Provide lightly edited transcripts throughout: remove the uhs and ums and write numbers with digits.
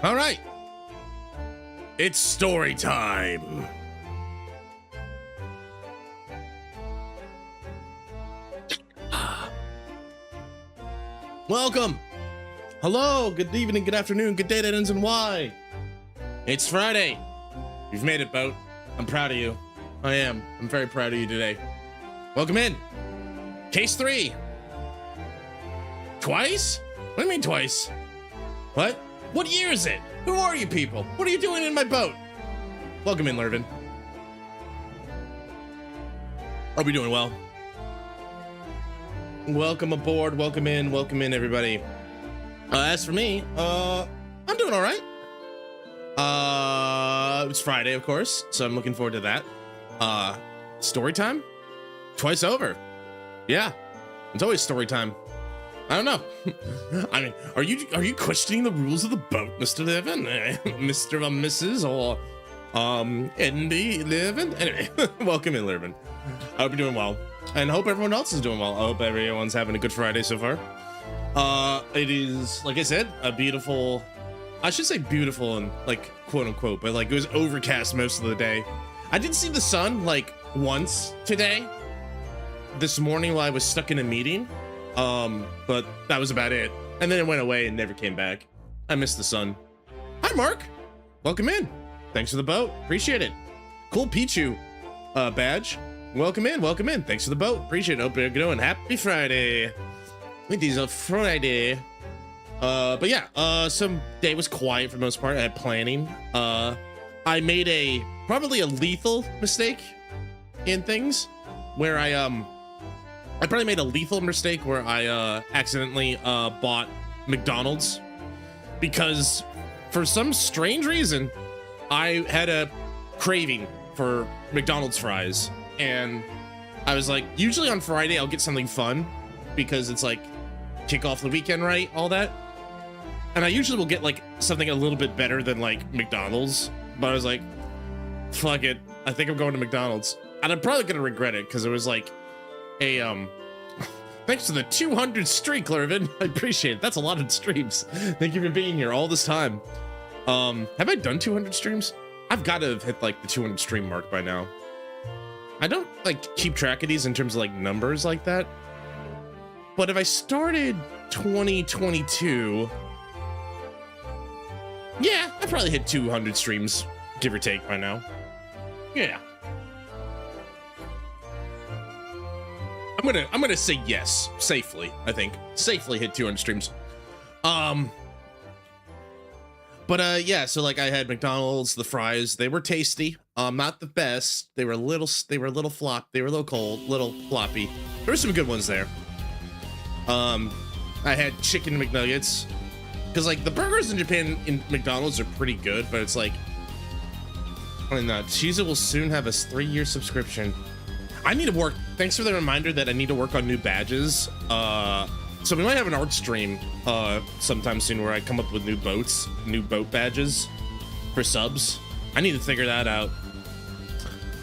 All right. It's story time. Welcome. Hello, good evening, good afternoon, good day, that ends in Y. It's Friday. You've made it, Boat. I'm proud of you. I am. I'm very proud of you today. Welcome in. Case 3. Twice? What do you mean twice? What? What year is it? Who are you people? What are you doing in my boat? Welcome in, Lurvin. Are we doing well? Welcome aboard, welcome in, everybody. As for me, I'm doing all right. It's Friday, of course, so I'm looking forward to that. Story time? Twice over. Yeah, it's always story time. I don't know. I mean, are you questioning the rules of the boat, Mr. Levin? Mr. or Mrs. or NB Levin? Anyway, welcome in, Levin. I hope you're doing well, and hope everyone else is doing well. I hope everyone's having a good Friday so far. It is, like I said, a beautiful, I should say beautiful and like quote unquote, but like it was overcast most of the day. I did see the sun like once today, this morning while I was stuck in a meeting. But that was about it. And then it went away and never came back. I missed the sun. Hi, Mark. Welcome in. Thanks for the boat. Appreciate it. Cool Pichu badge. Welcome in. Welcome in. Thanks for the boat. Appreciate it. Hope you're doing. Happy Friday. It is a Friday. But yeah, some day was quiet for the most part. I had planning. I made probably a lethal mistake in things where I probably made a lethal mistake where I accidentally bought McDonald's because for some strange reason I had a craving for McDonald's fries, and I was like, usually on Friday I'll get something fun because it's like kick off the weekend, right? All that. And I usually will get like something a little bit better than like McDonald's, but I was like, fuck it, I think I'm going to McDonald's. And I'm probably gonna regret it because it was like a thanks to the 200 streak, Lervin. I appreciate it. That's a lot of streams. Thank you for being here all this time. Have I done 200 streams? I've got to have hit like the 200 stream mark by now. I don't like keep track of these in terms of like numbers like that. But if I started 2022, yeah, I probably hit 200 streams, give or take by now. Yeah. I'm gonna say yes, safely, I think. Safely hit 200 streams. But yeah, so like I had McDonald's, the fries, they were tasty. Not the best. They were a little flop, they were a little cold, little floppy. There were some good ones there. I had chicken McNuggets. Because like the burgers in Japan in McDonald's are pretty good, but it's like, I don't know, Cheez-It will soon have a 3-year subscription. I need to work, thanks for the reminder that I need to work on new badges. So we might have an art stream sometime soon where I come up with new boat badges for subs. I need to figure that out.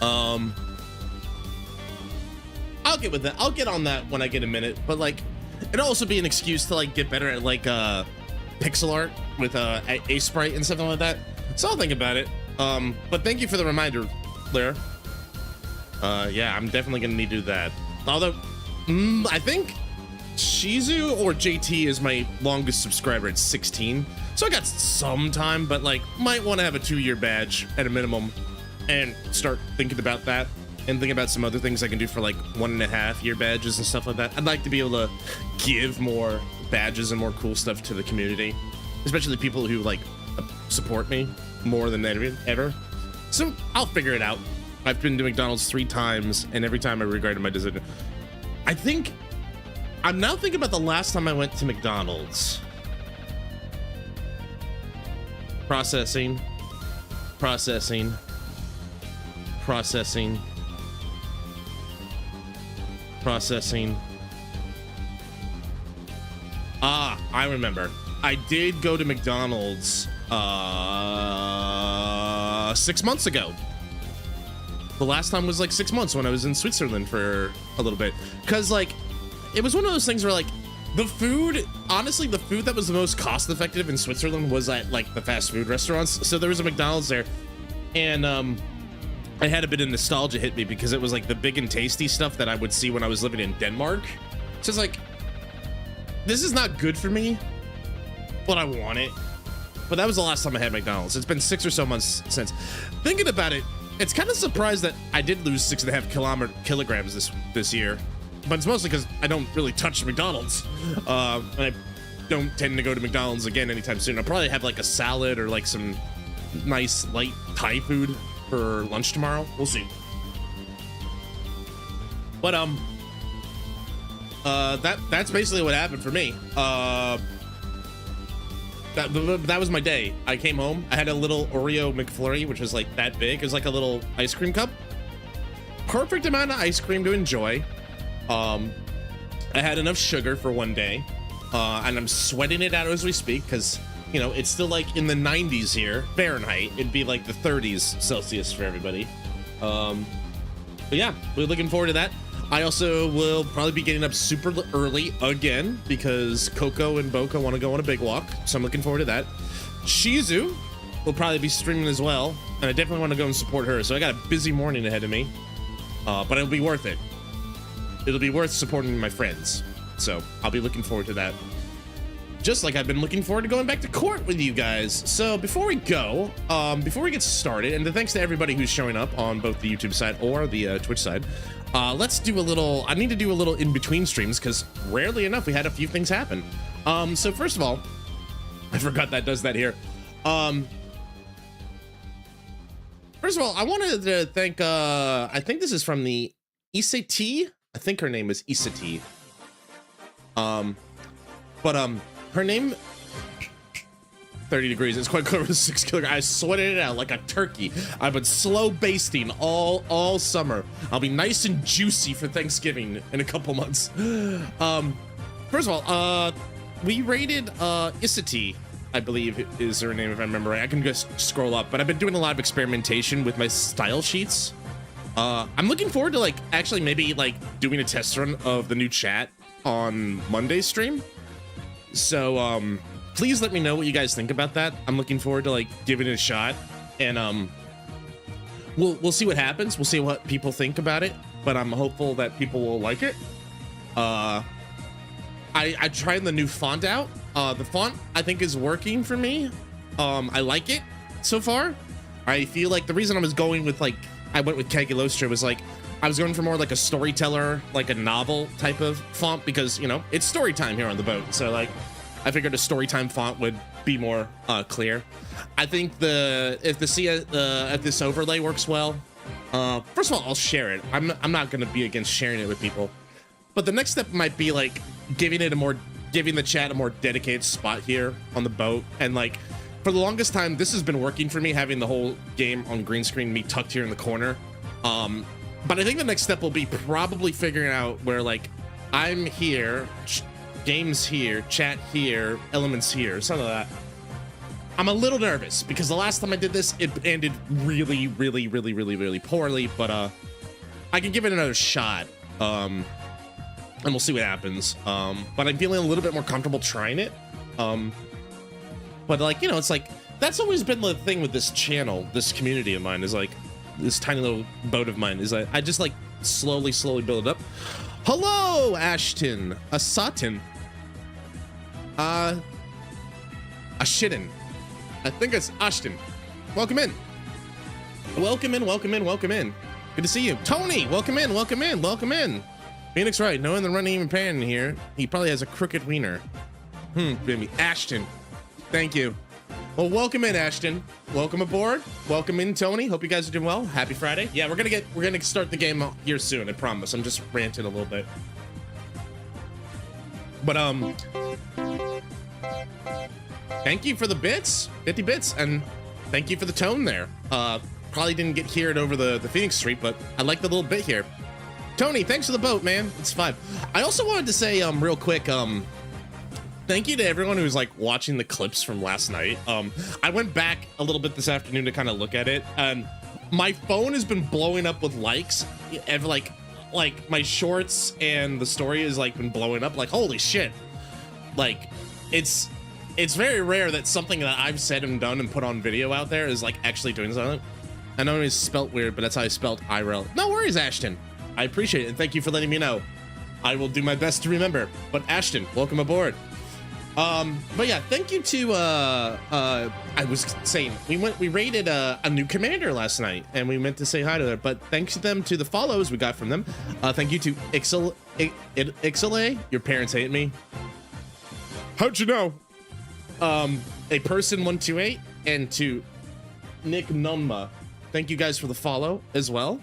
I'll get with that. I'll get on that when I get a minute, but like, it'll also be an excuse to like get better at like pixel art with a sprite and something like that. So I'll think about it. But thank you for the reminder, Blair. Yeah, I'm definitely gonna need to do that. Although, I think Shizu or JT is my longest subscriber at 16. So I got some time, but like might want to have a 2-year badge at a minimum and start thinking about that and think about some other things I can do for like 1.5-year badges and stuff like that. I'd like to be able to give more badges and more cool stuff to the community, especially people who like support me more than ever. So I'll figure it out. I've been to McDonald's 3 times and every time I regretted my decision. I'm now thinking about the last time I went to McDonald's. Processing. Ah, I remember. I did go to McDonald's 6 months ago. The last time was like 6 months when I was in Switzerland for a little bit. Cause like, it was one of those things where like, the food, honestly, the food that was the most cost effective in Switzerland was at like the fast food restaurants. So there was a McDonald's there, and I had a bit of nostalgia hit me because it was like the big and tasty stuff that I would see when I was living in Denmark. So it's like, this is not good for me, but I want it. But that was the last time I had McDonald's. It's been 6 or so months since. Thinking about it, it's kind of surprised that I did lose 6.5 kilograms this year. But it's mostly because I don't really touch McDonald's. And I don't tend to go to McDonald's again anytime soon. I'll probably have like a salad or like some nice light Thai food for lunch tomorrow. We'll see. But that's basically what happened for me. That was my day. I came home. I had a little Oreo McFlurry, which was like that big. It was like a little ice cream cup. Perfect amount of ice cream to enjoy. I had enough sugar for one day, and I'm sweating it out as we speak because, you know, it's still like in the 90s here, Fahrenheit. It'd be like the 30s Celsius for everybody. But yeah, we're looking forward to that. I also will probably be getting up super early again because Coco and Boca want to go on a big walk, so I'm looking forward to that. Shizu will probably be streaming as well, and I definitely want to go and support her, so I got a busy morning ahead of me, but it'll be worth it. It'll be worth supporting my friends, so I'll be looking forward to that. just like I've been looking forward to going back to court with you guys. So before we go, before we get started, and thanks to everybody who's showing up on both the YouTube side or the Twitch side, let's do a little, I need to do a little in between streams because rarely enough we had a few things happen. So first of all, I forgot that does that here. First of all, I wanted to thank, I think this is from the TaT. I think her name is TaT. Her name, 30 degrees. It's quite clear with 6 kilograms. I sweated it out like a turkey. I've been slow basting all summer. I'll be nice and juicy for Thanksgiving in a couple months. First of all, we rated TaT, I believe is her name if I remember right. I can just scroll up, but I've been doing a lot of experimentation with my style sheets. I'm looking forward to like actually maybe like doing a test run of the new chat on Monday's stream. So please let me know what you guys think about that. I'm looking forward to like giving it a shot, and we'll see what happens. We'll see what people think about it, but I'm hopeful that people will like it. I tried the new font out. The font I think is working for me. I like it so far. I feel like the reason I was going with like I went with Kagilostra was like I was going for more like a storyteller, like a novel type of font because, you know, it's story time here on the boat. So like I figured a story time font would be more clear. I think if this overlay works well, first of all, I'll share it. I'm not going to be against sharing it with people. But the next step might be like giving the chat a more dedicated spot here on the boat. And like for the longest time, this has been working for me, having the whole game on green screen, me tucked here in the corner. But I think the next step will be probably figuring out where like I'm here, games here, chat here, elements here, something like that. I'm a little nervous because the last time I did this, it ended really poorly, but I can give it another shot. And we'll see what happens. But I'm feeling a little bit more comfortable trying it. But like, you know, it's like, that's always been the thing with this channel, this community of mine is like, this tiny little boat of mine is like, I just like slowly build it up. Hello, Ashton, a Sutton, a Shitten. I think it's Ashton. Welcome in. Welcome in. Good to see you. Tony, welcome in. Phoenix Wright, knowing the running even pan here, he probably has a crooked wiener. Baby. Ashton, thank you. Well, welcome in, Ashton. Welcome aboard. Welcome in, Tony. Hope you guys are doing well. Happy Friday. Yeah, we're gonna start the game here soon. I promise. I'm just ranting a little bit. But thank you for the bits, 50 bits, and thank you for the tone there. Probably didn't get heard over the Phoenix Street, but I like the little bit here. Tony, thanks for the boat, man. It's fine. I also wanted to say real quick, thank you to everyone who's like watching the clips from last night. I went back a little bit this afternoon to kind of look at it, and my phone has been blowing up with likes. Like my shorts and the story has like been blowing up. Like holy shit! Like it's very rare that something that I've said and done and put on video out there is like actually doing something. I know it's spelt weird, but that's how I spelled IRL. No worries, Ashton. I appreciate it, and thank you for letting me know. I will do my best to remember. But Ashton, welcome aboard. But yeah, thank you to I was saying we raided a new commander last night, and we meant to say hi to her, but thanks to them, to the follows we got from them. Thank you to Ixale. Your parents hate me. How'd you know? A person 128, and to Nick Numma. Thank you guys for the follow as well.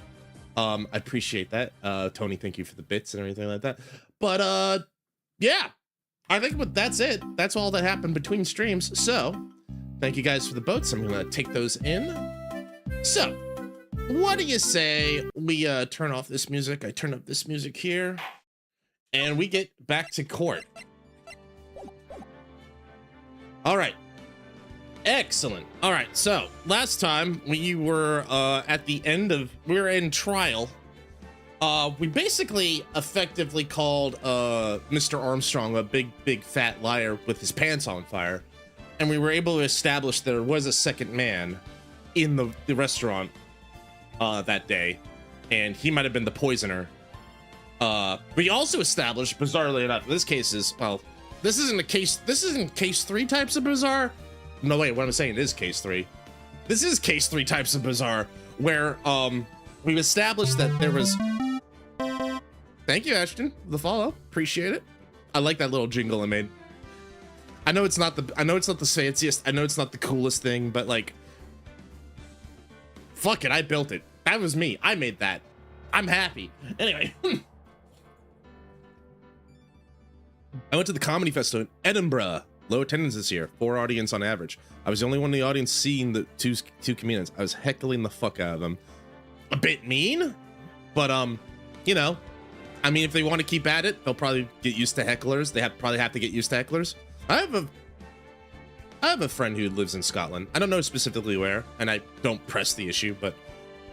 I appreciate that. Tony, thank you for the bits and everything like that. But yeah, I think that's it. That's all that happened between streams. So thank you guys for the boats. I'm gonna take those in. So what do you say we turn off this music? I turn up this music here, and we get back to court. All right. Excellent. All right, so last time we were at the end of, we were in trial. We basically effectively called Mr. Armstrong a big fat liar with his pants on fire, and we were able to establish there was a second man in the restaurant that day, and he might have been the poisoner. We also established, bizarrely enough, this case is, well, this isn't case 3 types of bizarre. No, wait, what I'm saying is case 3. This is case 3 types of bizarre, where we've established that there was. Thank you, Ashton, for the follow. Appreciate it. I like that little jingle I made. I know it's not the fanciest, I know it's not the coolest thing, but like, fuck it, I built it. That was me. I made that. I'm happy. Anyway. I went to the comedy festival in Edinburgh. Low attendance this year, 4 audience on average. I was the only one in the audience seeing the two comedians. I was heckling the fuck out of them. A bit mean, but you know, I mean, if they want to keep at it, they'll probably get used to hecklers. They probably have to get used to hecklers. I have a friend who lives in Scotland. I don't know specifically where, and I don't press the issue, but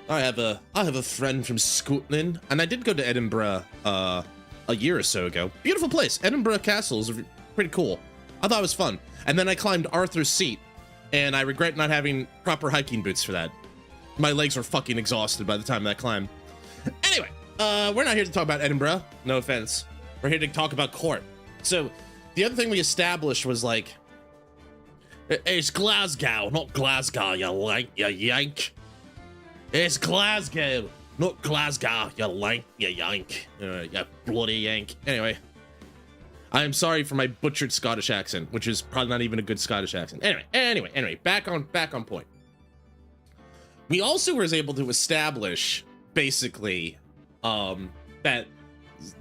I have a friend from Scotland, and I did go to Edinburgh a year or so ago. Beautiful place. Edinburgh Castle is pretty cool. I thought it was fun. And then I climbed Arthur's Seat, and I regret not having proper hiking boots for that. My legs were fucking exhausted by the time that climb. Anyway, we're not here to talk about Edinburgh. No offense. We're here to talk about court. So the other thing we established was like, it's Glasgow, not Glasgow, you yank. It's Glasgow, not Glasgow, you yank, you bloody yank. Anyway, I am sorry for my butchered Scottish accent, which is probably not even a good Scottish accent. Anyway, back on point. We also was able to establish basically that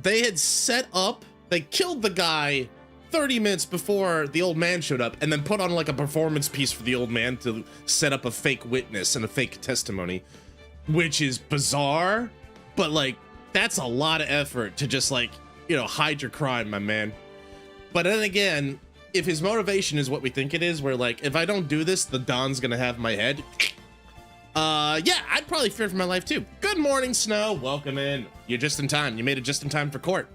they had set up, they killed the guy 30 minutes before the old man showed up, and then put on like a performance piece for the old man to set up a fake witness and a fake testimony, which is bizarre, but like that's a lot of effort to just like, you know, hide your crime, my man. But then again, if his motivation is what we think it is, where like, if I don't do this, the Don's gonna have my head. Yeah, I'd probably fear for my life too. Good morning, Snow. Welcome in. You're just in time. You made it just in time for court.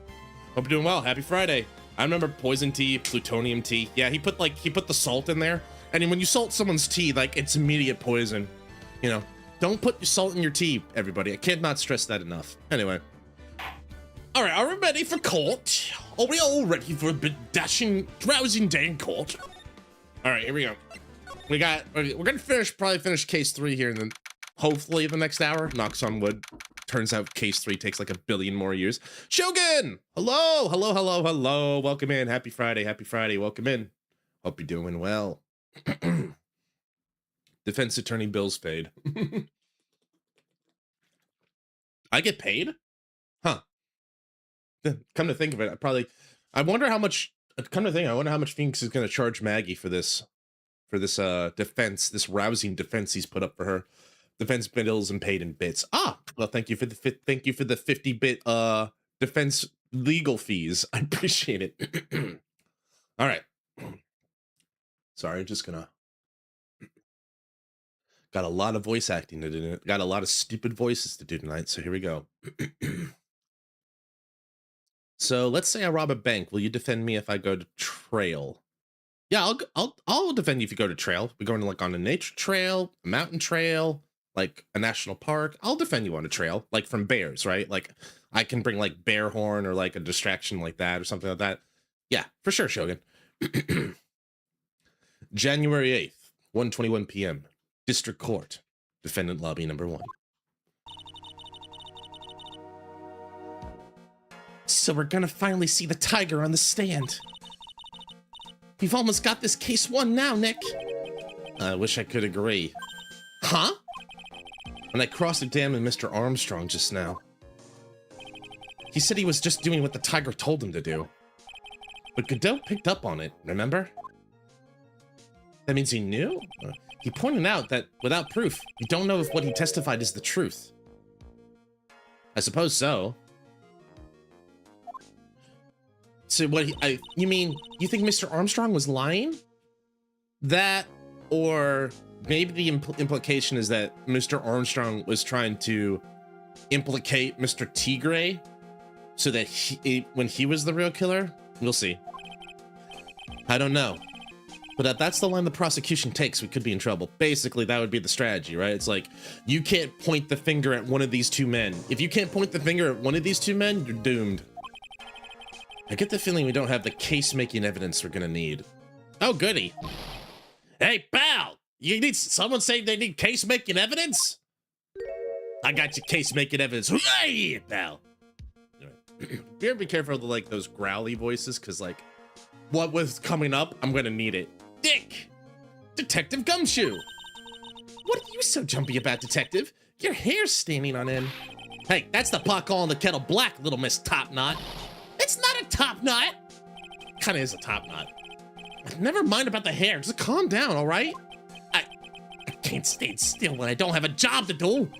Hope you're doing well. Happy Friday. I remember poison tea, plutonium tea. Yeah, he put the salt in there. And when you salt someone's tea, like it's immediate poison. You know, don't put your salt in your tea, everybody. I cannot stress that enough. Anyway. All right, are we ready for court? Are we all ready for a bit dashing, rousing day in court? All right, here we go. We're gonna probably finish case 3 here, and then hopefully the next hour. Knocks on wood. Turns out case 3 takes like 1 billion more years. Shogun, hello. Welcome in. Happy Friday. Welcome in. Hope you're doing well. Defense attorney bills paid. I get paid? Huh. Come to think of it, I wonder how much Phoenix is going to charge Maggie for this defense, this rousing defense he's put up for her. Defense bills and paid in bits. Well, thank you for the 50-bit defense legal fees. I appreciate it. All right. Sorry, I'm just gonna. Got a lot of voice acting to do. Got a lot of stupid voices to do tonight. So here we go. So let's say I rob a bank. Will you defend me if I go to trail? Yeah, I'll defend you if you go to trail. We're going to like on a nature trail, a mountain trail, like a national park. I'll defend you on a trail, like from bears, right? Like I can bring like bear horn or like a distraction like that or something like that. Yeah, for sure, Shogun. January 8th, 1:21 p.m. District Court, defendant lobby number 1. So we're gonna finally see the tiger on the stand. We've almost got this case won now, Nick. I wish I could agree. Huh? When I crossed a dam with Mr. Armstrong just now. He said he was just doing what the tiger told him to do. But Godot picked up on it, remember? That means he knew? He pointed out that without proof, you don't know if what he testified is the truth. I suppose so. So what you mean, you think Mr. Armstrong was lying? That, or maybe the implication is that Mr. Armstrong was trying to implicate Mr. Tigre so that when he was the real killer? We'll see. I don't know. But that's the line the prosecution takes, we could be in trouble. Basically, that would be the strategy, right? It's like, you can't point the finger at one of these two men. If you can't point the finger at one of these two men, you're doomed. I get the feeling we don't have the case-making evidence we're gonna need. Oh, goody. Hey, pal! You need someone saying they need case-making evidence? I got your case-making evidence. Hey, pal! Anyway, be careful of like those growly voices, because like, what was coming up, I'm gonna need it. Dick! Detective Gumshoe! What are you so jumpy about, Detective? Your hair's standing on end. Hey, that's the pot calling the kettle black, little Miss Top Knot. It's not a top knot. Kinda is a top knot. Never mind about the hair, just calm down, all right? I can't stay still when I don't have a job to do.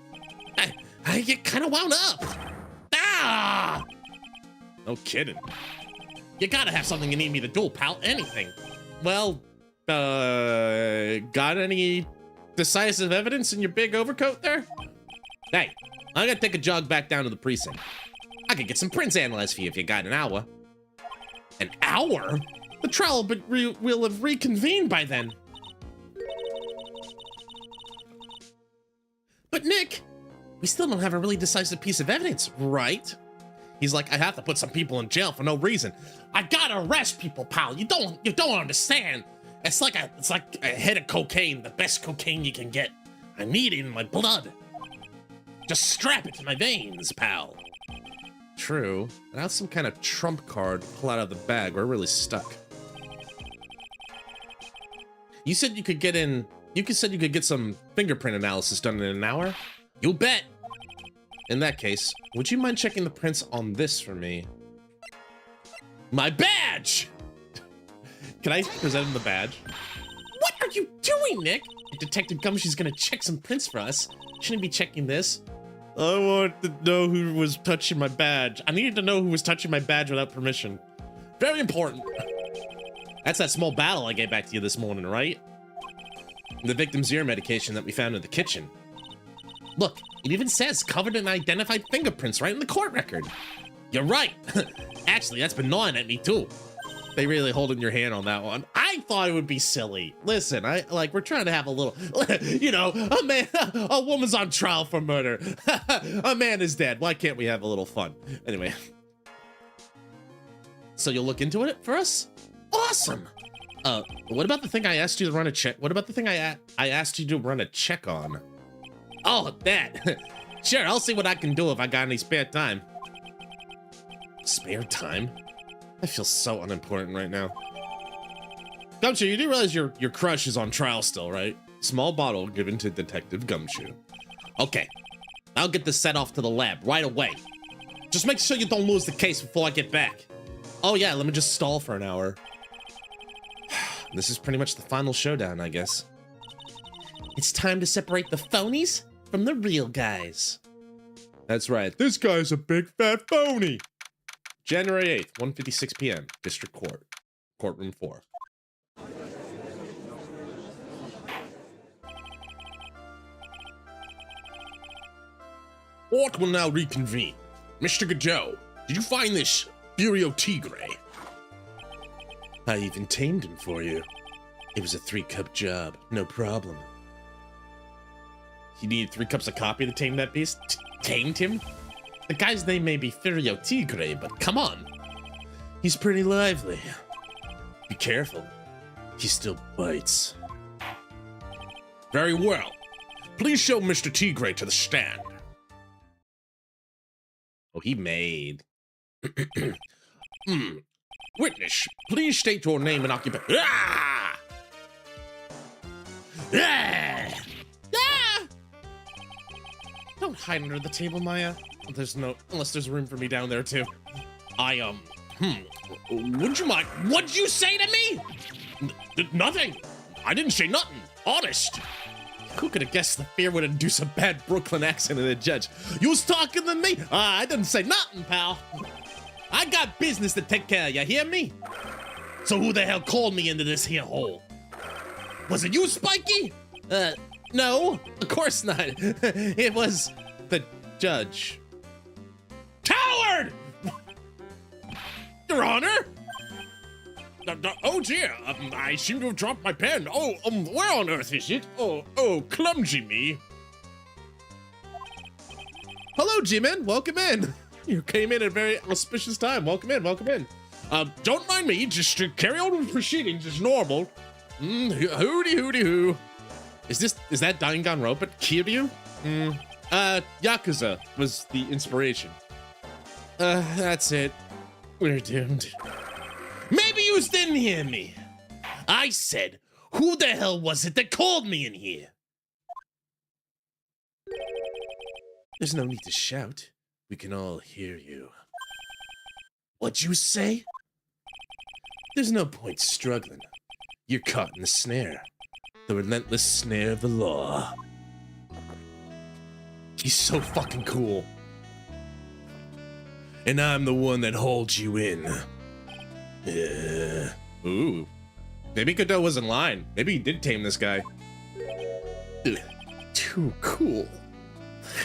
I get kinda wound up. Ah! No kidding. You gotta have something you need me to do, pal, anything. Well, got any decisive evidence in your big overcoat there? Hey, I'm gonna take a jog back down to the precinct. I could get some prints analyzed for you if you got an hour. An hour? The trial will have reconvened by then. But Nick, we still don't have a really decisive piece of evidence, right? He's like, I have to put some people in jail for no reason. I gotta arrest people, pal. You don't understand. It's like a hit of cocaine, the best cocaine you can get. I need it in my blood. Just strap it to my veins, pal. True. Without some kind of trump card pull out of the bag, we're really stuck. You said you could get in. You said you could get some fingerprint analysis done in an hour? You bet. In that case, would you mind checking the prints on this for me? My badge! Can I present him the badge? What are you doing, Nick? Detective Gumshoe's gonna check some prints for us. Shouldn't be checking this. I want to know who was touching my badge. I needed to know who was touching my badge without permission. Very important. That's that small battle I gave back to you this morning, right? The victim's ear medication that we found in the kitchen. Look, it even says covered in identified fingerprints right in the court record. You're right. Actually, that's been gnawing at me too. They really holding your hand on that one. I thought it would be silly. Listen, we're trying to have a little, you know, a woman's on trial for murder. A man is dead. Why can't we have a little fun? Anyway. So you'll look into it for us? Awesome. What about the thing I asked you to run a check? What about the thing I asked you to run a check on? Oh, that. Sure, I'll see what I can do if I got any spare time. Spare time? I feel so unimportant right now. Gumshoe, you do realize your crush is on trial still, right? Small bottle given to Detective Gumshoe. Okay, I'll get this set off to the lab right away. Just make sure you don't lose the case before I get back. Oh yeah, let me just stall for an hour. This is pretty much the final showdown, I guess. It's time to separate the phonies from the real guys. That's right, this guy's a big fat phony. January 8th, 1:56 p.m., District Court, Courtroom 4. Court will now reconvene. Mr. Gajo, did you find this Furio Tigre? I even tamed him for you. It was a 3-cup job, no problem. You needed 3 cups of coffee to tame that beast? Tamed him? The guy's name may be Furio Tigre, but come on. He's pretty lively. Be careful. He still bites. Very well. Please show Mr. Tigre to the stand. Oh, he made. Witness, please state your name and occupation. Ah! Ah! Ah! Don't hide under the table, Maya. Unless there's room for me down there too. Would you mind? What'd you say to me? Nothing. I didn't say nothing. Honest. Who could have guessed the fear would induce a bad Brooklyn accent in the judge? You was talking to me? I didn't say nothing, pal. I got business to take care of, you hear me? So who the hell called me into this here hole? Was it you, Spiky? No, of course not. It was the judge. Coward! Your Honor? Oh dear, I seem to have dropped my pen. Oh, where on earth is it? Oh, clumsy me. Hello, G-Man, welcome in. You came in at a very auspicious time. Welcome in, welcome in. Don't mind me, just carry on with proceedings as normal. Hooty. Is that Danganronpa Kiryu? Yakuza was the inspiration. That's it. We're doomed. Maybe you didn't hear me. I said, who the hell was it that called me in here? There's no need to shout. We can all hear you. What'd you say? There's no point struggling. You're caught in the snare. The relentless snare of the law. He's so fucking cool. And I'm the one that holds you in. Ooh. Maybe Godot was in line. Maybe he did tame this guy. Ugh, too cool.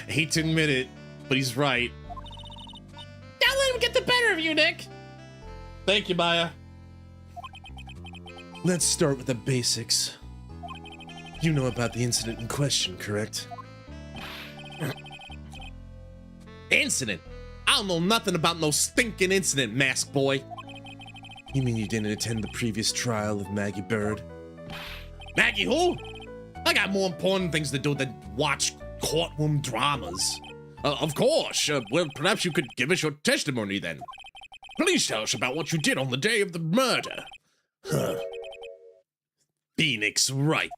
I hate to admit it, but he's right. Don't let him get the better of you, Nick. Thank you, Maya. Let's start with the basics. You know about the incident in question, correct? Incident? I don't know nothing about no stinking incident, mask boy. You mean you didn't attend the previous trial of Maggie Bird? Maggie who? I got more important things to do than watch courtroom dramas. Of course. Well, perhaps you could give us your testimony then. Please tell us about what you did on the day of the murder. Huh. Phoenix Wright.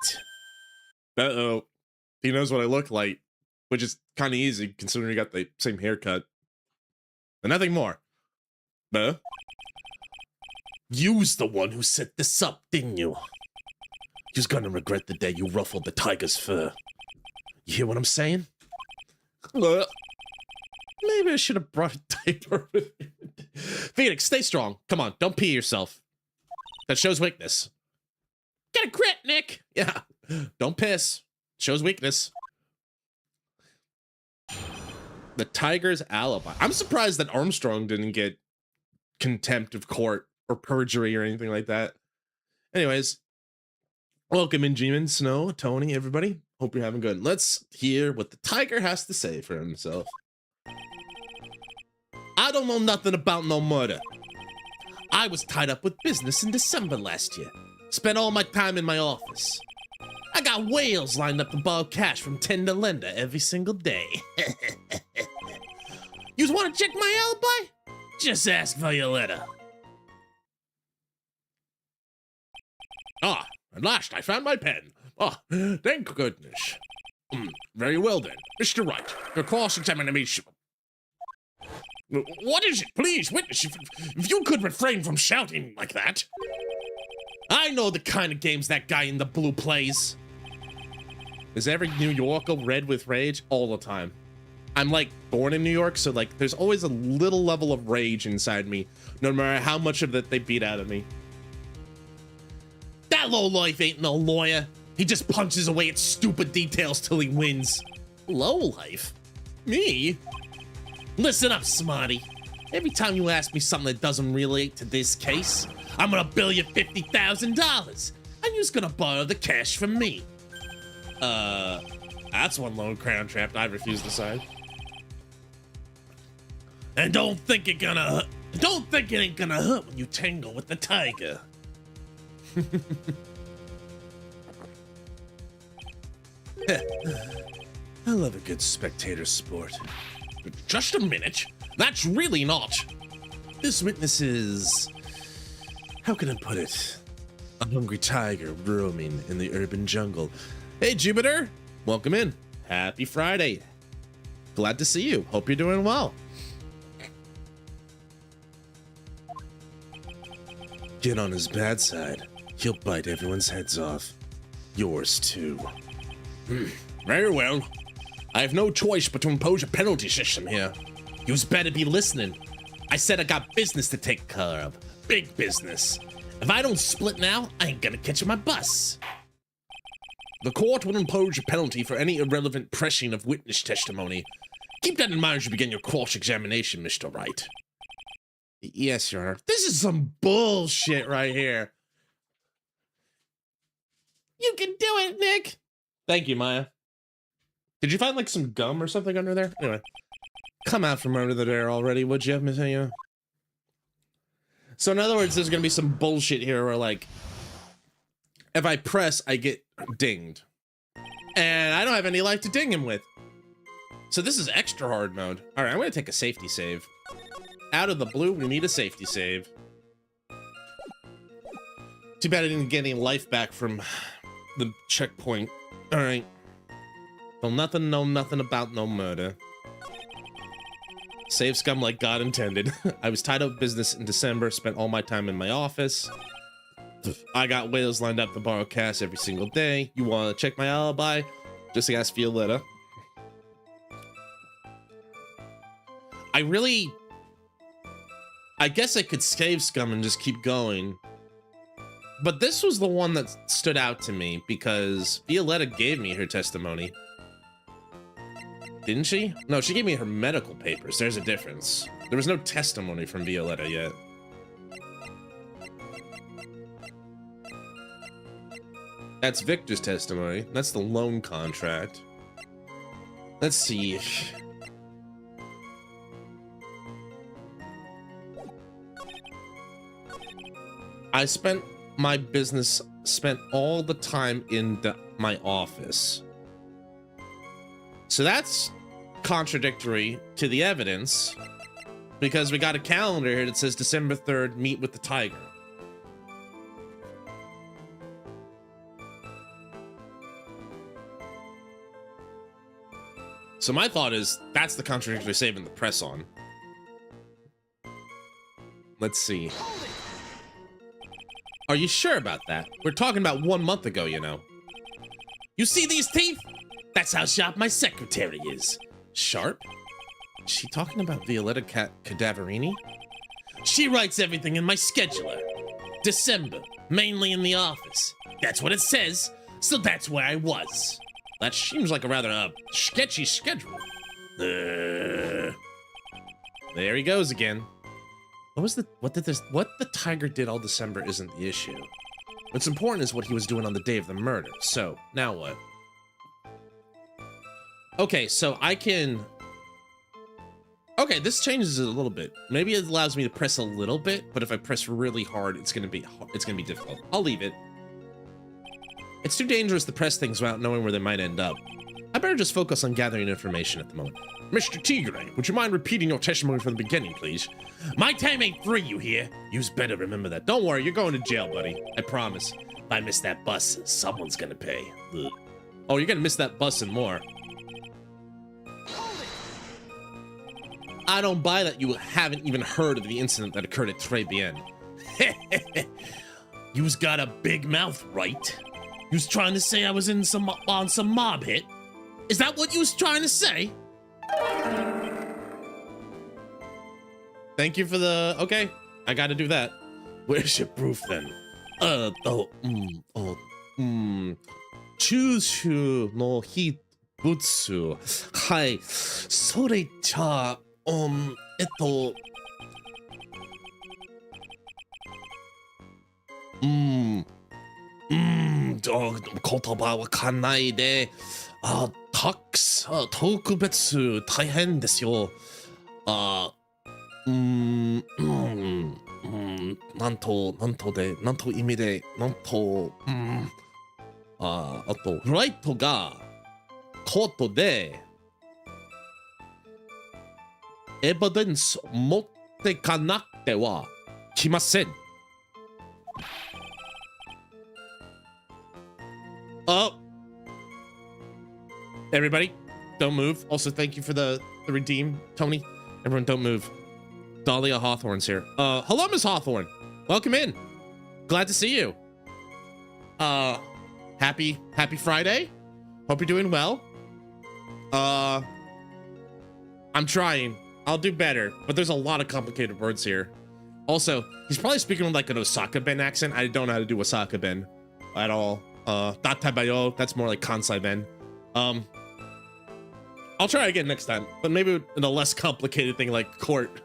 Uh-oh. He knows what I look like, which is kind of easy considering you got the same haircut. And nothing more. You's the one who set this up, didn't you? You's gonna regret the day you ruffled the tiger's fur. You hear what I'm saying? Maybe I should have brought a diaper with me. Phoenix, stay strong. Come on, don't pee yourself. That shows weakness. Get a grip, Nick! Yeah, don't piss. Shows weakness. The tiger's alibi. I'm surprised that Armstrong didn't get contempt of court or perjury or anything like that. Anyways, welcome in, G-Man, Snow, Tony, everybody. Hope you're having good. Let's hear what the tiger has to say for himself. I don't know nothing about no murder. I was tied up with business in December last year. Spent all my time in my office. I got whales lined up to borrow cash from Tender Lender every single day. You want to check my alibi? Just ask Violetta. Ah, at last I found my pen. Ah, thank goodness. Very well then, Mr. Wright, your cross-examination. What is it? Please, witness, if you could refrain from shouting like that. I know the kind of games that guy in the blue plays. Is every New Yorker red with rage? All the time. I'm like born in New York, so like there's always a little level of rage inside me, no matter how much of it they beat out of me. That lowlife ain't no lawyer. He just punches away at stupid details till he wins. Lowlife? Me? Listen up, smarty. Every time you ask me something that doesn't relate to this case, I'm gonna bill you $50,000, and you're gonna borrow the cash from me. That's one lone crown trapped I refuse to sign. And don't think it ain't gonna hurt when you tangle with the tiger. I love a good spectator sport. Just a minute. That's really not. This witness is... how can I put it? A hungry tiger roaming in the urban jungle. Hey, Jupiter. Welcome in. Happy Friday. Glad to see you. Hope you're doing well. Get on his bad side. He'll bite everyone's heads off. Yours too. Very well. I have no choice but to impose a penalty system here. You'd better be listening. I said I got business to take care of. Big business. If I don't split now, I ain't gonna catch my bus. The court will impose a penalty for any irrelevant pressing of witness testimony. Keep that in mind as you begin your cross-examination, Mr. Wright. Yes, Your Honor. This is some bullshit right here. You can do it, Nick. Thank you, Maya. Did you find like some gum or something under there? Anyway, come out from under the there already, would you, Miss? So in other words, there's gonna be some bullshit here where like, if I press, I get dinged. And I don't have any life to ding him with. So this is extra hard mode. All right, I'm gonna take a safety save. Out of the blue, we need a safety save. Too bad I didn't get any life back from the checkpoint. All right. Well, know nothing about no murder. Save scum like God intended. I was tied up business in December, spent all my time in my office. I got whales lined up to borrow cash every single day. You want to check my alibi? Just ask Violetta. I guess I could save scum and just keep going. But this was the one that stood out to me because Violetta gave me her testimony. Didn't she? No, she gave me her medical papers. There's a difference. There was no testimony from Violetta yet. That's Victor's testimony. That's the loan contract. Let's see. I spent all the time in my office. So that's contradictory to the evidence because we got a calendar here that says December 3rd, meet with the tiger. So my thought is that's the contradictory saving the press on. Let's see. Are you sure about that? We're talking about 1 month ago, you know. You see these teeth? That's how sharp my secretary is. Sharp? Is she talking about Violetta Cadaverini? She writes everything in my scheduler. December, mainly in the office. That's what it says, so that's where I was. That seems like a rather sketchy schedule. There he goes again. What the tiger did all December isn't the issue. What's important is what he was doing on the day of the murder. So, now what? Okay, so I can... Okay, this changes it a little bit. Maybe it allows me to press a little bit, but if I press really hard, it's gonna be difficult. I'll leave it. It's too dangerous to press things without knowing where they might end up. I better just focus on gathering information at the moment. Mr. Tigre, would you mind repeating your testimony from the beginning, please? My time ain't free, you hear? You's better remember that. Don't worry, you're going to jail, buddy. I promise. If I miss that bus, someone's gonna pay. Ugh. Oh, you're gonna miss that bus and more. I don't buy that you haven't even heard of the incident that occurred at Très Bien. You's got a big mouth, right? You's trying to say I was on some mob hit? Is that what you was trying to say? Thank you for the... Okay, I gotta do that. Where's your proof then? Chūshū no hitbutsu. Hai, sore cha, kotoba wakannai de, tokubetsu taihen desu yo. Nanto imi de, ato, Wright ga, koto de, evidence motte kanatte wa kimasen. Oh. Everybody, don't move. Also, thank you for the redeem, Tony. Everyone, don't move. Dahlia Hawthorne's here. Hello, Miss Hawthorne. Welcome in. Glad to see you. Happy Friday. Hope you're doing well. I'm trying. I'll do better, but there's a lot of complicated words here. Also, he's probably speaking with like an Osaka Ben accent. I don't know how to do Osaka Ben at all. Databayo, that's more like Kansai Ben. I'll try again next time, but maybe in a less complicated thing like court.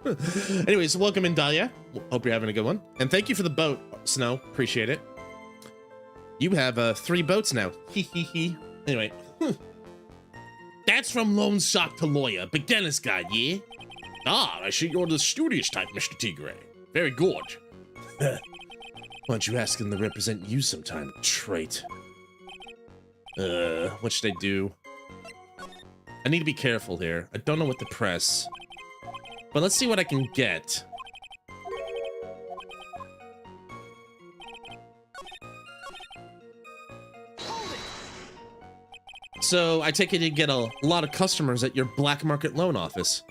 Anyways, welcome in, Dahlia. Hope you're having a good one. And thank you for the boat, Snow. Appreciate it. You have 3 boats now. Hee. Anyway. That's from loan shark to lawyer, beginner's guide, yeah? Ah, I see you're the studious type, Mr. Tigre. Very good. Why don't you ask them to represent you sometime, trait? What should I do? I need to be careful here. I don't know what to press. But let's see what I can get. So, I take it you get a lot of customers at your black market loan office.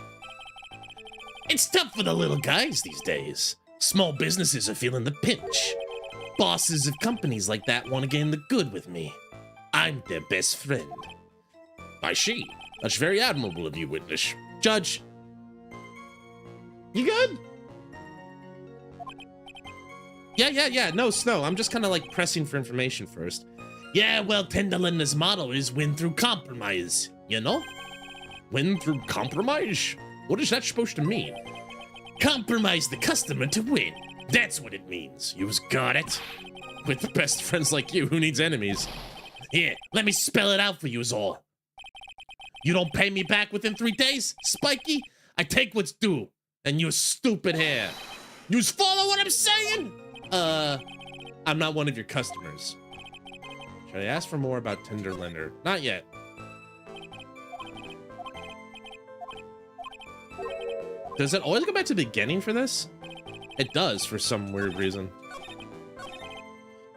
It's tough for the little guys these days. Small businesses are feeling the pinch. Bosses of companies like that want to gain the good with me. I'm their best friend. I see. That's very admirable of you, witness. Judge. You good? Yeah. No, Snow. I'm just kind of like pressing for information first. Yeah, well, Tenderlander's motto is win through compromise, you know? Win through compromise? What is that supposed to mean? Compromise the customer to win. That's what it means. You've got it. With the best friends like you, who needs enemies? Here, let me spell it out for you all. You don't pay me back within 3 days, Spiky? I take what's due. And your stupid hair. You follow what I'm saying? I'm not one of your customers. Should I ask for more about Tenderlander? Not yet. Does it always go back to the beginning for this? It does for some weird reason.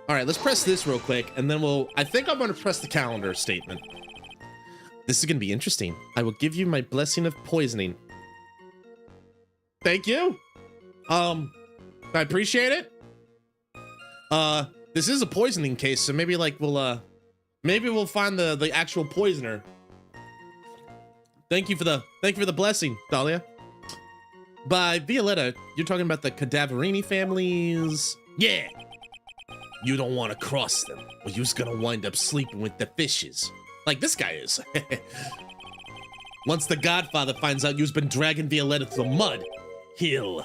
All right, let's press this real quick, and then I think I'm gonna press the calendar statement. This is gonna be interesting. I will give you my blessing of poisoning. Thank you. I appreciate it. This is a poisoning case, so maybe like maybe we'll find the actual poisoner. Thank you for the blessing, Dahlia. By Violetta, you're talking about the Cadaverini families. Yeah. You don't want to cross them, or you're gonna wind up sleeping with the fishes. Like this guy is. Once the Godfather finds out you've been dragging Violetta through the mud, he'll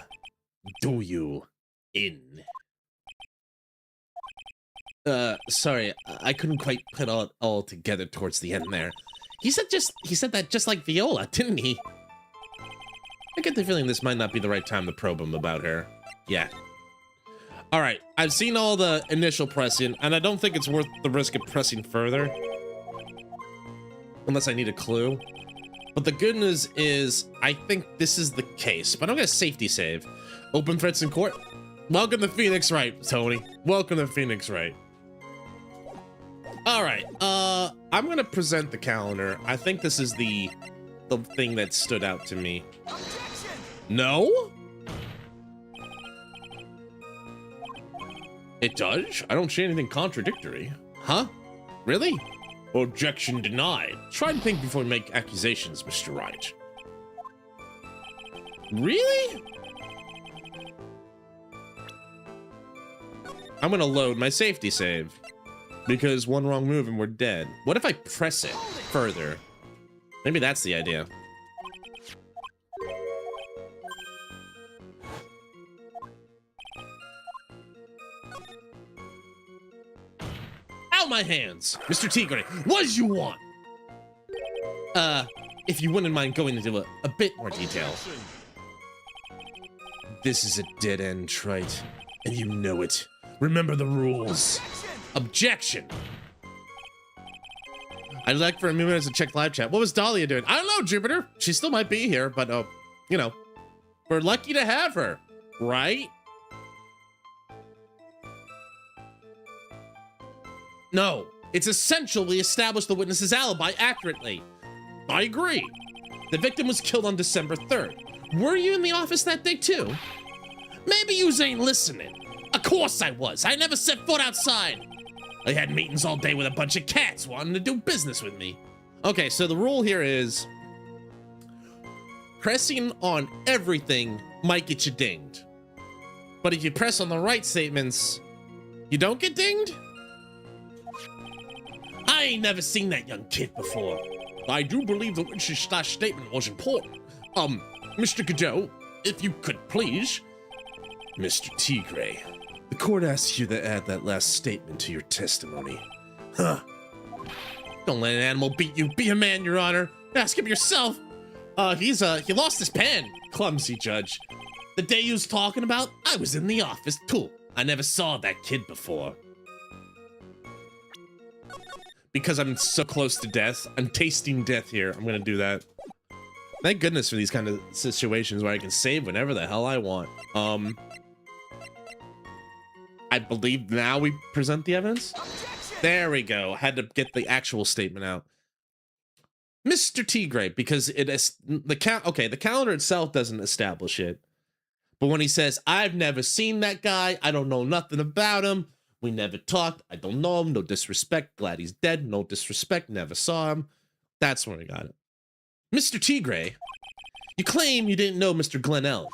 do you in. Sorry, I couldn't quite put all together towards the end there. He said that just like Viola, didn't he? I get the feeling this might not be the right time to probe him about her. Yeah. All right, I've seen all the initial pressing, and I don't think it's worth the risk of pressing further. Unless I need a clue. But the good news is, I think this is the case, but I'm gonna safety save. Open threats in court. Welcome to Phoenix Wright, Tony. Welcome to Phoenix Wright. All right, I'm gonna present the calendar. I think this is the thing that stood out to me. Objection! No? It does? I don't see anything contradictory. Huh? Really? Objection denied. Try and think before you make accusations, Mr. Wright. Really? I'm gonna load my safety save. Because one wrong move and we're dead. What if I press it further? Maybe that's the idea. Out my hands! Mr. Tigre, what do you want? If you wouldn't mind going into a bit more detail. This is a dead end, Trite, and you know it. Remember the rules. Objection! I'd like for a few minutes to check live chat. What was Dahlia doing? I don't know, Jupiter. She still might be here, but, you know, we're lucky to have her, right? No, it's essential we establish the witness's alibi accurately. I agree. The victim was killed on December 3rd. Were you in the office that day too? Maybe you ain't listening. Of course I was. I never set foot outside. I had meetings all day with a bunch of cats wanting to do business with me. Okay, so the rule here is pressing on everything might get you dinged. But if you press on the right statements, you don't get dinged? I ain't never seen that young kid before. I do believe the witness's statement was important. Mr. Godot, if you could please. Mr. Tigre, the court asks you to add that last statement to your testimony. Huh. Don't let an animal beat you. Be a man, Your Honor. Ask him yourself. He lost his pen. Clumsy judge. The day you was talking about, I was in the office too. I never saw that kid before. Because I'm so close to death, I'm tasting death here. I'm gonna do that. Thank goodness for these kind of situations where I can save whenever the hell I want. I believe now we present the evidence. There we go. Had to get the actual statement out. Mr. Tigre, because it is the calendar itself doesn't establish it. But when he says, I've never seen that guy, I don't know nothing about him, we never talked, I don't know him, no disrespect, glad he's dead, no disrespect, never saw him. That's when I got it. Mr. Tigre, you claim you didn't know Mr. Glenn Elg,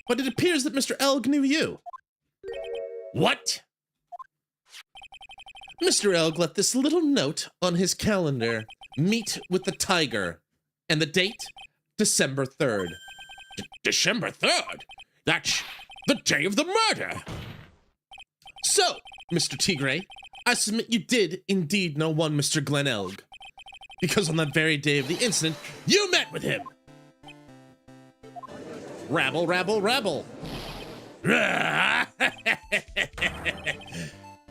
but it appears that Mr. Elg knew you. What? Mr. Elg left this little note on his calendar. Meet with the tiger. And the date? December 3rd. December 3rd? That's the day of the murder. So, Mr. Tigre, I submit you did indeed know one Mr. Glenn Elg. Because on that very day of the incident, you met with him. Rabble, rabble, rabble.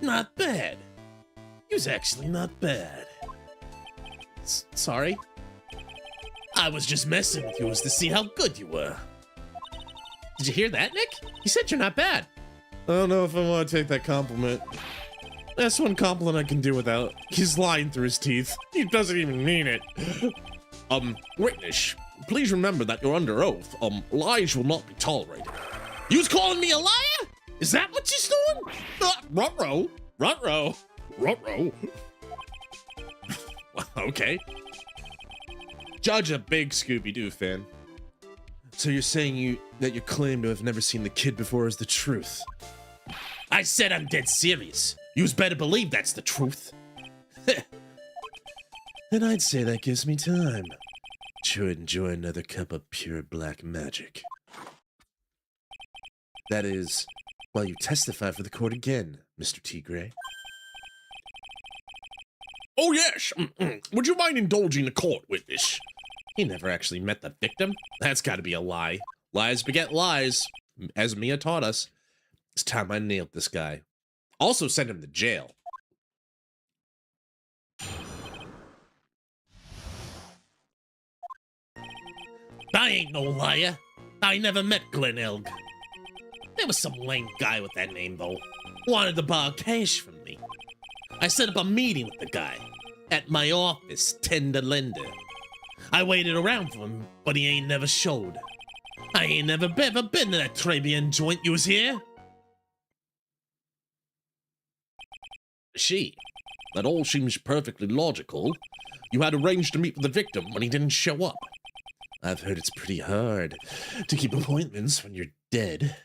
Not bad. He was actually not bad. Sorry. I was just messing with you as to see how good you were. Did you hear that, Nick? He said you're not bad. I don't know if I want to take that compliment. That's one compliment I can do without. He's lying through his teeth. He doesn't even mean it. Witness, please remember that you're under oath. Lies will not be tolerated. You was calling me a liar? Is that what you're doing? Ruh-roh. Ruh-roh. Ruh-roh. Okay. Judge a big Scooby-Doo fan. So you're saying that your claim to have never seen the kid before is the truth? I said I'm dead serious. You's better believe that's the truth. And I'd say that gives me time to enjoy another cup of pure black magic. That is, while you testify for the court again, Mr. Tigre. Oh yes, would you mind indulging the court with this? He never actually met the victim? That's gotta be a lie. Lies beget lies, as Mia taught us. It's time I nailed this guy. Also send him to jail. I ain't no liar. I never met Glenn Elg. There was some lame guy with that name, though. Wanted to borrow cash from me. I set up a meeting with the guy. At my office, Tender Lender. I waited around for him, but he ain't never showed. I ain't never ever been to that Trebian joint you was here. That all seems perfectly logical. You had arranged to meet with the victim when he didn't show up. I've heard it's pretty hard to keep appointments when you're dead.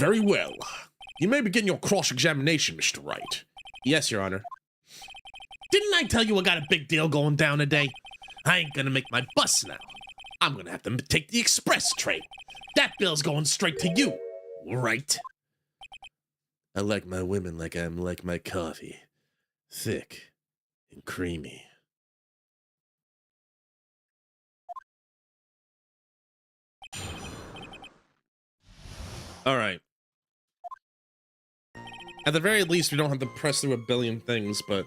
Very well. You may begin your cross-examination, Mr. Wright. Yes, Your Honor. Didn't I tell you I got a big deal going down today? I ain't gonna make my bus now. I'm gonna have to take the express train. That bill's going straight to you, right? I like my women like I'm like my coffee. Thick and creamy. All right. At the very least, we don't have to press through a billion things, but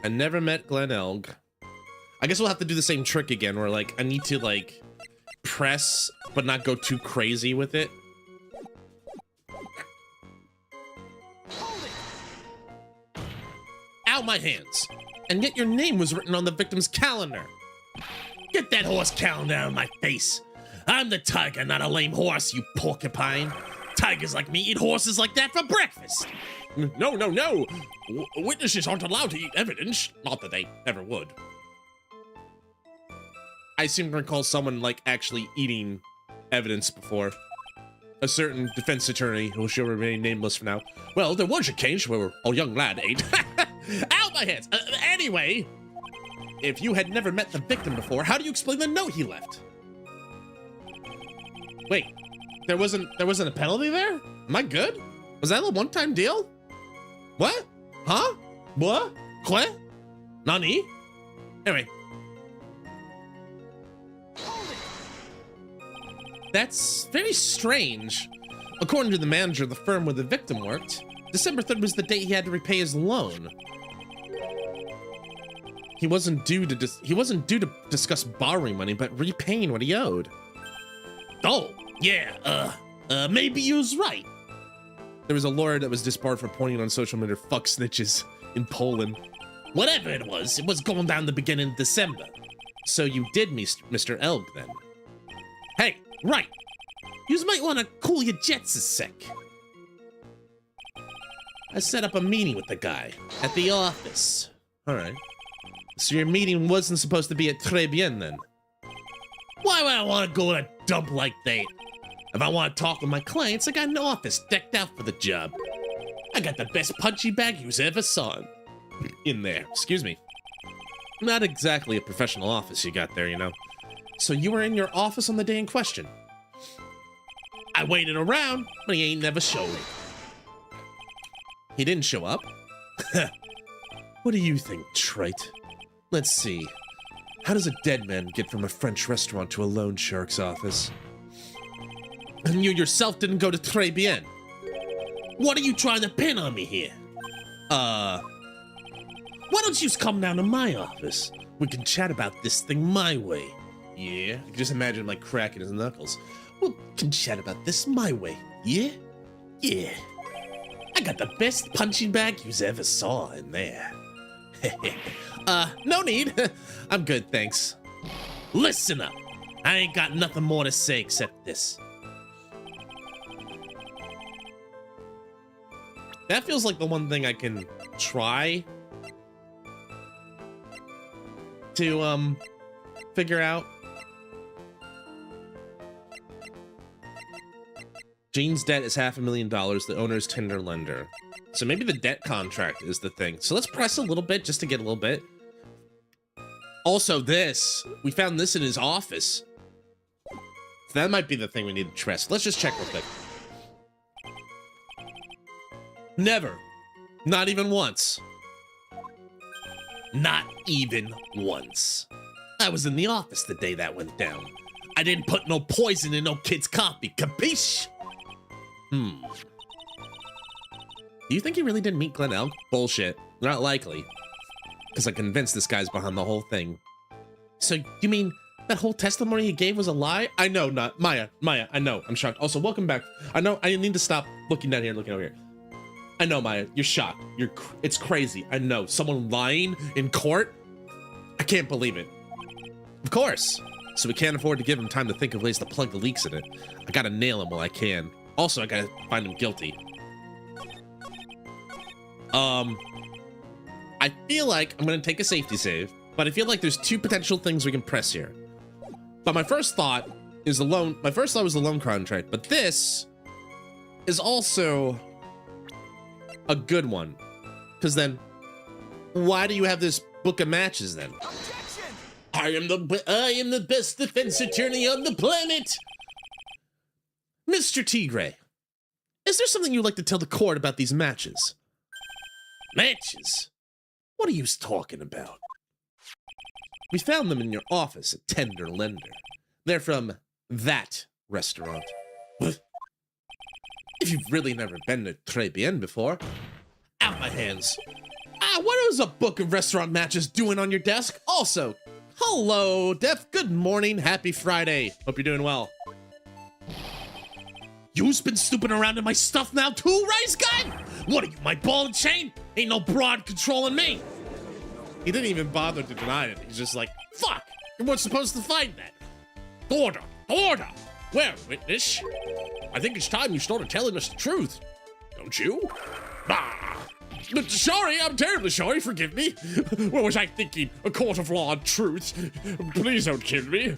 I never met Glenn Elg. I guess we'll have to do the same trick again, where, like, I need to, like, press, but not go too crazy with it. Ow, my hands. And yet your name was written on the victim's calendar. Get that horse calendar out of my face. I'm the tiger, not a lame horse, you porcupine. Tigers like me eat horses like that for breakfast. No, no, no. Witnesses aren't allowed to eat evidence. Not that they ever would. I seem to recall someone, like, actually eating evidence before. A certain defense attorney, who shall remain nameless for now. Well, there was a case where a young lad ate. Ow, my hands! Anyway, if you had never met the victim before, how do you explain the note he left? Wait, there wasn't a penalty there? Am I good? Was that a one-time deal? What? Huh? What? What? Nani? Anyway. That's very strange. According to the manager of the firm where the victim worked, December 3rd was the date he had to repay his loan. He wasn't due to discuss borrowing money, but repaying what he owed. Oh, yeah, maybe you was right. There was a lawyer that was disbarred for pointing on social media fuck snitches in Poland. Whatever it was going down the beginning of December. So you did, Mr. Elg, then? Hey, Wright, you might want to cool your jets a sec. I set up a meeting with the guy at the office. All right. So your meeting wasn't supposed to be at Très Bien, then? Why would I want to go to a dump like that? If I want to talk with my clients, I got an office decked out for the job. I got the best punchy bag you ever saw in there. Excuse me. Not exactly a professional office you got there, you know. So you were in your office on the day in question? I waited around, but he ain't never showed. He didn't show up? What do you think, trite? Let's see. How does a dead man get from a French restaurant to a loan shark's office? And you yourself didn't go to Très Bien. What are you trying to pin on me here? Why don't you just come down to my office? We can chat about this thing my way. Yeah? I can just imagine him like cracking his knuckles. We can chat about this my way. Yeah? Yeah. I got the best punching bag you ever saw in there. No need. I'm good, thanks. Listen up. I ain't got nothing more to say except this. That feels like the one thing I can try to, figure out. Gene's debt is $500,000. The owner's tender lender. So maybe the debt contract is the thing. So let's press a little bit just to get a little bit. Also this, we found this in his office. So that might be the thing we need to press. Let's just check real quick. Never. Not even once. Not even once. I was in the office the day that went down. I didn't put no poison in no kid's coffee, capiche? Do you think he really didn't meet Glenn Elk? Bullshit. Not likely. Because I'm convinced this guy's behind the whole thing. So, you mean that whole testimony he gave was a lie? I know, not. Maya, I know. I'm shocked. Also, welcome back. I know, I need to stop looking down here and looking over here. I know, Maya, you're shocked. It's crazy. I know. Someone lying in court? I can't believe it. Of course. So we can't afford to give him time to think of ways to plug the leaks in it. I gotta nail him while I can. Also, I gotta find him guilty. I feel like I'm gonna take a safety save, but I feel like there's two potential things we can press here. But my first thought is the loan. My first thought was the loan contract, but this is also a good one. Because then, why do you have this book of matches then? Objection! I am the best defense attorney on the planet. Mr. Tigre, is there something you'd like to tell the court about these matches? Matches? What are you talking about? We found them in your office at Tender Lender. They're from that restaurant. What? If you've really never been to Très Bien before, out my hands. What is a book of restaurant matches doing on your desk? Also, hello, Def. Good morning. Happy Friday. Hope you're doing well. You've been snooping around in my stuff now too, Rice Guy? What are you, my ball and chain? Ain't no broad controlling me. He didn't even bother to deny it. He's just like, fuck, you weren't supposed to find that. Order, order. Well, witness, I think it's time you started telling us the truth. Don't you? Sorry, I'm terribly sorry, forgive me. What was I thinking? A court of law and truth. Please don't kill me.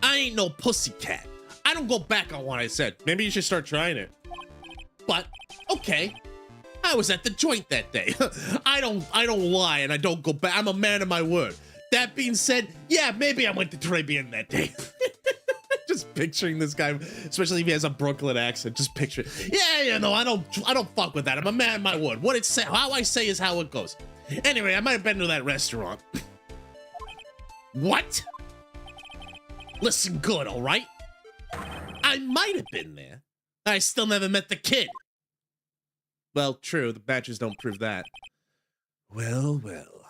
I ain't no pussycat. I don't go back on what I said. Maybe you should start trying it. But, okay. I was at the joint that day. I don't lie and I don't go back. I'm a man of my word. That being said, yeah, maybe I went to Très Bien that day. Just picturing this guy, especially if he has a Brooklyn accent, just picture it. Yeah, you know, I don't fuck with that. I'm a man of my word. What it say, how I say is how it goes. Anyway, I might have been to that restaurant. What? Listen good, all right? I might have been there. I still never met the kid. Well, true. The badges don't prove that. Well, well.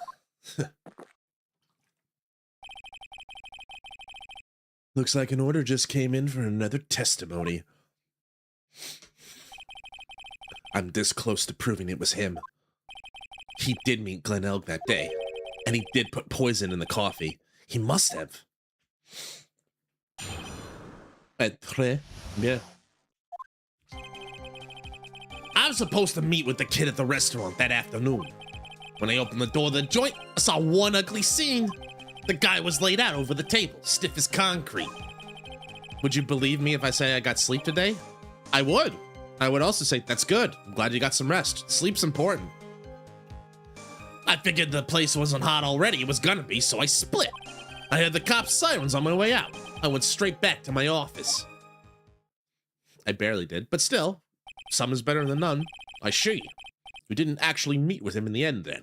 Looks like an order just came in for another testimony. I'm this close to proving it was him. He did meet Glen Elg that day, and he did put poison in the coffee. He must have. Très bien. I was supposed to meet with the kid at the restaurant that afternoon. When I opened the door of the joint, I saw one ugly scene. The guy was laid out over the table, stiff as concrete. Would you believe me if I say I got sleep today? I would. I would also say, that's good. I'm glad you got some rest. Sleep's important. I figured the place wasn't hot already. It was gonna be, so I split. I heard the cops' sirens on my way out. I went straight back to my office. I barely did, but still, some is better than none. I assure you. We didn't actually meet with him in the end then.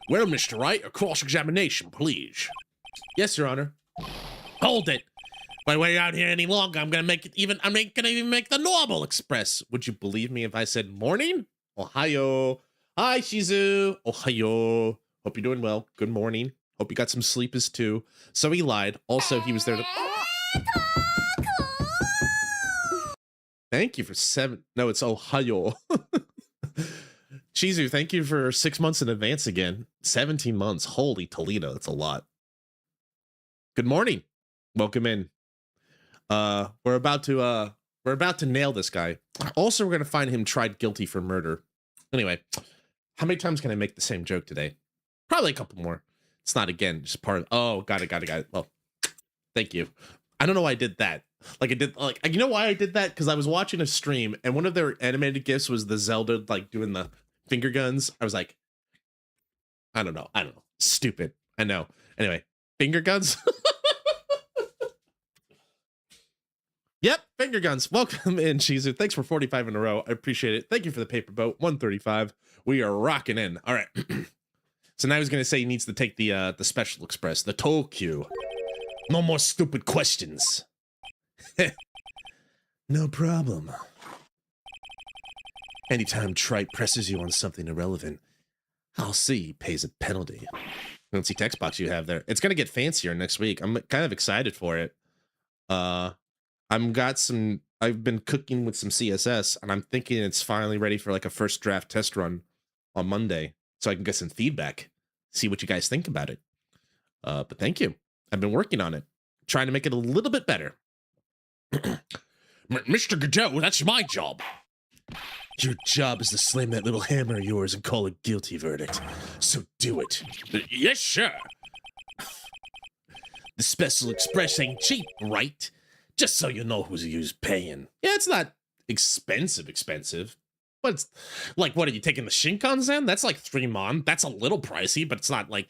Well, Mr. Wright, a cross-examination, please. Yes, Your Honor. Hold it. If I wait out here any longer, I'm gonna make the normal express. Would you believe me if I said morning? Ohio. Hi, Shizu. Ohio. Hope you're doing well. Good morning. Hope you got some sleepers too. So he lied. Also, he was there to... Thank you for No, it's Ohio. Shizu, thank you for 6 months in advance again. 17 months. Holy Toledo. That's a lot. Good morning. Welcome in. We're about to nail this guy. Also, we're going to find him tried guilty for murder. Anyway, how many times can I make the same joke today? Probably a couple more. It's not again, just part of... Oh, got it. Well, thank you. I don't know why I did that. You know why I did that? Because I was watching a stream and one of their animated gifs was the Zelda, like, doing the finger guns. I was like, I don't know. Stupid. I know. Anyway, finger guns. Yep, finger guns. Welcome in, Shizu. Thanks for 45 in a row. I appreciate it. Thank you for the paper boat. 135. We are rocking in. All right. So now he's going to say he needs to take the special express, the Tokyo. No more stupid questions. No problem. Anytime Trite presses you on something irrelevant, I'll see he pays a penalty. Let's see text box you have there. It's going to get fancier next week. I'm kind of excited for it. I've been cooking with some CSS, and I'm thinking it's finally ready for like a first draft test run on Monday, so I can get some feedback, see what you guys think about it. But thank you. I've been working on it, trying to make it a little bit better. Mr. Godot, that's my job. Your job is to slam that little hammer of yours and call a guilty verdict. So do it. Yes, sir. The special express ain't cheap, right? Just so you know who's paying. Yeah, it's not expensive. But it's like, what are you taking the Shinkansen? That's like 3 mon. That's a little pricey, but it's not like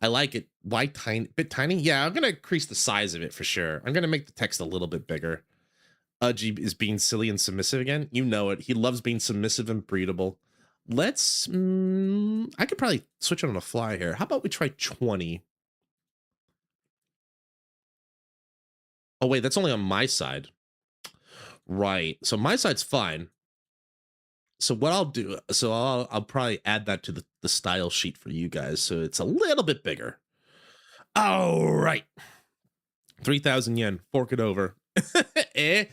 I like it. Why bit tiny? Yeah, I'm gonna increase the size of it for sure. I'm gonna make the text a little bit bigger. Udgy is being silly and submissive again. You know it. He loves being submissive and breedable. Let's I could probably switch it on the fly here. How about we try 20? Oh wait, that's only on my side. Right. So my side's fine. So what I'll do, I'll probably add that to the style sheet for you guys, so it's a little bit bigger. All right. 3,000 yen. Fork it over. 3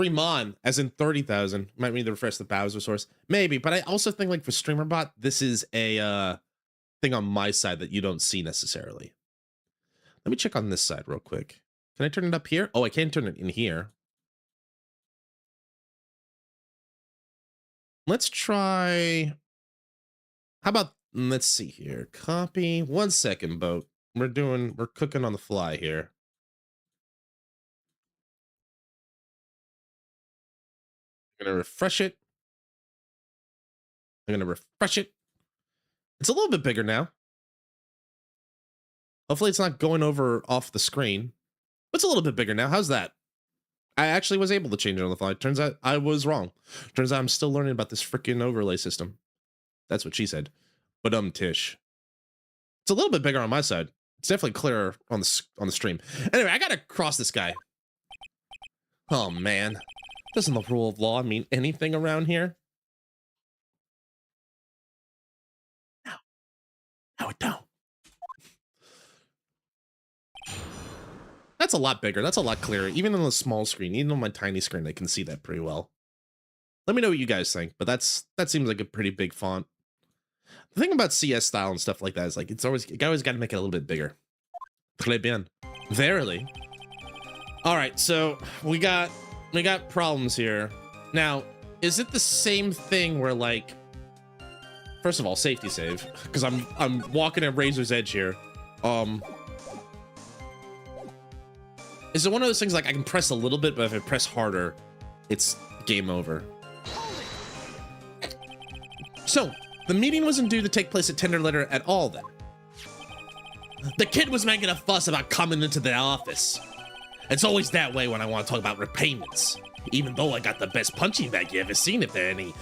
mon, as in 30,000. Might need to refresh the Bowser source. Maybe, but I also think like for StreamerBot, this is a thing on my side that you don't see necessarily. Let me check on this side real quick. Can I turn it up here? Oh, I can turn it in here. Let's try... How about... Let's see here. Copy. 1 second, boat. We're cooking on the fly here. I'm gonna refresh it. It's a little bit bigger now. Hopefully it's not going over off the screen. It's a little bit bigger now. How's that? I actually was able to change it on the fly. Turns out I was wrong. Turns out I'm still learning about this freaking overlay system. That's what she said. But Tish. It's a little bit bigger on my side. It's definitely clearer on the stream. Anyway, I gotta cross this guy. Oh man, doesn't the rule of law mean anything around here? No, it don't. That's a lot bigger. That's a lot clearer. Even on the small screen, even on my tiny screen, I can see that pretty well. Let me know what you guys think, but that seems like a pretty big font. The thing about CS style and stuff like that is like you always got to make it a little bit bigger. Très bien. Verily. All right, so we got problems here. Now, is it the same thing where like, first of all, safety save, because I'm walking at razor's edge here. Is it one of those things like I can press a little bit, but if I press harder, it's game over? So, the meeting wasn't due to take place at Tender Letter at all then. The kid was making a fuss about coming into the office. It's always that way when I want to talk about repayments. Even though I got the best punching bag you ever seen if there are any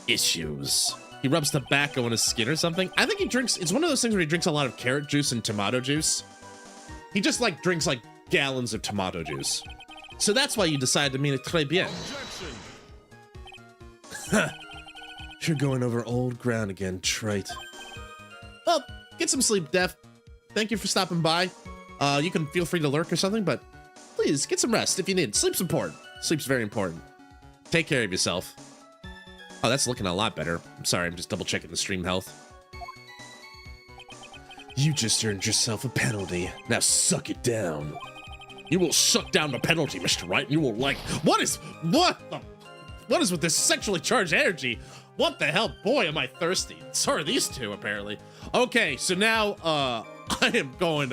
issues. He rubs tobacco on his skin or something. I think he drinks, it's one of those things where he drinks a lot of carrot juice and tomato juice. He just like drinks like gallons of tomato juice. So that's why you decided to meet it très bien. You're going over old ground again, trite. Well, get some sleep, Def. Thank you for stopping by. You can feel free to lurk or something, but please get some rest if you need. Sleep's important. Sleep's very important. Take care of yourself. Oh, that's looking a lot better. I'm sorry, I'm just double checking the stream health. You just earned yourself a penalty. Now suck it down. You will suck down the penalty, Mr. Wright. You will like, what is with this sexually charged energy? What the hell? Boy, am I thirsty. So are these two, apparently. Okay, so now, I'm gonna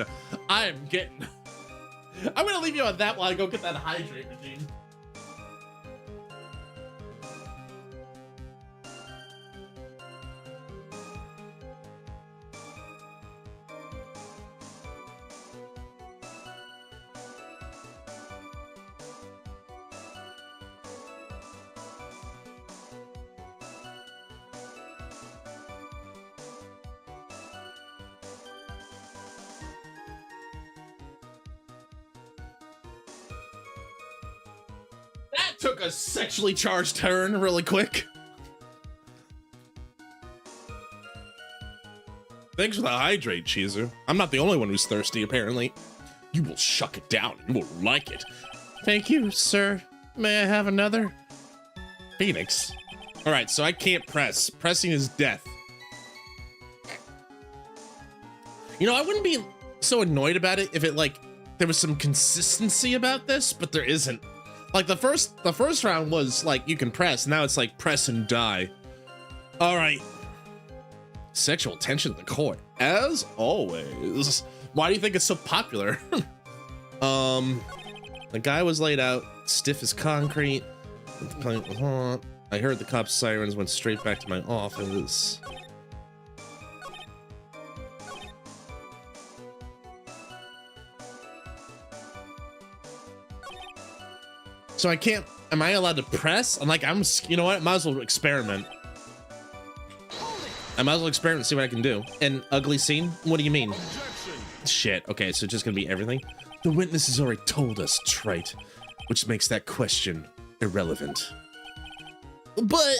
leave you on that while I go get that hydrate regime. Took a sexually charged turn really quick. Thanks for the hydrate, Cheezer. I'm not the only one who's thirsty, apparently. You will shuck it down. You will like it. Thank you, sir. May I have another? Phoenix. All right, so I can't press. Pressing is death. You know, I wouldn't be so annoyed about it if it, like, there was some consistency about this, but there isn't. Like the first round was like you can press, now it's like press and die. All right. Sexual tension in the court, as always. Why do you think it's so popular? The guy was laid out stiff as concrete. I heard the cops' sirens, went straight back to my office. So I can't, am I allowed to press? I'm like, you know what? Might as well experiment. I might as well experiment and see what I can do. An ugly scene? What do you mean? Shit, okay, so it's just gonna be everything? The witness has already told us, trite, which makes that question irrelevant. But...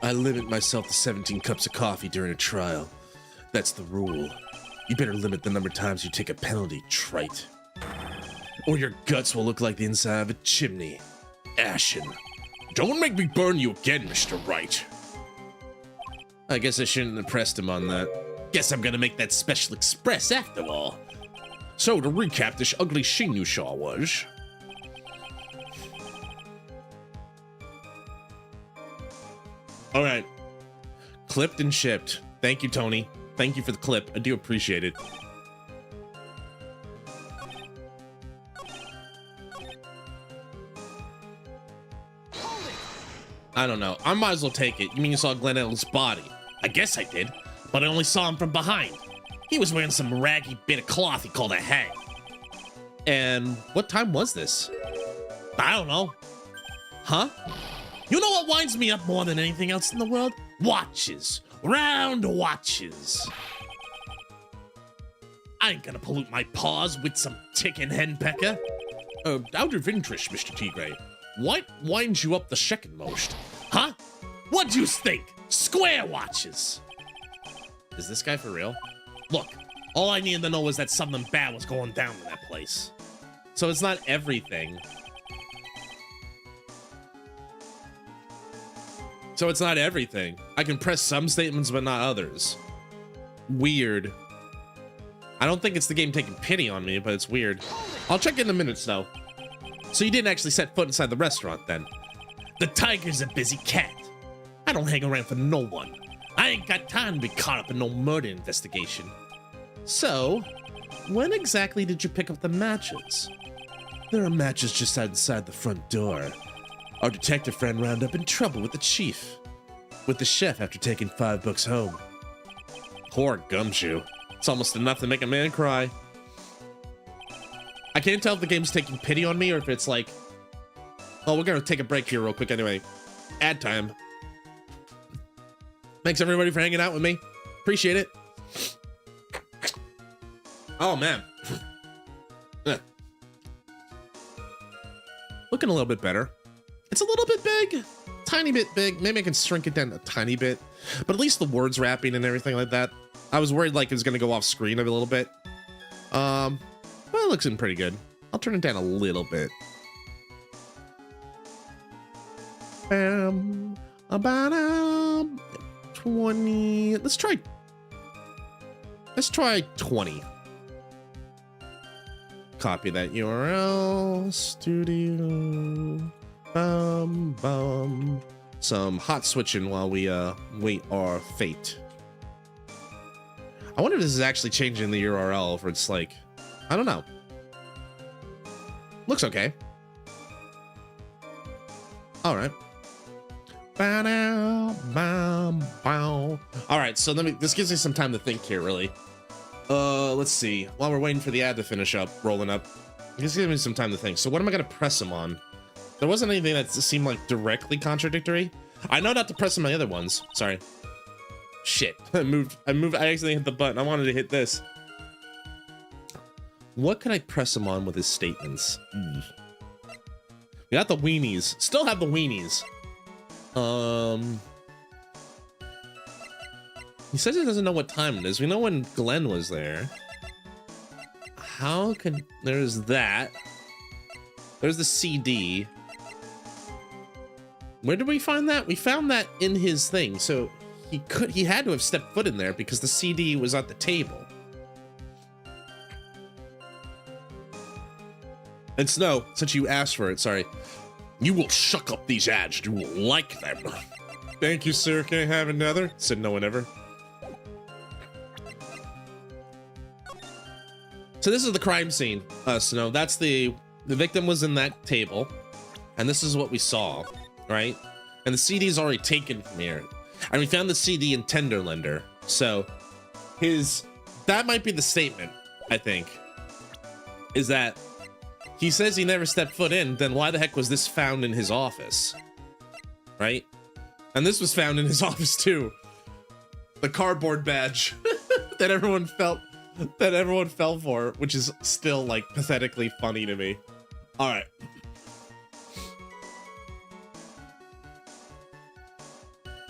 I limit myself to 17 cups of coffee during a trial. That's the rule. You better limit the number of times you take a penalty, trite. Or your guts will look like the inside of a chimney. Ashen. Don't make me burn you again, Mr. Wright. I guess I shouldn't have pressed him on that. Guess I'm gonna make that special express after all. So to recap, this ugly scene you saw was... Alright. Clipped and shipped. Thank you, Tony. Thank you for the clip. I do appreciate it. I don't know. I might as well take it. You mean you saw Glenn Ellis' body? I guess I did, but I only saw him from behind. He was wearing some raggy bit of cloth he called a hang. And what time was this? I don't know. Huh? You know what winds me up more than anything else in the world? Watches. Round watches. I ain't gonna pollute my paws with some ticking henpecker. Out of interest, Mr. Tigre, what winds you up the second most? Huh? What'd you think? Square watches. Is this guy for real? Look, all I needed to know was that something bad was going down in that place. So it's not everything. So it's not everything. I can press some statements, but not others. Weird. I don't think it's the game taking pity on me, but it's weird. I'll check in the minutes, though. So you didn't actually set foot inside the restaurant, then? The tiger's a busy cat. I don't hang around for no one. I ain't got time to be caught up in no murder investigation. So, when exactly did you pick up the matches? There are matches just outside the front door. Our detective friend wound up in trouble with the chief. With the chef after taking $5 home. Poor Gumshoe. It's almost enough to make a man cry. I can't tell if the game's taking pity on me or if it's like... Oh, we're gonna take a break here real quick anyway. Ad time. Thanks everybody for hanging out with me. Appreciate it. Oh, man. Looking a little bit better. It's a little bit big. Tiny bit big. Maybe I can shrink it down a tiny bit. But at least the words wrapping and everything like that. I was worried like it was going to go off screen a little bit. But it looks in pretty good. I'll turn it down a little bit. About 20. Let's try 20. Copy that URL. Studio. Some hot switching while we wait our fate. I wonder if this is actually changing the URL, if it's like, I don't know. Looks okay. All right. All right, so this gives me some time to think here, really. Let's see. While we're waiting for the ad to finish up, rolling up, this gives me some time to think. So what am I gonna press him on? There wasn't anything that seemed like directly contradictory. I know not to press on my other ones. Sorry. Shit. I accidentally hit the button. I wanted to hit this. What can I press him on with his statements? We got the weenies. Still have the weenies. He says he doesn't know what time it is. We know when Glenn was there. How can... There's that. There's the CD. Where did we find that? We found that in his thing. So he had to have stepped foot in there because the CD was at the table. And Snow, since you asked for it, sorry. You will shuck up these ads. You will like them. Thank you, sir. Can I have another? Said no one ever. So this is the crime scene, Snow. That's the victim was in that table, and this is what we saw, right? And the CD is already taken from here. And we found the CD in Tenderlender. So that might be the statement, I think, is that he says he never stepped foot in, then why the heck was this found in his office? Right? And this was found in his office too. The cardboard badge that everyone fell for, which is still like pathetically funny to me. All right.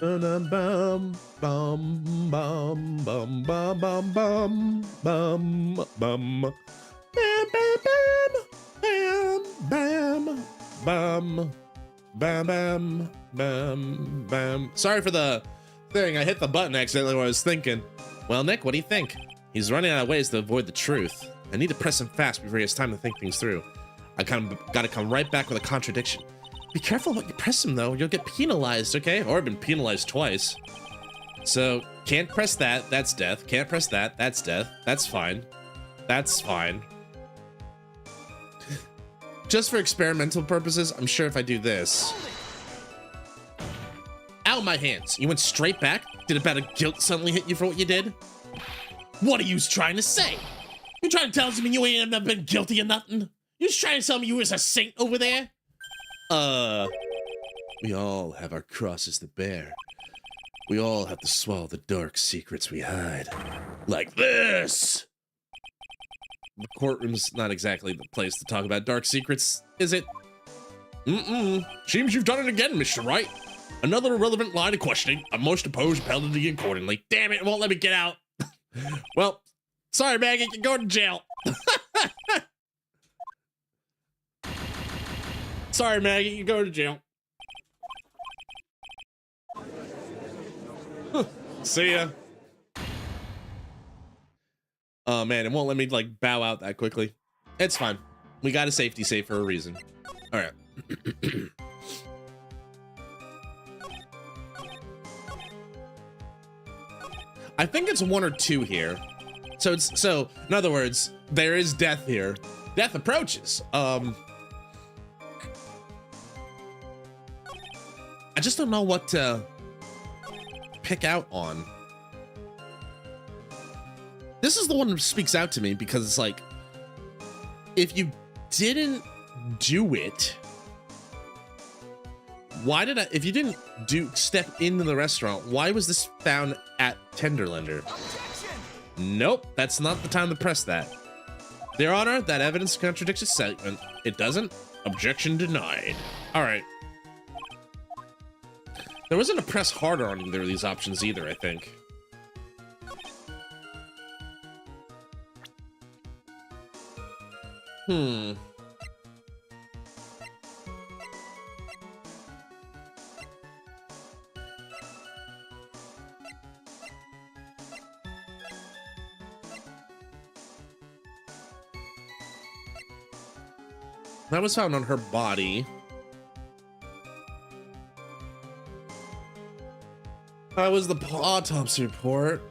Bum bum bum bum bum bum bum bum bum bum bam bam bam bam bam bam bam. Sorry for the thing. I hit the button accidentally while I was thinking. Well, Nick, what do you think? He's running out of ways to avoid the truth. I need to press him fast before he has time to think things through. I gotta come right back with a contradiction. Be careful what you press him, though. You'll get penalized, okay? Or I've been penalized twice. So, can't press that. That's death. Can't press that. That's death. That's fine. That's fine. Just for experimental purposes, I'm sure if I do this... Ow, my hands. You went straight back? Did a bout of guilt suddenly hit you for what you did? What are you trying to say? You trying to tell me you ain't never been guilty of nothing? You trying to tell me you was a saint over there? We all have our crosses to bear. We all have to swallow the dark secrets we hide. Like this! The courtroom's not exactly the place to talk about dark secrets, is it? Seems you've done it again, Mr. Wright. Another irrelevant line of questioning. I must oppose penalty accordingly. Damn it, it won't let me get out. Well, sorry, Maggie, you go to jail. Sorry, Maggie, you go to jail. See ya. Oh man, it won't let me like bow out that quickly. It's fine. We got a safety save for a reason. All right. I think it's 1 or 2 here. So in other words, there is death here. Death approaches. I just don't know what to pick out on. This is the one that speaks out to me because it's like, if you didn't do it, why did if you didn't step into the restaurant, why was this found at Tenderlander? Nope, that's not the time to press that. Your Honor, that evidence contradicts your statement. It doesn't? Objection denied. All right. There wasn't a press harder on either of these options either, I think. That was found on her body. That was the autopsy report.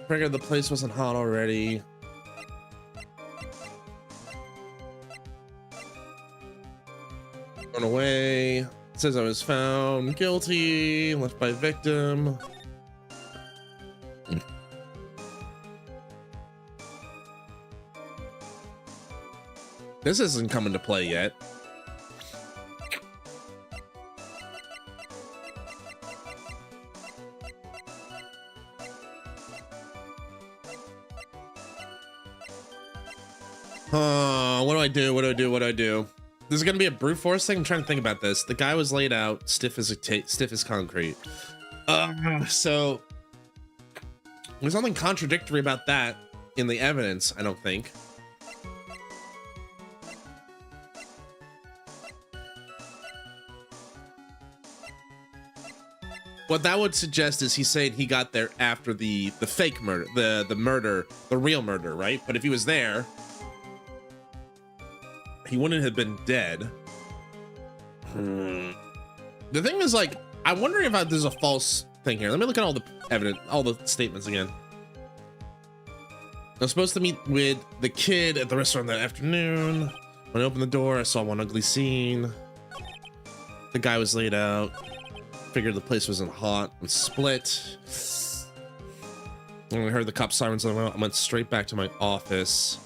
Figured the place wasn't hot already. Run away. It says I was found guilty, left by victim. This isn't coming to play yet. What do I do? What do I do? What do I do? This is gonna be a brute force thing. I'm trying to think about this. The guy was laid out stiff as concrete. So there's something contradictory about that in the evidence, I don't think. What that would suggest is he's saying he got there after the fake murder, the murder, the real murder, right? But if he was there, he wouldn't have been dead. The thing is, like, I'm wondering if there's a false thing here. Let me look at all the evidence, all the statements again. I was supposed to meet with the kid at the restaurant that afternoon. When I opened the door, I saw one ugly scene. The guy was laid out. Figured the place wasn't hot and split. When I heard the cop sirens, I went straight back to my office.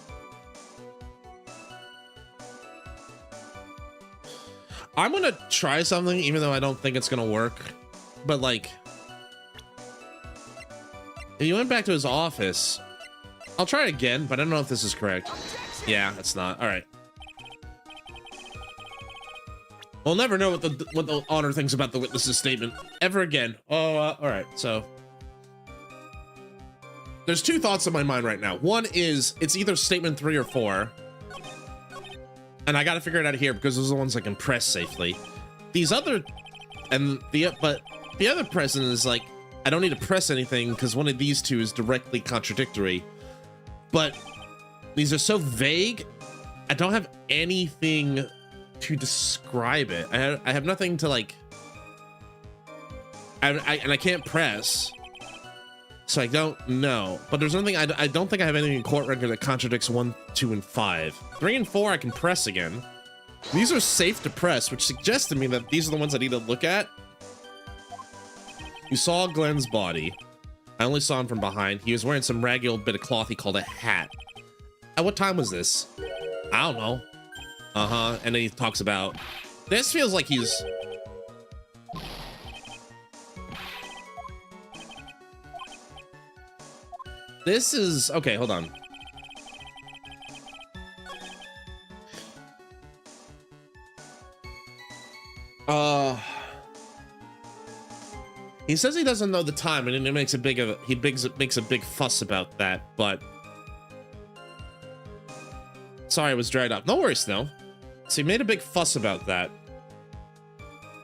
I'm gonna try something, even though I don't think it's gonna work. But like, if you went back to his office, I'll try it again, but I don't know if this is correct. Yeah, it's not. All right. We'll never know what the honor thinks about the witness's statement ever again. Oh, all right. So there's 2 thoughts in my mind right now. One is it's either statement 3 or 4. And I got to figure it out here because those are the ones I can press safely. These other, but the other precedent is like, I don't need to press anything because one of these 2 is directly contradictory. But these are so vague. I don't have anything to describe it. I have nothing to like, and I can't press, so I don't know. But there's nothing, I don't think I have anything in court record that contradicts 1, 2, and 5. 3 and 4 I can press again. These are safe to press, which suggests to me that these are the ones I need to look at. You saw Glenn's body. I only saw him from behind. He was wearing some ragged old bit of cloth he called a hat. At what time was this? I don't know. And then he talks about, this feels like he's This is okay. Hold on. He says he doesn't know the time, and it makes makes a big fuss about that. But sorry, it was dried up. No worries, though. So he made a big fuss about that.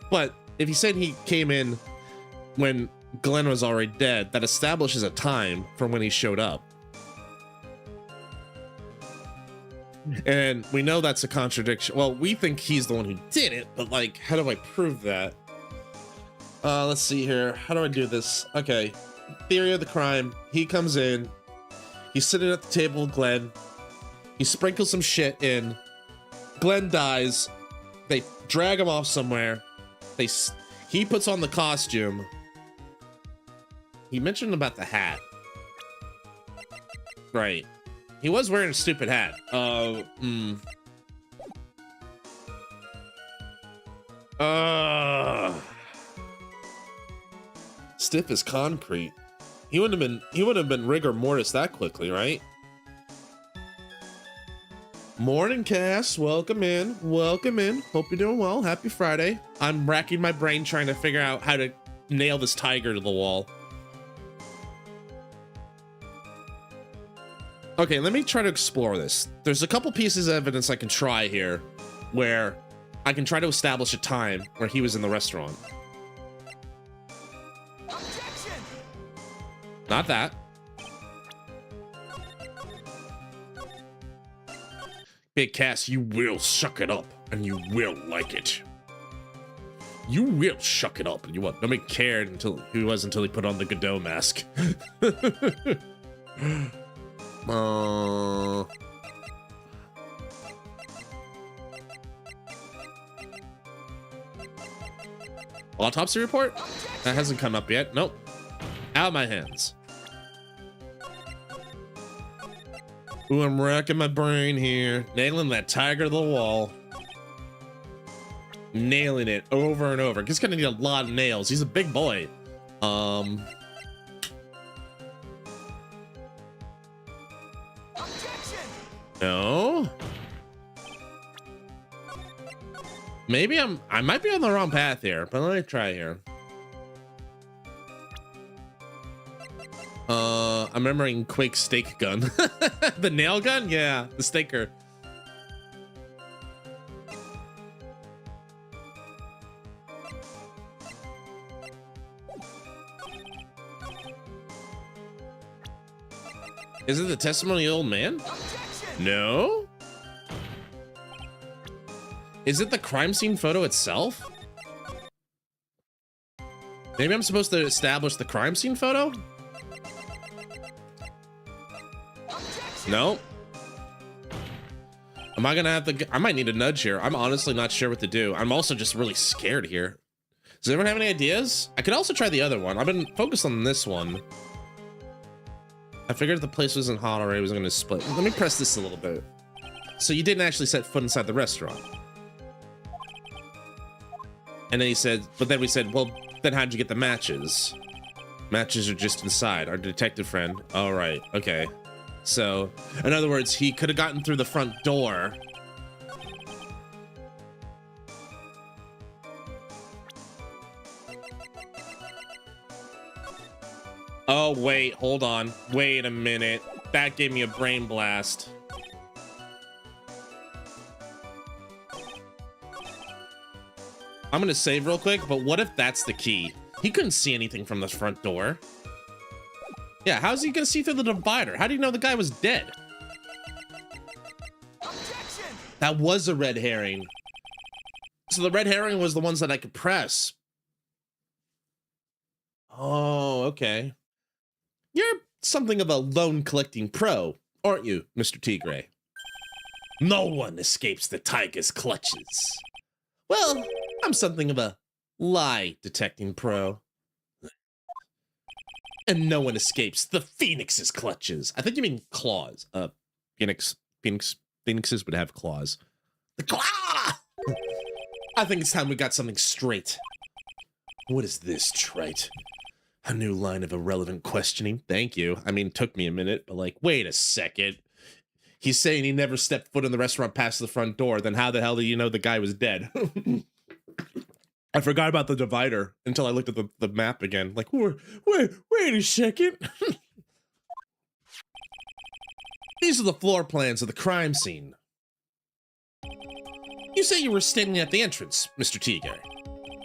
But if he said he came in when Glenn was already dead, that establishes a time from when he showed up. And we know that's a contradiction. Well, we think he's the one who did it, but like, how do I prove that? Let's see here. How do I do this? Okay. Theory of the crime. He comes in. He's sitting at the table with Glenn. He sprinkles some shit in. Glenn dies. They drag him off somewhere. He puts on the costume. He mentioned about the hat. Right. He was wearing a stupid hat. Stiff as concrete. He wouldn't have been rigor mortis that quickly, right? Morning, Cass. Welcome in. Welcome in. Hope you're doing well. Happy Friday. I'm racking my brain trying to figure out how to nail this tiger to the wall. Okay, let me try to explore this. There's a couple pieces of evidence I can try here where I can try to establish a time where he was in the restaurant. Objection! Not that. Big Cass, you will suck it up, and you will like it. You will shuck it up, and you won't. Nobody cared until he put on the Godot mask. Autopsy report? That hasn't come up yet. Nope. Out of my hands. Ooh, I'm racking my brain here. Nailing that tiger to the wall. Nailing it over and over. He's gonna need a lot of nails. He's a big boy. No. Maybe I might be on the wrong path here, but let me try here. I'm remembering Quake's steak gun. The nail gun? Yeah, the staker. Is it the testimony of the old man? No? Is it the crime scene photo itself? Maybe I'm supposed to establish the crime scene photo? No. Am I gonna have to? I might need a nudge here. I'm honestly not sure what to do. I'm also just really scared here. Does anyone have any ideas? I could also try the other one. I've been focused on this one. I figured if the place wasn't hot already, it was gonna split. Let me press this a little bit. So you didn't actually set foot inside the restaurant. And then he said, but then we said, well, then how'd you get the matches? Matches are just inside. Our detective friend. All right. Okay. So, in other words, he could have gotten through the front door. Oh, wait, hold on. Wait a minute. That gave me a brain blast. I'm gonna save real quick, but what if that's the key? He couldn't see anything from the front door. Yeah, how's he gonna see through the divider? How do you know the guy was dead? Objection! That was a red herring. So the red herring was the ones that I could press. Oh, okay. You're something of a loan collecting pro, aren't you, Mr. Tigre? No one escapes the tiger's clutches. Well, I'm something of a lie detecting pro. And no one escapes the Phoenix's clutches. I think you mean claws. Phoenixes would have claws. The claw! I think it's time we got something straight. What is this, trite? A new line of irrelevant questioning. Thank you. I mean, it took me a minute, but like, wait a second. He's saying he never stepped foot in the restaurant past the front door. Then how the hell do you know the guy was dead? I forgot about the divider until I looked at the map again. Like, wait a second. These are the floor plans of the crime scene. You say you were standing at the entrance, Mr. Tigre.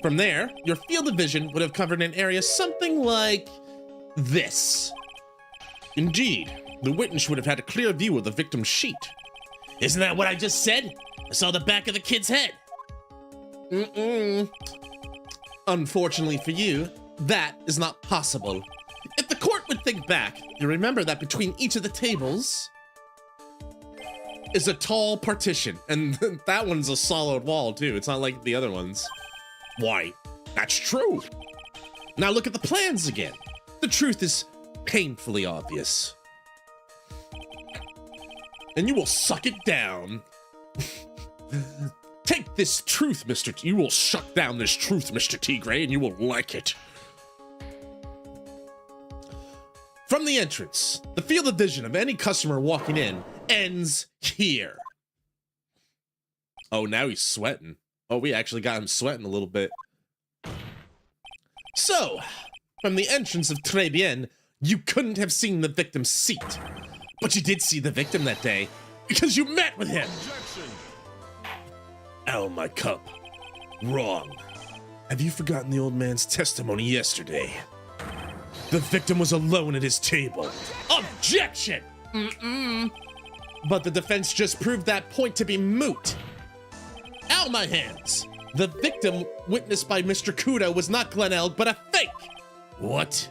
From there, your field of vision would have covered an area something like this. Indeed, the witness would have had a clear view of the victim's sheet. Isn't that what I just said? I saw the back of the kid's head. Unfortunately for you, that is not possible. If the court would think back, you remember that between each of the tables is a tall partition, and that one's a solid wall too. It's not like the other ones. Why, that's true. Now look at the plans again. The truth is painfully obvious. And you will suck it down. Take this truth, you will suck down this truth, Mr. Tigre, and you will like it. From the entrance, the field of vision of any customer walking in ends here. Oh, now he's sweating. Oh, we actually got him sweating a little bit. So, from the entrance of Très Bien, you couldn't have seen the victim's seat. But you did see the victim that day, because you met with him. Ow, my cup. Wrong. Have you forgotten the old man's testimony yesterday? The victim was alone at his table. Objection! But the defense just proved that point to be moot. Ow, my hands! The victim witnessed by Mr. Kudo was not Glen Elg, but a fake! What?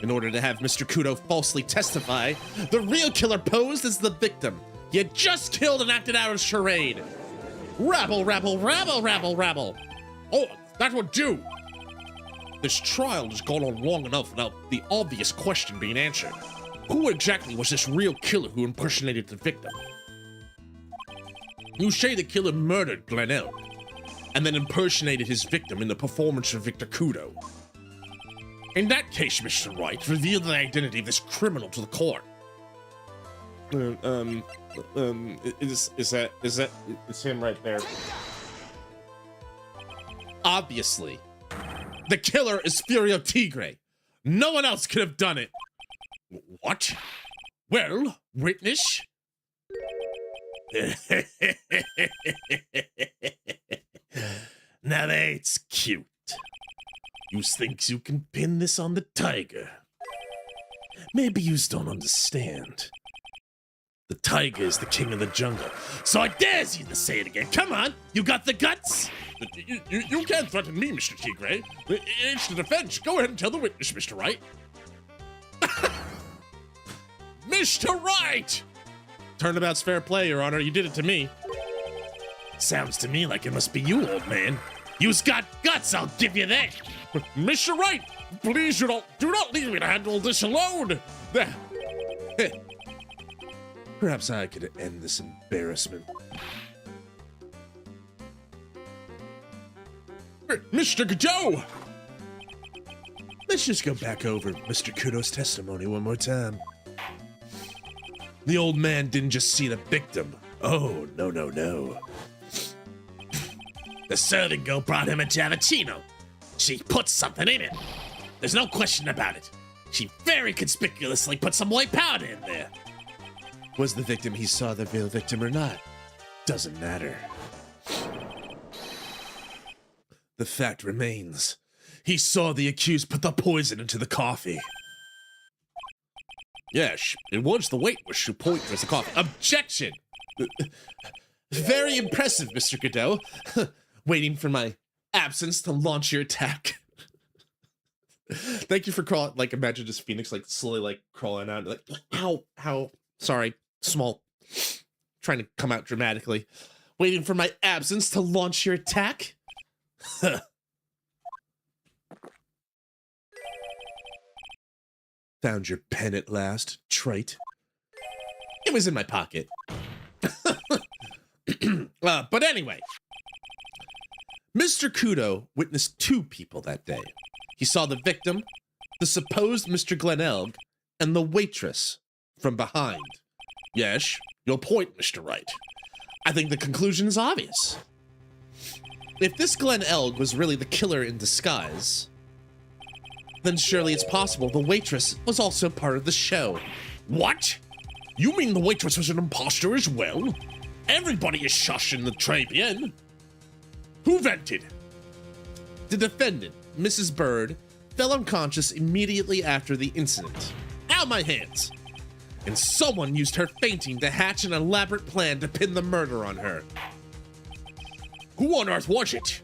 In order to have Mr. Kudo falsely testify, the real killer posed as the victim. He had just killed and acted out a charade. Rabble, rabble, rabble, rabble, rabble. Oh, that would do. This trial has gone on long enough without the obvious question being answered. Who exactly was this real killer who impersonated the victim? You say the killer murdered Glen Elg, and then impersonated his victim in the performance of Victor Kudo. In that case, Mr. Wright, reveal the identity of this criminal to the court. It's him right there. Obviously, the killer is Furio Tigre. No one else could have done it. What? Well, witness? Now that's cute. You thinks you can pin this on the tiger. Maybe you don't understand. The tiger is the king of the jungle. So I dares you to say it again. Come on, you got the guts? You can't threaten me, Mr. Tigre. It's the defense. Go ahead and tell the witness, Mr. Wright. Mr. Wright! Turnabout's fair play, Your Honor. You did it to me. Sounds to me like it must be you, old man. You've got guts, I'll give you that. Mr. Wright, please do not leave me to handle this alone. Perhaps I could end this embarrassment. Mr. Godot! Let's just go back over Mr. Kudo's testimony one more time. The old man didn't just see the victim. Oh, no, no, no. The serving girl brought him a Javicino. She put something in it. There's no question about it. She very conspicuously put some white powder in there. Was the victim he saw the real victim or not? Doesn't matter. The fact remains, he saw the accused put the poison into the coffee. Yes, it was the waitress who pointed towards the coffee. Objection! Very impressive, Mr. Godot. Waiting for my absence to launch your attack. Thank you for crawling. Like, imagine just Phoenix, like, slowly, like, crawling out. Like, ow. Sorry, small. Trying to come out dramatically. Waiting for my absence to launch your attack? Found your pen at last, trite. It was in my pocket. But anyway, Mr. Kudo witnessed two people that day. He saw the victim, the supposed Mr. Glenelg, and the waitress from behind. Yes, your point, Mr. Wright. I think the conclusion is obvious. If this Glenelg was really the killer in disguise, then surely it's possible the waitress was also part of the show. What? You mean the waitress was an imposter as well? Everybody is shushing the Trapian. Who vented? The defendant, Mrs. Bird, fell unconscious immediately after the incident. Ow, my hands! And someone used her fainting to hatch an elaborate plan to pin the murder on her. Who on earth was it?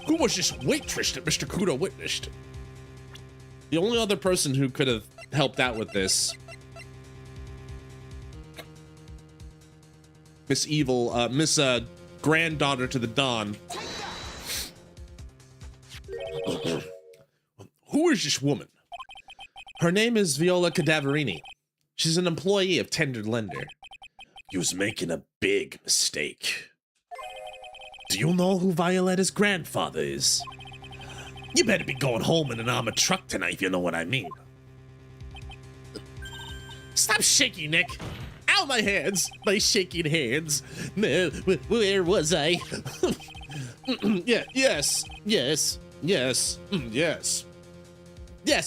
Who was this waitress that Mr. Kudo witnessed? The only other person who could have helped out with this, Miss Granddaughter to the Dawn. Who is this woman? Her name is Viola Cadaverini. She's an employee of Tender Lender. You was making a big mistake. Do you know who Violetta's grandfather is? You better be going home in an armored truck tonight if you know what I mean. Stop shaking, Nick. Ow, my hands. My shaking hands. Where was I? Yes. Yes,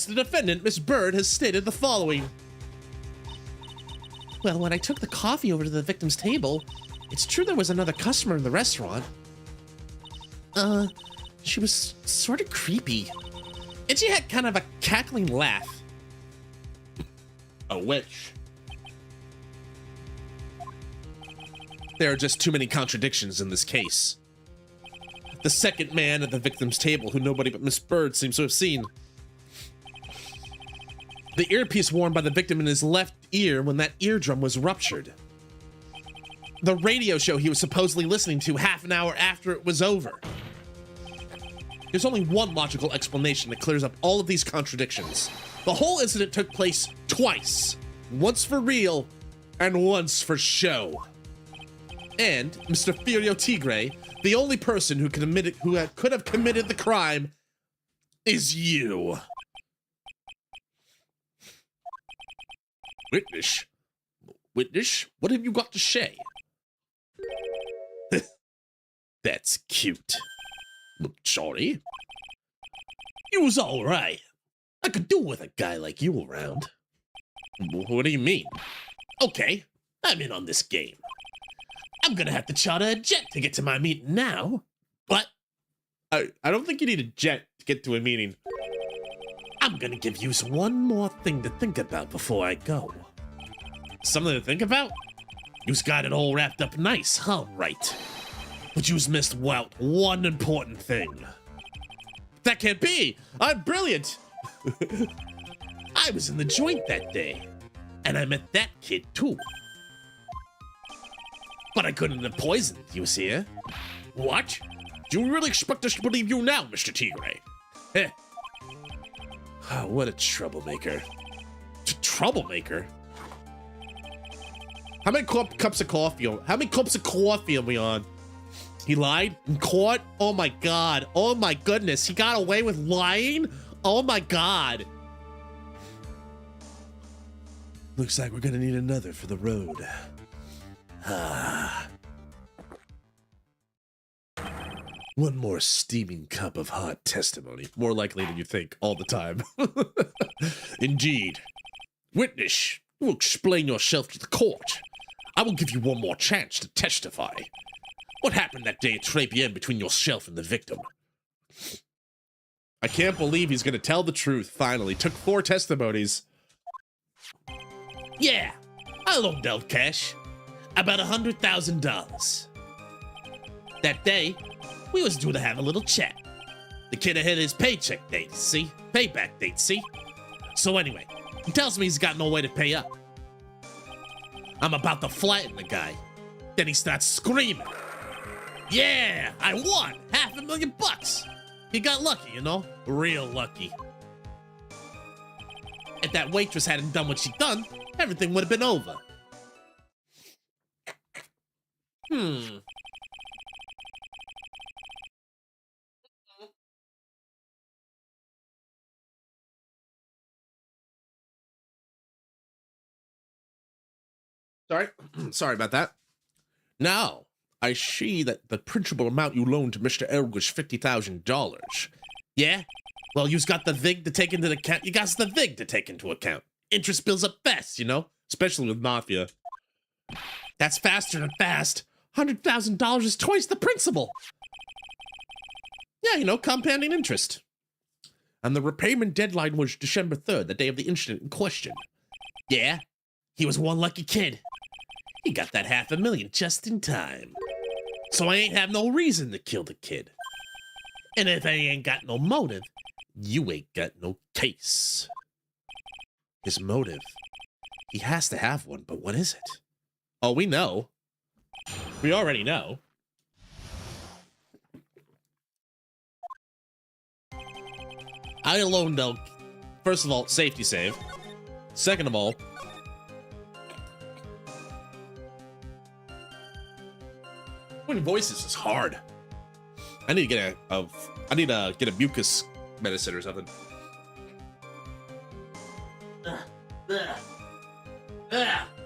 the defendant, Miss Bird, has stated the following. Well, when I took the coffee over to the victim's table, it's true there was another customer in the restaurant. She was sort of creepy. And she had kind of a cackling laugh. A witch. There are just too many contradictions in this case. The second man at the victim's table, who nobody but Miss Bird seems to have seen. The earpiece worn by the victim in his left ear when that eardrum was ruptured. The radio show he was supposedly listening to half an hour after it was over. There's only one logical explanation that clears up all of these contradictions. The whole incident took place twice. Once for real, and once for show. And Mr. Furio Tigre, the only person who could have committed the crime, is you. Witness? Witness? What have you got to say? That's cute. Sorry. You was all right. I could do with a guy like you around. What do you mean? Okay, I'm in on this game. I'm gonna have to charter a jet to get to my meeting now. But I don't think you need a jet to get to a meeting. I'm gonna give you one more thing to think about before I go. Something to think about? You's got it all wrapped up nice, huh, Wright? But you's missed out one important thing. That can't be! I'm brilliant! I was in the joint that day, and I met that kid too. But I couldn't have poisoned, you see? What? Do you really expect us to believe you now, Mr. Tigre? Heh. What a troublemaker. Troublemaker? How many cups of coffee are we on? He lied in court? Oh my god. Oh my goodness. He got away with lying? Oh my god. Looks like we're gonna need another for the road. One more steaming cup of hot testimony. More likely than you think, all the time. Indeed. Witness, you will explain yourself to the court. I will give you one more chance to testify. What happened that day at Trapian between yourself and the victim? I can't believe he's gonna tell the truth, finally. Took 4 testimonies. Yeah, I loaned out cash. About $100,000. That day, we was due to have a little chat. The kid had hit his paycheck date, see? Payback date, see? So anyway, he tells me he's got no way to pay up. I'm about to flatten the guy. Then he starts screaming. Yeah, I won $500,000. He got lucky, you know? Real lucky. If that waitress hadn't done what she done, everything would have been over. Sorry. Sorry about that. Now, I see that the principal amount you loaned to Mr. L was $50,000. Yeah? Well, you've got the VIG to take into account. You got the VIG to take into account. Interest builds up fast, you know? Especially with Mafia. That's faster than fast. $100,000 is twice the principal. Yeah, you know, compounding interest. And the repayment deadline was December 3rd, the day of the incident in question. Yeah, he was one lucky kid. He got that $500,000 just in time. So I ain't have no reason to kill the kid. And if I ain't got no motive, you ain't got no case. His motive. He has to have one, but what is it? Oh, we know. We already know. I alone know. First of all, safety save. Second of all, doing voices is hard. I need to get a mucus medicine or something.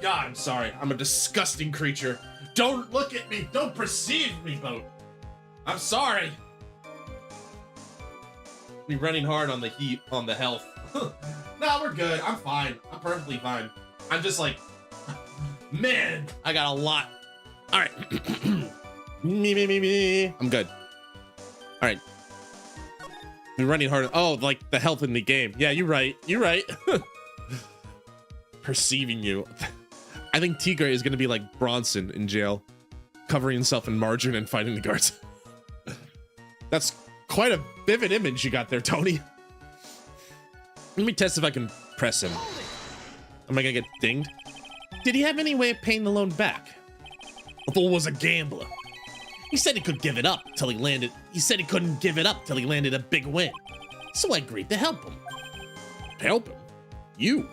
God, I'm sorry. I'm a disgusting creature. Don't look at me. Don't perceive me, Boat. I'm sorry. Be running hard on the heat, on the health. No, we're good. I'm fine. I'm perfectly fine. I'm just like, man, I got a lot. All right. me. I'm good. All right. Be running hard. Oh, like the health in the game. Yeah, you're right. You're right. Perceiving you. I think Tigre is going to be like Bronson in jail, covering himself in margarine and fighting the guards. That's quite a vivid image you got there, Tony. Let me test if I can press him. Am I gonna get dinged? Did he have any way of paying the loan back? The fool was a gambler. He said he could give it up till he landed. He said he couldn't give it up till he landed a big win. So I agreed to help him. Help him? You?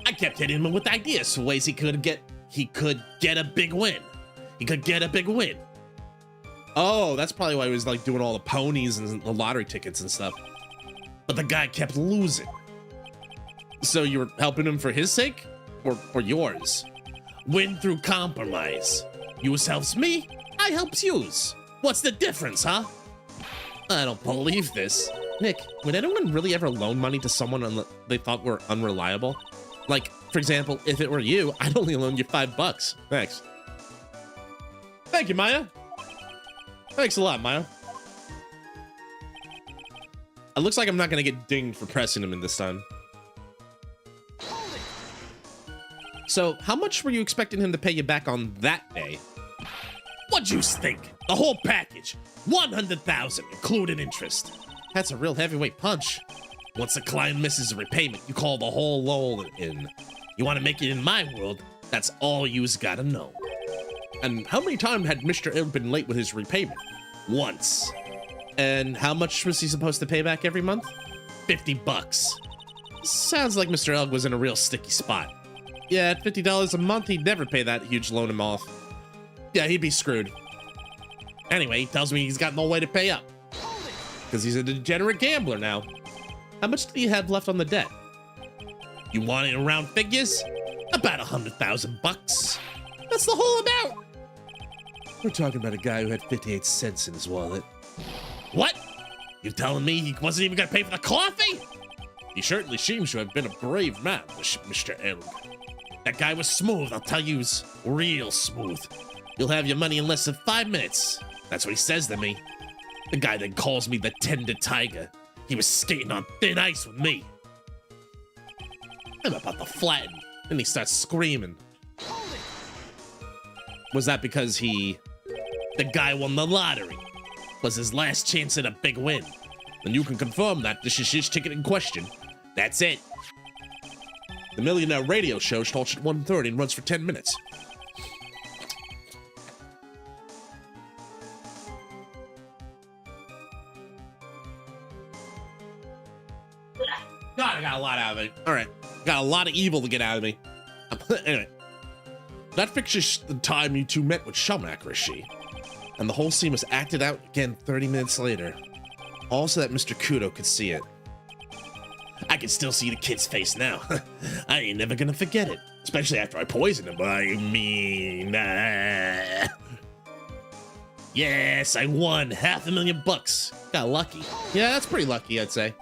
I kept hitting him with ideas for ways he could get a big win. He could get a big win. Oh, that's probably why he was like doing all the ponies and the lottery tickets and stuff. But the guy kept losing. So you were helping him for his sake? Or yours? Win through compromise. Yous helps me, I helps yous. What's the difference, huh? I don't believe this. Nick, would anyone really ever loan money to someone they thought were unreliable? Like, for example, if it were you, I'd only loan you $5. Thanks. Thank you, Maya. Thanks a lot, Maya. It looks like I'm not gonna get dinged for pressing him in this time. So, how much were you expecting him to pay you back on that day? What'd you think? The whole package, $100,000, including interest. That's a real heavyweight punch. Once the client misses a repayment, you call the whole loan in. You want to make it in my world? That's all you's gotta know. And how many times had Mr. L been late with his repayment? Once. And how much was he supposed to pay back every month? $50. Sounds like Mr. L was in a real sticky spot. Yeah, at $50 a month, he'd never pay that huge loan him off. Yeah, he'd be screwed. Anyway, he tells me he's got no way to pay up. Because he's a degenerate gambler now. How much do you have left on the debt? You want it in round figures? About $100,000. That's the whole amount. We're talking about a guy who had 58 cents in his wallet. What? You telling me he wasn't even gonna pay for the coffee? He certainly seems to have been a brave man, Mr. L. That guy was smooth, I'll tell you, he's real smooth. You'll have your money in less than 5 minutes. That's what he says to me. The guy then calls me the tender tiger. He was skating on thin ice with me. I'm about to flatten. Then he starts screaming. Was that because the guy won the lottery? Was his last chance at a big win? And you can confirm that this is his ticket in question. That's it. The Millionaire Radio Show starts at 1:30 and runs for 10 minutes. God, I got a lot out of it. All right. Got a lot of evil to get out of me. Anyway. That fixes the time you two met with some accuracy. And the whole scene was acted out again 30 minutes later. All so that Mr. Kudo could see it. I can still see the kid's face now. I ain't never gonna forget it. Especially after I poisoned him. I mean... Yes, I won $500,000. Got lucky. Yeah, that's pretty lucky, I'd say.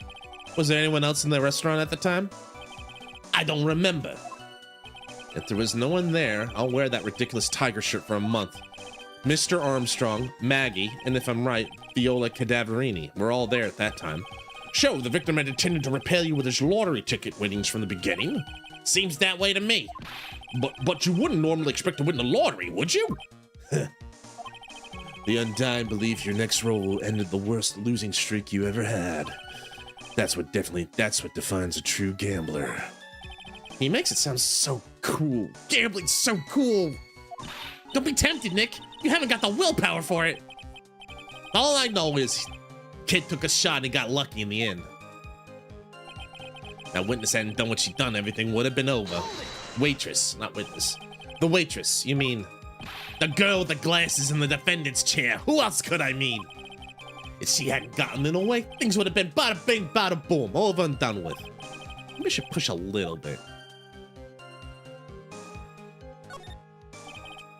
Was there anyone else in the restaurant at the time? I don't remember. If there was no one there, I'll wear that ridiculous tiger shirt for a month. Mr. Armstrong, Maggie, and if I'm right, Viola Cadaverini were all there at that time. So, the victim had intended to repel you with his lottery ticket winnings from the beginning? Seems that way to me. But you wouldn't normally expect to win the lottery, would you? The Undying believe your next roll ended the worst losing streak you ever had. That's what defines a true gambler. He makes it sound so cool. Gambling's so cool. Don't be tempted, Nick. You haven't got the willpower for it. All I know is kid took a shot and he got lucky in the end. That witness hadn't done what she'd done, everything would have been over. Waitress, not witness. The waitress, you mean? The girl with the glasses in the defendant's chair. Who else could I mean? If she hadn't gotten in the way, things would have been bada bing, bada boom, over and done with. Maybe I should push a little bit.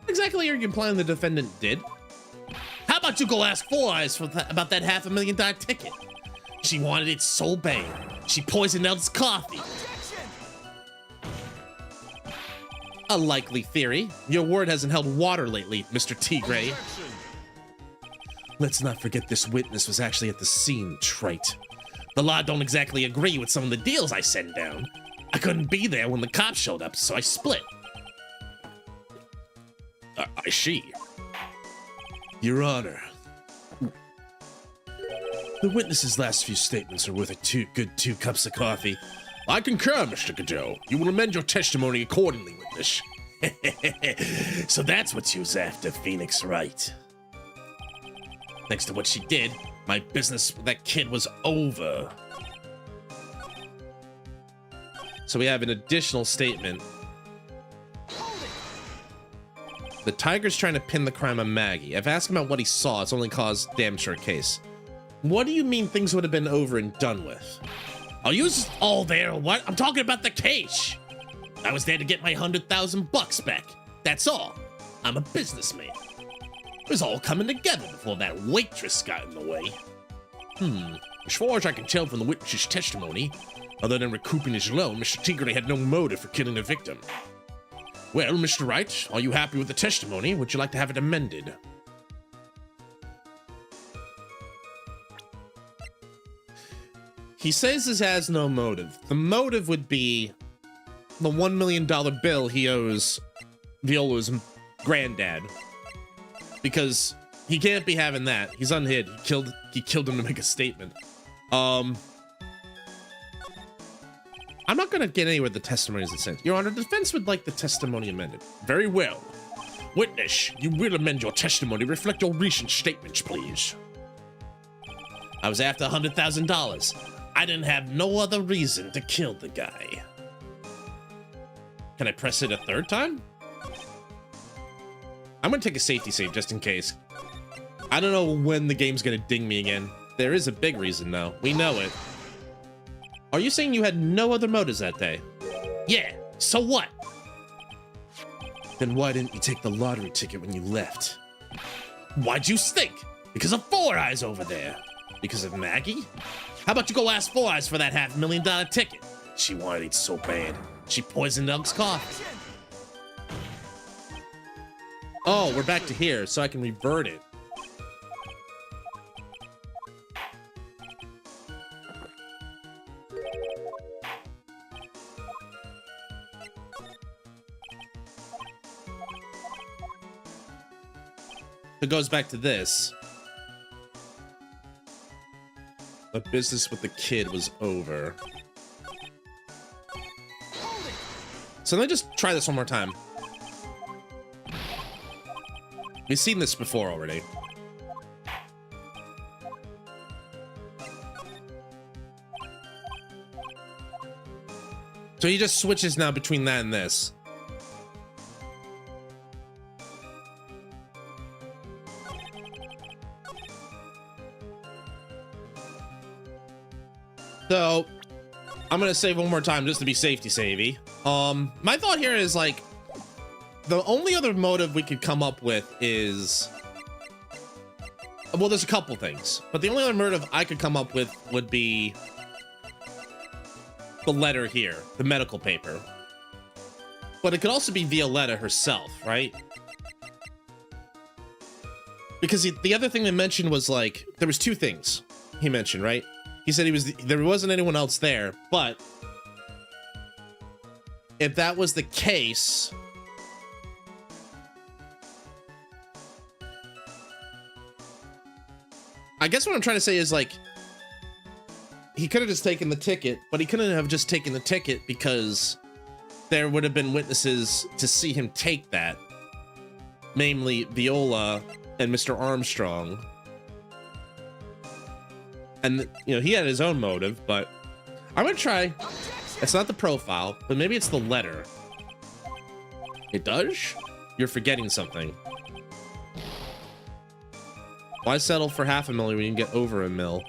Exactly are you implying the defendant did? How about you go ask Four Eyes about that $500,000 ticket? She wanted it so bad. She poisoned El's coffee. A likely theory. Your word hasn't held water lately, Mr. Tigre. Let's not forget this witness was actually at the scene, trite. The law don't exactly agree with some of the deals I send down. I couldn't be there when the cops showed up, so I split. I see. Your Honor. The witness's last few statements are worth a good two cups of coffee. I concur, Mr. Godot. You will amend your testimony accordingly, witness. So that's what you was after, Phoenix Wright. Thanks to what she did, my business with that kid was over. So we have an additional statement. The tiger's trying to pin the crime on Maggie. I've asked him about what he saw. It's only caused damn sure case. What do you mean things would have been over and done with? Are you all there or what? I'm talking about the case. I was there to get my $100,000 back. That's all. I'm a businessman. It was all coming together before that waitress got in the way. As far as I can tell from the witness's testimony, other than recouping his loan, Mr. Tigre had no motive for killing the victim. Well, Mr. Wright, are you happy with the testimony? Would you like to have it amended? He says this has no motive. The motive would be the $1 million bill he owes Viola's granddad. Because he can't be having that. He's unhid. He killed him to make a statement. I'm not gonna get anywhere with the testimony as it says. Your Honor, defense would like the testimony amended. Very well. Witness, you will amend your testimony. Reflect your recent statements, please. I was after $100,000. I didn't have no other reason to kill the guy. Can I press it a third time? I'm gonna take a safety save just in case. I don't know when the game's gonna ding me again. There is a big reason though. We know it. Are you saying you had no other motives that day? Yeah, so what? Then why didn't you take the lottery ticket when you left? Why'd you think? Because of Four Eyes over there. Because of Maggie? How about you go ask Four Eyes for that $500,000 ticket? She wanted it so bad. She poisoned Elk's coffee. Oh, we're back to here, so I can revert it. It goes back to this. The business with the kid was over. So let me just try this one more time. We've seen this before already. So he just switches now between that and this. So I'm gonna save one more time just to be safety-savvy. My thought here is like, the only other motive we could come up with is, well, there's a couple things, but the only other motive I could come up with would be the letter here, the medical paper. But it could also be Violetta herself, right? Because the other thing they mentioned was like, there was two things he mentioned, right? He said there wasn't anyone else there, but if that was the case, I guess what I'm trying to say is like, he could have just taken the ticket, but he couldn't have just taken the ticket because there would have been witnesses to see him take that, namely Viola and Mr. Armstrong. And, you know, he had his own motive, but I'm gonna try. It's not the profile, but maybe it's the letter. It does? You're forgetting something. Why settle for $500,000 when you can get over $1 million?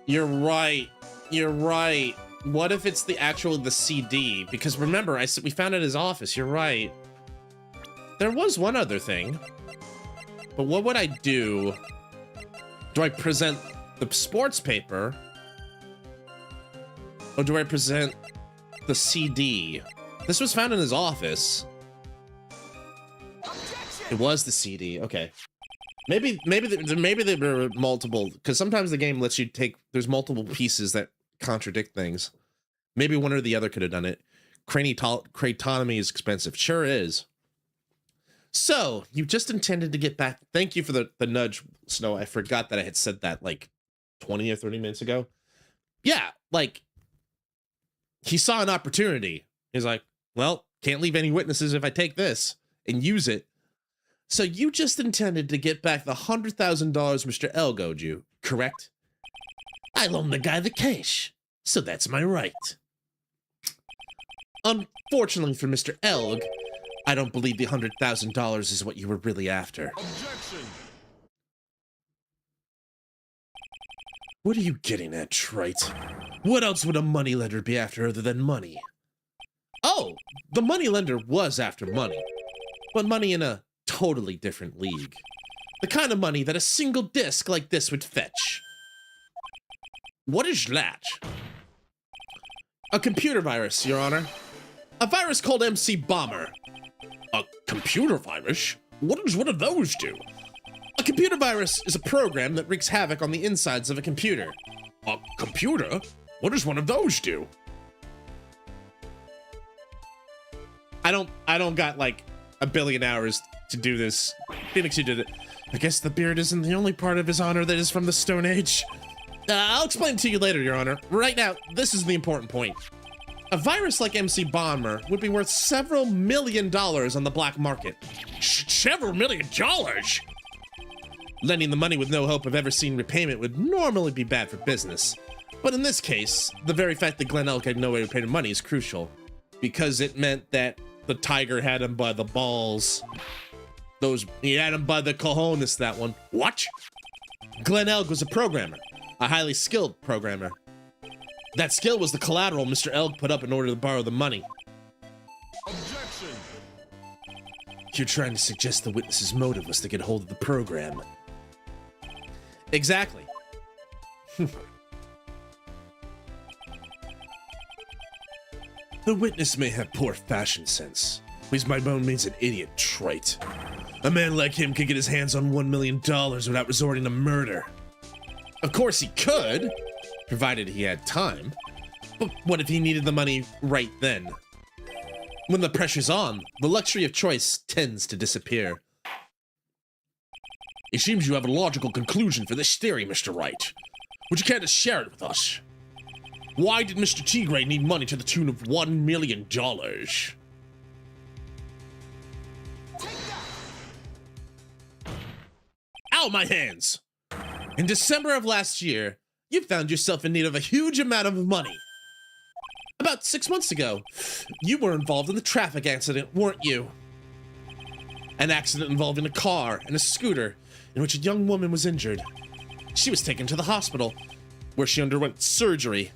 You're right. You're right. What if it's the CD? Because remember, we found it in his office. You're right. There was one other thing. But what would I do? Do I present the sports paper? Or do I present the CD? This was found in his office. It was the CD. Okay. Maybe there were multiple, because sometimes the game lets you there's multiple pieces that contradict things. Maybe one or the other could have done it. Craitonomy is expensive. Sure is. So, you just intended to get back. Thank you for the nudge, Snow. I forgot that I had said that like 20 or 30 minutes ago. Yeah, like, he saw an opportunity. He's like, well, can't leave any witnesses if I take this and use it. So you just intended to get back the $100,000 Mr. L owed you, correct? I loaned the guy the cash, so that's my right. Unfortunately for Mr. Elg, I don't believe the $100,000 is what you were really after. Objection! What are you getting at, Wright? What else would a moneylender be after other than money? Oh, the moneylender was after money, but money in a totally different league. The kind of money that a single disc like this would fetch. What is that? A computer virus, Your Honor. A virus called MC Bomber. A computer virus? What does one of those do? A computer virus is a program that wreaks havoc on the insides of a computer. A computer? What does one of those do? I don't got like a billion hours to do this. Phoenix, you did it. I guess the beard isn't the only part of his honor that is from the Stone Age. I'll explain to you later, Your Honor. Right now, this is the important point. A virus like MC Bomber would be worth several $1 million on the black market. Several $1 million? Lending the money with no hope of ever seeing repayment would normally be bad for business. But in this case, the very fact that Glenn Elk had no way to pay the money is crucial, because it meant that the tiger had him by the balls. He had him by the cojones, that one. What? Glenn Elk was a programmer, a highly skilled programmer. That skill was the collateral Mr. Elk put up in order to borrow the money. Objection! You're trying to suggest the witness's motive was to get hold of the program. Exactly. The witness may have poor fashion sense, but he's by no means an idiot, Wright. A man like him could get his hands on $1 million without resorting to murder. Of course he could, provided he had time. But what if he needed the money right then? When the pressure's on, the luxury of choice tends to disappear. It seems you have a logical conclusion for this theory, Mr. Wright. Would you care to share it with us? Why did Mr. Tigre need money to the tune of $1 million? Ow, my hands! In December of last year, you found yourself in need of a huge amount of money. About 6 months ago, you were involved in the traffic accident, weren't you? An accident involving a car and a scooter in which a young woman was injured. She was taken to the hospital, where she underwent surgery.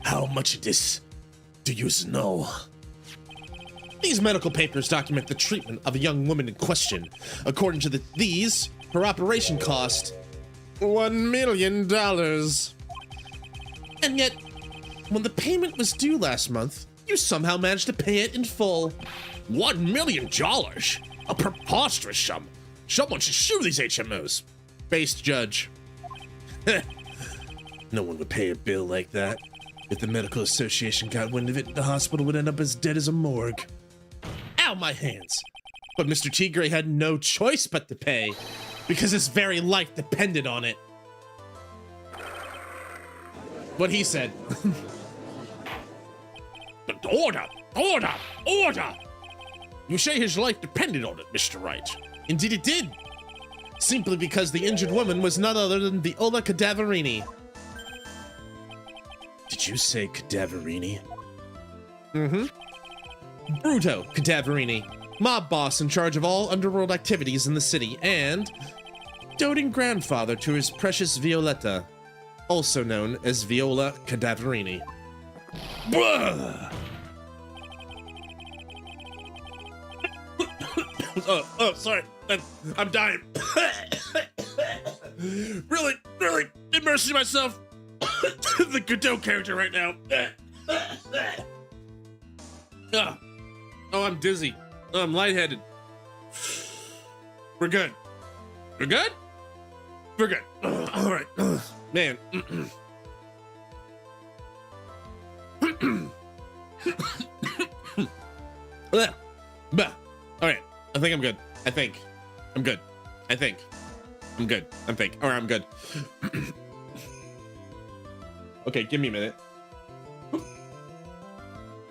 How much of this do you know? These medical papers document the treatment of a young woman in question. According to these, her operation cost $1 million. And yet, when the payment was due last month, you somehow managed to pay it in full. $1 million? A preposterous sum. Someone should sue these HMOs. Based judge. No one would pay a bill like that. If the medical association got wind of it, the hospital would end up as dead as a morgue. Ow, my hands. But Mr. Tigre had no choice but to pay, because his very life depended on it. What he said. But order! You say his life depended on it, Mr. Wright. Indeed it did. Simply because the injured woman was none other than Viola Cadaverini. Did you say Cadaverini? Bruto Cadaverini, mob boss in charge of all underworld activities in the city, and doting grandfather to his precious Violetta, also known as Viola Cadaverini. Sorry. I'm dying. really immersing myself in the Godot character right now. Oh, I'm dizzy. Oh, I'm lightheaded. We're good. We're good? We're good. All right. Man. All right. I think I'm good. I think. I'm good. I think. I'm good. I think. All right, I'm good. Okay, give me a minute.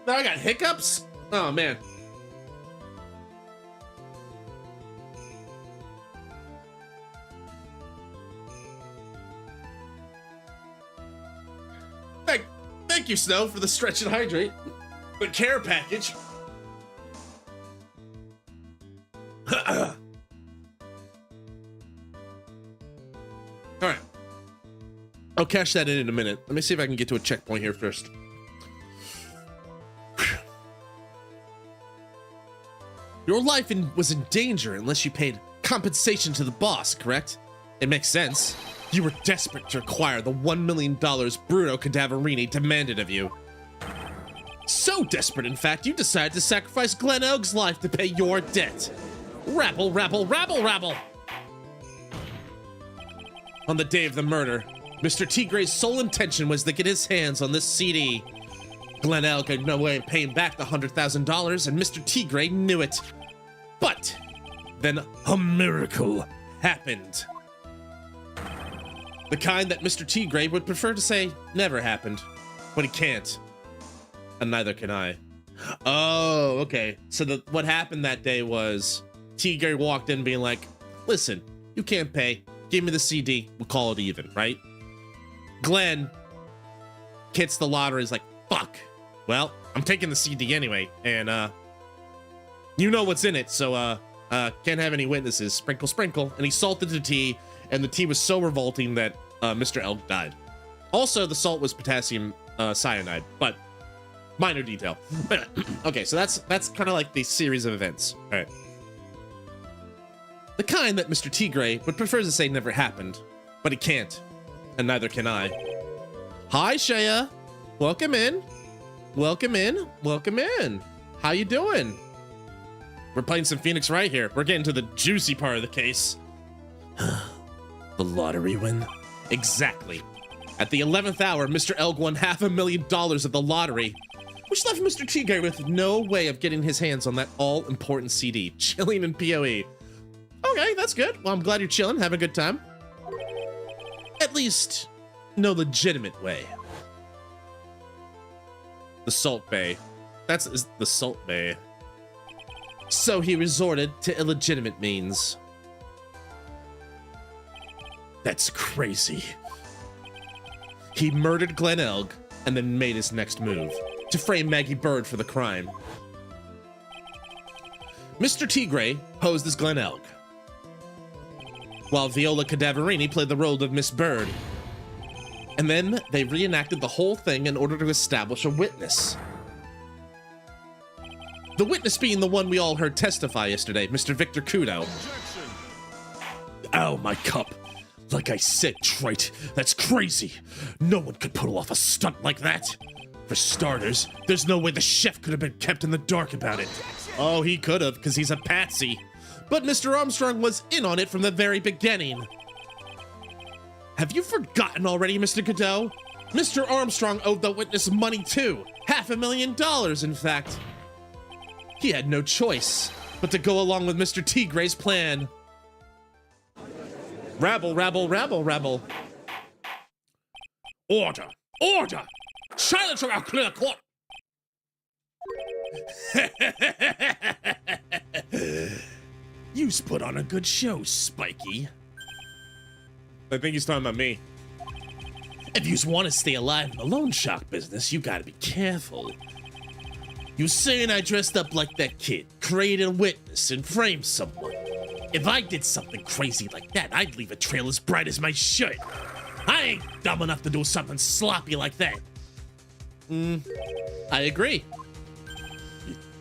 Now I got hiccups? Oh, man. Thank you, Snow, for the stretch and hydrate. The care package. All right. I'll cash that in a minute. Let me see if I can get to a checkpoint here first. Your life was in danger unless you paid compensation to the boss, correct? It makes sense. You were desperate to acquire the $1 million Bruno Cadaverini demanded of you. So desperate, in fact, you decided to sacrifice Glen Elg's life to pay your debt. Rabble, rabble, rabble, rabble! On the day of the murder, Mr. Tigre's sole intention was to get his hands on this CD. Glen Elg had no way of paying back the $100,000, and Mr. Tigre knew it. But then a miracle happened. The kind that Mr. Tigre would prefer to say never happened, but he can't. And neither can I. Oh, okay. So what happened that day was Tigre walked in being like, listen, you can't pay. Give me the CD. We'll call it even, right? Glenn hits the lottery. Is like, fuck. Well, I'm taking the CD anyway. And, you know what's in it. So, can't have any witnesses. Sprinkle, sprinkle. And he salted the tea. And the tea was so revolting that Mr. Elk died. Also, the salt was potassium cyanide, but minor detail. Okay, so that's kind of like the series of events. All right. The kind that Mr. Tigre would prefer to say never happened, but he can't, and neither can I. Hi, Shaya. Welcome in. Welcome in. Welcome in. How you doing? We're playing some Phoenix Wright here. We're getting to the juicy part of the case. The lottery win? Exactly. At the 11th hour, Mr. Elg won $500,000 of the lottery, which left Mr. Tigre with no way of getting his hands on that all-important CD, chilling in PoE. Okay, that's good. Well, I'm glad you're chilling, having a good time. At least, no legitimate way. The Salt Bay. That's the Salt Bay. So he resorted to illegitimate means. That's crazy. He murdered Glen Elg and then made his next move to frame Maggie Bird for the crime. Mr. Tigre posed as Glen Elk, while Viola Cadaverini played the role of Miss Bird. And then they reenacted the whole thing in order to establish a witness. The witness being the one we all heard testify yesterday, Mr. Victor Kudo. Ow, my cup. Like I said, Wright, that's crazy. No one could pull off a stunt like that. For starters, there's no way the chef could have been kept in the dark about it. Oh, he could have, because he's a patsy. But Mr. Armstrong was in on it from the very beginning. Have you forgotten already, Mr. Godot? Mr. Armstrong owed the witness money too. $500,000, in fact. He had no choice but to go along with Mr. Tigre's plan. Rabble, rabble, rabble, rabble. Order! Order! Silence or I'll clear court! You've put on a good show, Spiky. I think he's talking about me. If you want to stay alive in the loan shark business, you gotta be careful. You saying I dressed up like that kid, created a witness, and framed someone. If I did something crazy like that, I'd leave a trail as bright as my shirt. I ain't dumb enough to do something sloppy like that. I agree.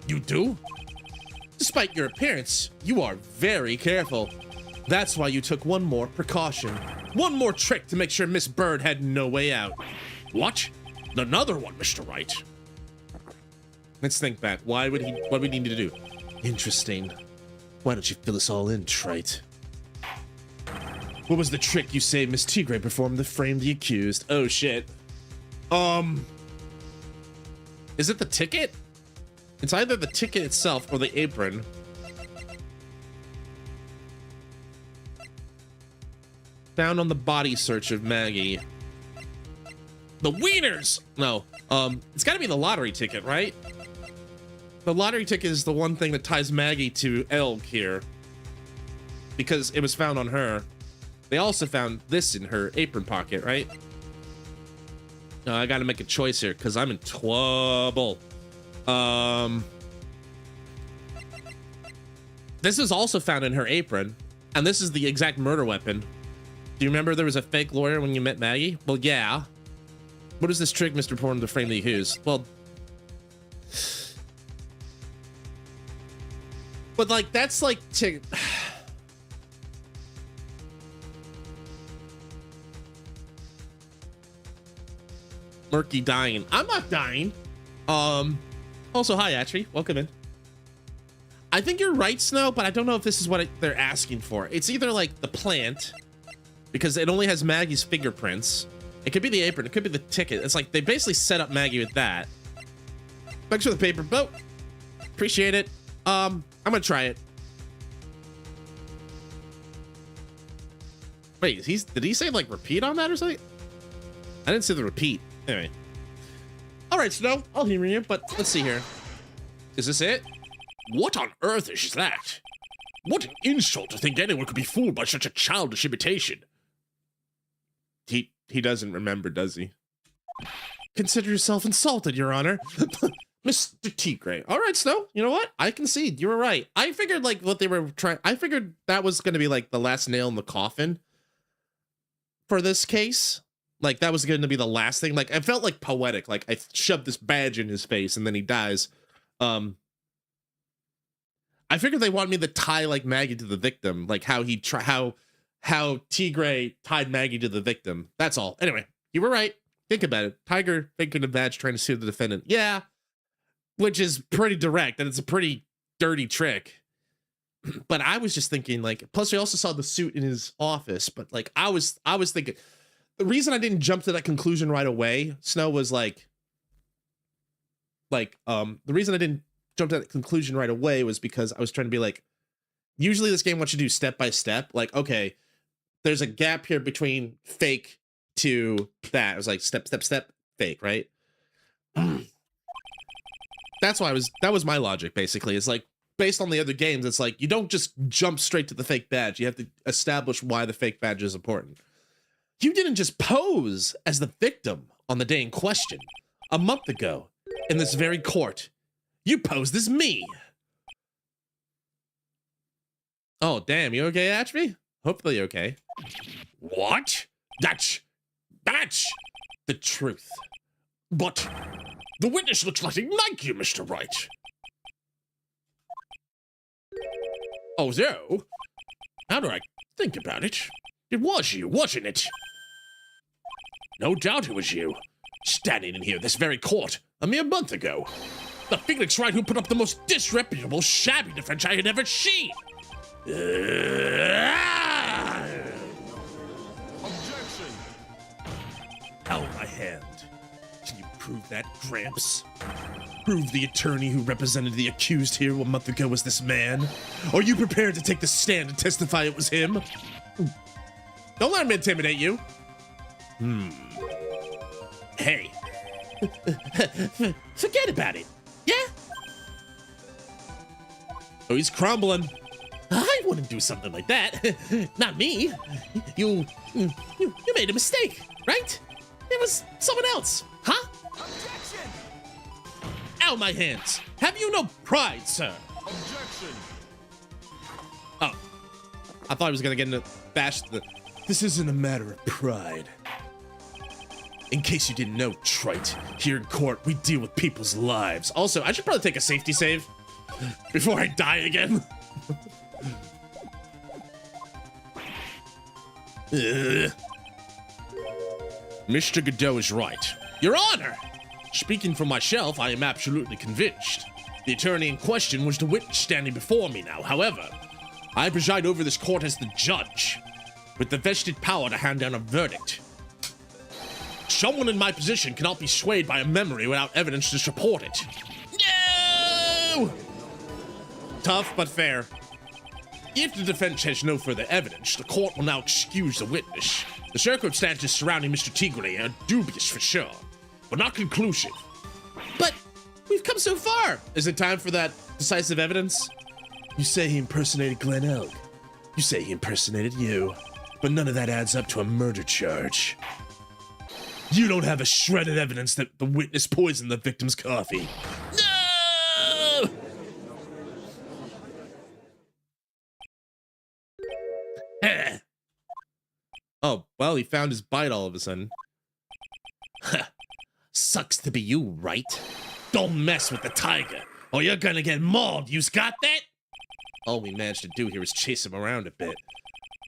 You do? Despite your appearance, you are very careful. That's why you took one more precaution. One more trick to make sure Miss Bird had no way out. What? Another one, Mr. Wright. Let's think back. What would we need to do? Interesting. Why don't you fill us all in, Trite? What was the trick you say Miss Tigre performed to frame the accused? Oh, shit. Is it the ticket? It's either the ticket itself or the apron. Found on the body search of Maggie. The wieners! No, it's gotta be the lottery ticket, right? The lottery ticket is the one thing that ties Maggie to Elk here. Because it was found on her. They also found this in her apron pocket, right? I gotta make a choice here, because I'm in trouble. This is also found in her apron, and this is the exact murder weapon. Do you remember there was a fake lawyer when you met Maggie? Well, yeah. What is this trick, Mr. Porn, to frame the accused? Well, but like, that's like to... Murky dying. I'm not dying. Also, hi, Atri. Welcome in. I think you're right, Snow, but I don't know if this is what they're asking for. It's either like the plant, because it only has Maggie's fingerprints. It could be the apron. It could be the ticket. It's like they basically set up Maggie with that. Thanks for the paper boat. Appreciate it. I'm gonna try it. Wait, did he say like repeat on that or something? I didn't see the repeat. Anyway. All right, Snow, I'll hear you, but let's see here. Is this it? What on earth is that? What an insult to think anyone could be fooled by such a childish imitation. He doesn't remember, does he? Consider yourself insulted, Your Honor. Mr. Tigre. All right, Snow. You know what? I concede. You were right. I figured like what they were trying. I figured that was going to be like the last nail in the coffin for this case. Like that was going to be the last thing. Like I felt like poetic. Like I shoved this badge in his face and then he dies. I figured they wanted me to tie like Maggie to the victim, like how how Tigre tied Maggie to the victim. That's all. Anyway, you were right. Think about it. Tiger thinking a badge trying to sue the defendant. Yeah. Which is pretty direct, and it's a pretty dirty trick. But I was just thinking, like, plus we also saw the suit in his office, but like I was thinking the reason I didn't jump to that conclusion right away, Snow, was the reason I didn't jump to that conclusion right away was because I was trying to be like, usually this game wants you to do step by step, like, okay, there's a gap here between fake to that. It was like step, step, step, fake, right? That's why that was my logic, basically. It's like, based on the other games, it's like, you don't just jump straight to the fake badge. You have to establish why the fake badge is important. You didn't just pose as the victim on the day in question. A month ago, in this very court, you posed as me. Oh, damn, you okay, Ashby? Hopefully you're okay. What? That's the truth. But the witness looks nothing like you, Mr. Wright. Oh, so? Now that I think about it, it was you, wasn't it? No doubt it was you, standing in here this very court a mere month ago. The Phoenix Wright who put up the most disreputable, shabby defense I had ever seen. Objection! Held my hand. Can you prove that, Gramps? Prove the attorney who represented the accused here a month ago was this man? Are you prepared to take the stand and testify it was him? Don't let him intimidate you. Hey. Forget about it. Yeah? Oh, he's crumbling. I wouldn't do something like that. Not me. You made a mistake, right? It was someone else, huh? Objection! Ow, my hands. Have you no pride, sir? Objection! Oh. I thought I was gonna get into bash the... This isn't a matter of pride. In case you didn't know, trite, here in court, we deal with people's lives. Also, I should probably take a safety save before I die again. Mr. Godot is right. Your Honor! Speaking for myself, I am absolutely convinced. The attorney in question was the witness standing before me now. However, I preside over this court as the judge, with the vested power to hand down a verdict. Someone in my position cannot be swayed by a memory without evidence to support it. No! Tough, but fair. If the defense has no further evidence, the court will now excuse the witness. The circumstances surrounding Mr. Tigre are dubious for sure, but not conclusive. But we've come so far. Is it time for that decisive evidence? You say he impersonated Glen Elg. You say he impersonated you. But none of that adds up to a murder charge. You don't have a shred of evidence that the witness poisoned the victim's coffee. No! Oh, well, he found his bite all of a sudden. Sucks to be you, Wright. Don't mess with the tiger, or you're gonna get mauled. You's got that? All we managed to do here was chase him around a bit.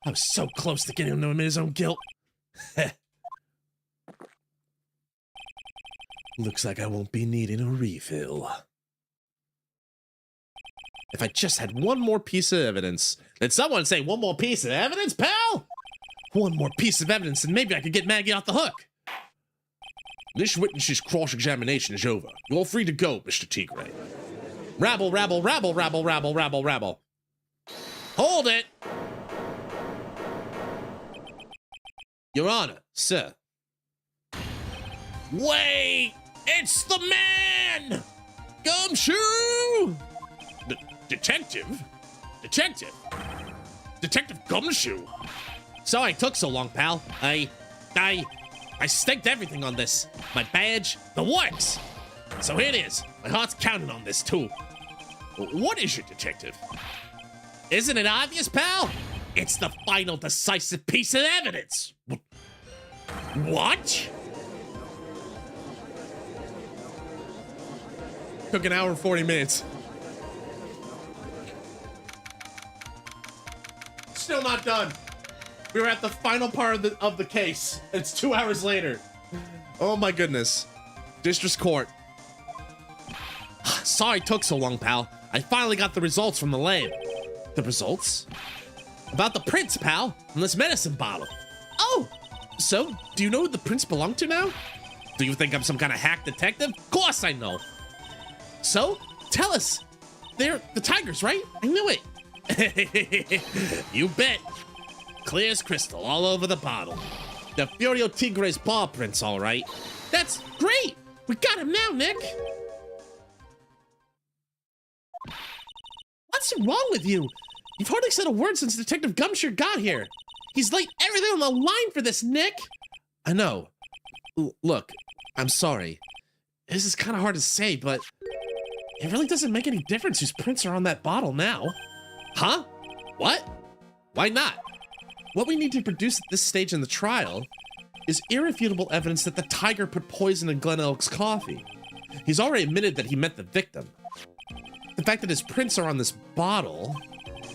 I was so close to getting him to admit his own guilt. Looks like I won't be needing a refill. If I just had one more piece of evidence. Did someone say one more piece of evidence, pal? One more piece of evidence and maybe I could get Maggie off the hook. This witness's cross-examination is over. You're free to go, Mr. Tigre. Rabble, rabble, rabble, rabble, rabble, rabble, rabble. Hold it! Your Honor, sir. Wait! It's the man! Gumshoe! Detective? Detective? Detective Gumshoe? Sorry it took so long, pal. I staked everything on this. My badge, the works. So here it is. My heart's counting on this, too. What is it, Detective? Isn't it obvious, pal? It's the final decisive piece of evidence. What? Took an hour and 40 minutes. Still not done. We were at the final part of the case. It's 2 hours later. Oh my goodness. District Court. Sorry it took so long, pal. I finally got the results from the lab. The results? About the prints, pal, in this medicine bottle. Oh, so do you know who the prints belong to now? Do you think I'm some kind of hack detective? Of course I know. So, tell us. They're the tigers, right? I knew it. You bet. Clear as crystal all over the bottle. The Furio Tigre's paw prints, all right. That's great. We got him now, Nick. What's wrong with you? You've hardly said a word since Detective Gumshoe got here. He's laid everything on the line for this, Nick. I know. Look, I'm sorry. This is kind of hard to say, but it really doesn't make any difference whose prints are on that bottle now. Huh? What? Why not? What we need to produce at this stage in the trial is irrefutable evidence that the tiger put poison in Glen Elk's coffee. He's already admitted that he met the victim. The fact that his prints are on this bottle,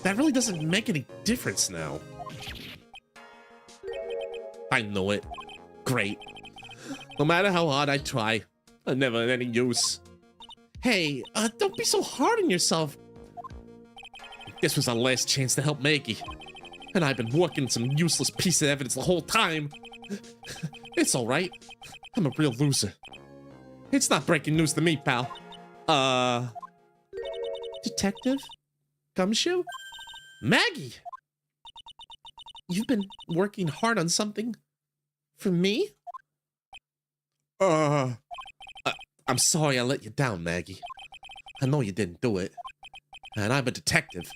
that really doesn't make any difference now. I know it. Great. No matter how hard I try, I'm never any use. Hey, don't be so hard on yourself. This was our last chance to help Maggie. And I've been working some useless piece of evidence the whole time. It's all right. I'm a real loser. It's not breaking news to me, pal. Detective? Gumshoe? Maggie! You've been working hard on something for me? I'm sorry I let you down, Maggie. I know you didn't do it. And I'm a detective.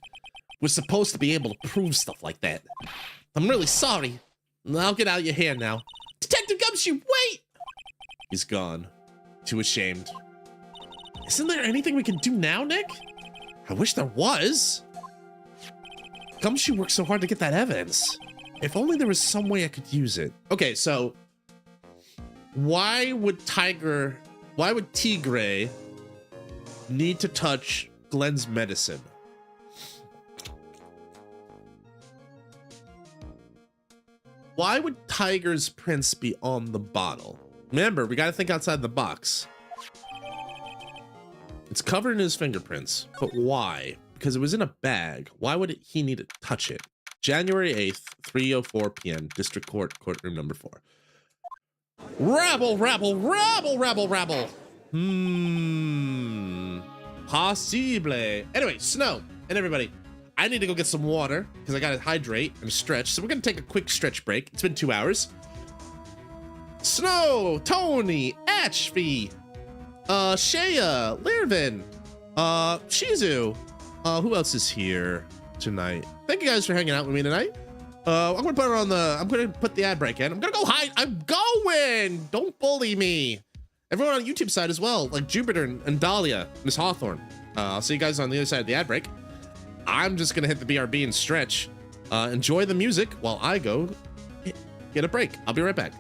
We're supposed to be able to prove stuff like that. I'm really sorry. I'll get out of your hair now. Detective Gumshoe, wait! He's gone. Too ashamed. Isn't there anything we can do now, Nick? I wish there was. Gumshoe worked so hard to get that evidence. If only there was some way I could use it. Okay, so why would Tigre need to touch Glenn's medicine? Why would Tiger's prints be on the bottle? Remember, we gotta think outside the box. It's covered in his fingerprints, but why? Because it was in a bag. Why would he need to touch it? January 8th, 3:04 p.m., District Court, courtroom number 4. Rabble, rabble, rabble, rabble, rabble. Possible. Anyway, Snow and everybody, I need to go get some water because I gotta hydrate and stretch. So we're gonna take a quick stretch break. It's been 2 hours. Snow, Tony, Ashby, Shea, Lirvin, Shizu. Who else is here tonight? Thank you guys for hanging out with me tonight. I'm gonna put the ad break in. I'm gonna go hide. I'm going. Don't bully me. Everyone on YouTube side as well, like Jupiter and Dahlia, Miss Hawthorne. I'll see you guys on the other side of the ad break. I'm just gonna hit the BRB and stretch. Enjoy the music while I go get a break. I'll be right back.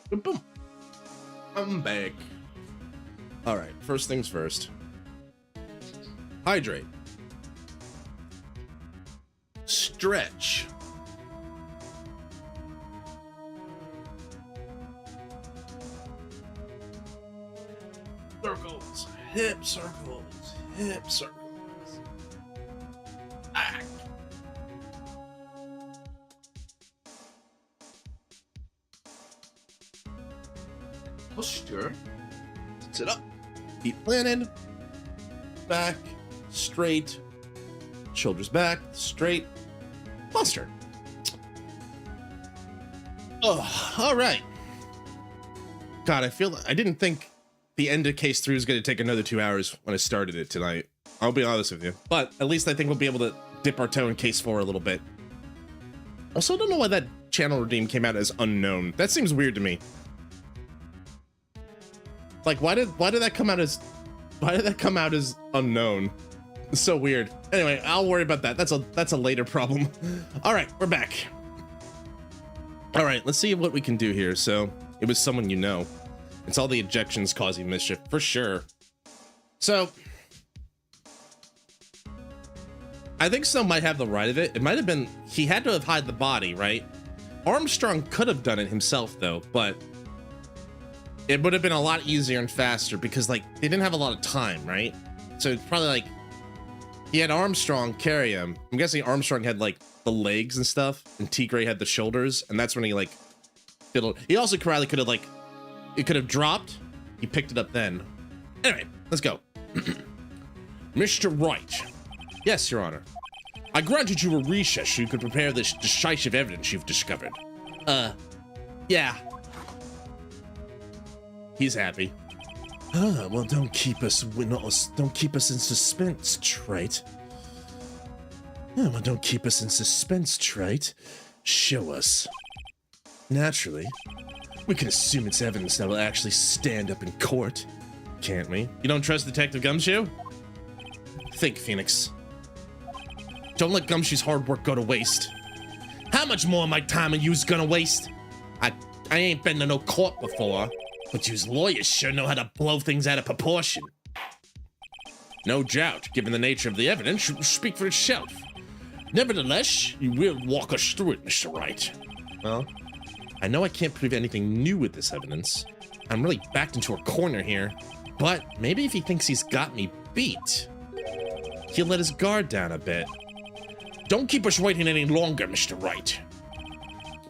Boom. I'm back. All right, first things first. Hydrate. Stretch. Circles. Hip circles. Hip circles. Back. Posture. Sit up. Feet planted. Back. Straight. Shoulders back. Straight. Posture. Oh, all right. God, I didn't think the end of case 3 was going to take another 2 hours when I started it tonight. I'll be honest with you. But at least I think we'll be able to dip our toe in case 4 a little bit. Also, I don't know why that channel redeem came out as unknown. That seems weird to me. Like, why did that come out as unknown? It's so weird. Anyway, I'll worry about that. That's a later problem. All right, we're back. All right, let's see what we can do here. So it was someone you know. It's all the ejections causing mischief for sure. So I think Snow might have the right of it. It might have been, he had to have hid the body, right? Armstrong could have done it himself though, but it would have been a lot easier and faster because like they didn't have a lot of time, right? So it's probably like he had Armstrong carry him. I'm guessing Armstrong had like the legs and stuff and Tigre had the shoulders, and that's when he like fiddled. He also probably could have like, it could have dropped. He picked it up then. Anyway, let's go. Mr. Wright. Yes, Your Honor. I granted you a recess so you could prepare this decisive evidence you've discovered. Yeah. He's happy. Well, don't keep us in suspense, Trait. Well, don't keep us in suspense, Trait. Show us. Naturally. We can assume it's evidence that will actually stand up in court, can't we? You don't trust Detective Gumshoe? Think, Phoenix. Don't let Gumshoe's hard work go to waste. How much more of my time are you's gonna waste? I ain't been to no court before, but you's lawyers sure know how to blow things out of proportion. No doubt, given the nature of the evidence, should speak for itself. Nevertheless, you will walk us through it, Mr. Wright. Well, I know I can't prove anything new with this evidence. I'm really backed into a corner here, but maybe if he thinks he's got me beat, he'll let his guard down a bit. Don't keep us waiting any longer, Mr. Wright.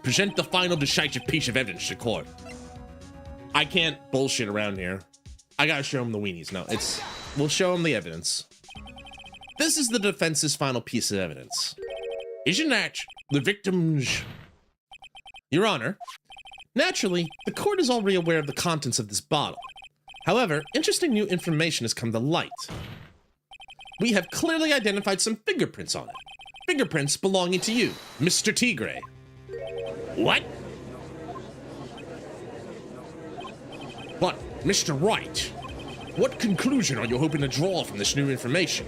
Present the final decisive piece of evidence to court. I can't bullshit around here. I gotta show him the weenies. No, we'll show him the evidence. This is the defense's final piece of evidence. Isn't that the victim's... Your Honor, naturally, the court is already aware of the contents of this bottle. However, interesting new information has come to light. We have clearly identified some fingerprints on it. Fingerprints belonging to you, Mr. Tigre. What? But, Mr. Wright, what conclusion are you hoping to draw from this new information?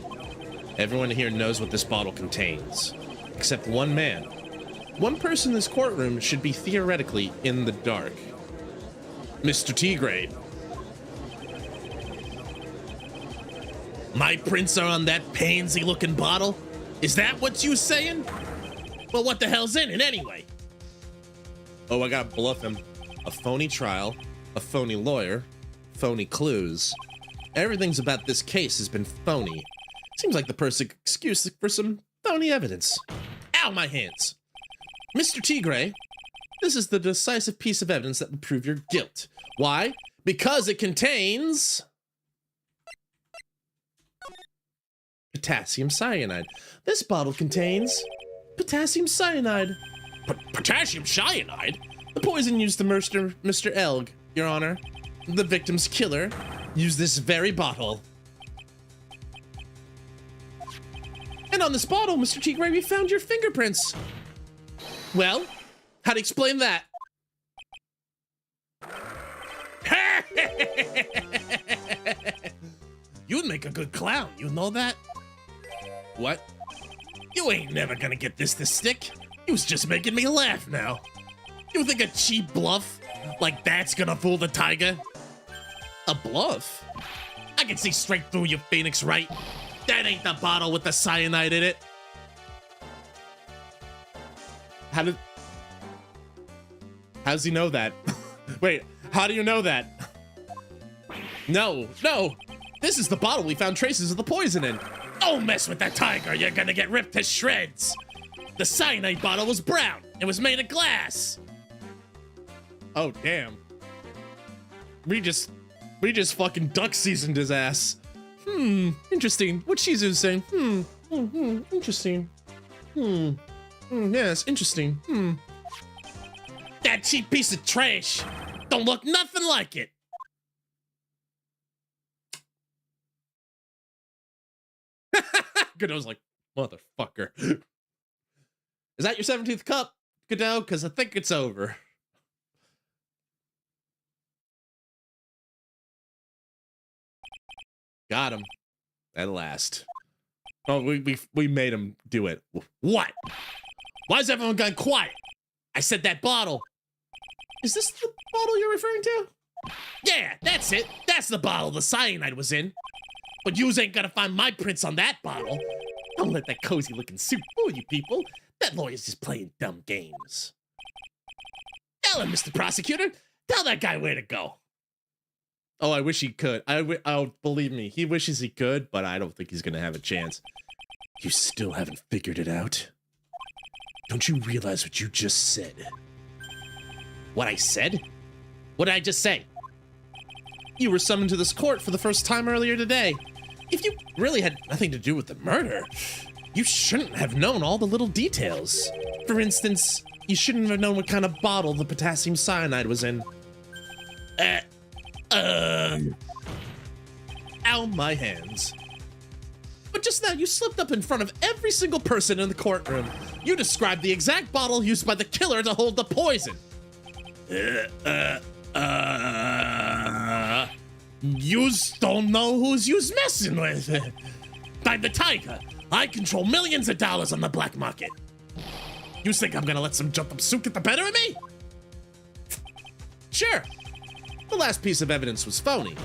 Everyone here knows what this bottle contains, except one man. One person in this courtroom should be theoretically in the dark. Mr. Tigre. My prints are on that pansy-looking bottle? Is that what you saying? Well, what the hell's in it anyway? Oh, I gotta bluff him. A phony trial, a phony lawyer, phony clues. Everything's about this case has been phony. Seems like the perfect excuse for some phony evidence. Ow, my hands! Mr. Tigre, this is the decisive piece of evidence that will prove your guilt. Why? Because it contains... potassium cyanide. This bottle contains potassium cyanide. Potassium cyanide? The poison used to murder Mr. Elg, Your Honor. The victim's killer used this very bottle. And on this bottle, Mr. Tigre, we found your fingerprints. Well, how to explain that? You'd make a good clown, you know that? What? You ain't never gonna get this to stick. You was just making me laugh now. You think a cheap bluff like that's gonna fool the tiger? A bluff? I can see straight through you, Phoenix Wright. That ain't the bottle with the cyanide in it. How's he know that? Wait, how do you know that? No. This is the bottle we found traces of the poison in. Don't mess with that tiger, you're gonna get ripped to shreds. The cyanide bottle was brown. It was made of glass. Oh, damn. we just fucking duck seasoned his ass. Interesting. What Shizu's saying? Interesting. Yes, interesting. That cheap piece of trash. Don't look nothing like it. Godot's like, motherfucker. Is that your 17th cup, Godot? Because I think it's over. Got him. At last. Oh, we made him do it. What? Why has everyone gone quiet? I said that bottle. Is this the bottle you're referring to? Yeah, that's it. That's the bottle the cyanide was in. But yous ain't gonna find my prints on that bottle. Don't let that cozy looking suit fool you people. That lawyer's just playing dumb games. Tell him, Mr. Prosecutor. Tell that guy where to go. Oh, I wish he could. Oh, believe me, he wishes he could, but I don't think he's gonna have a chance. You still haven't figured it out? Don't you realize what you just said? What I said? What did I just say? You were summoned to this court for the first time earlier today. If you really had nothing to do with the murder, you shouldn't have known all the little details. For instance, you shouldn't have known what kind of bottle the potassium cyanide was in. Ow, my hands. But just now, you slipped up in front of every single person in the courtroom. You described the exact bottle used by the killer to hold the poison. Yous don't know who's yous messing with. I'm the Tiger. I control millions of dollars on the black market. You think I'm gonna let some jumpsuit get the better of me? Sure. The last piece of evidence was phony.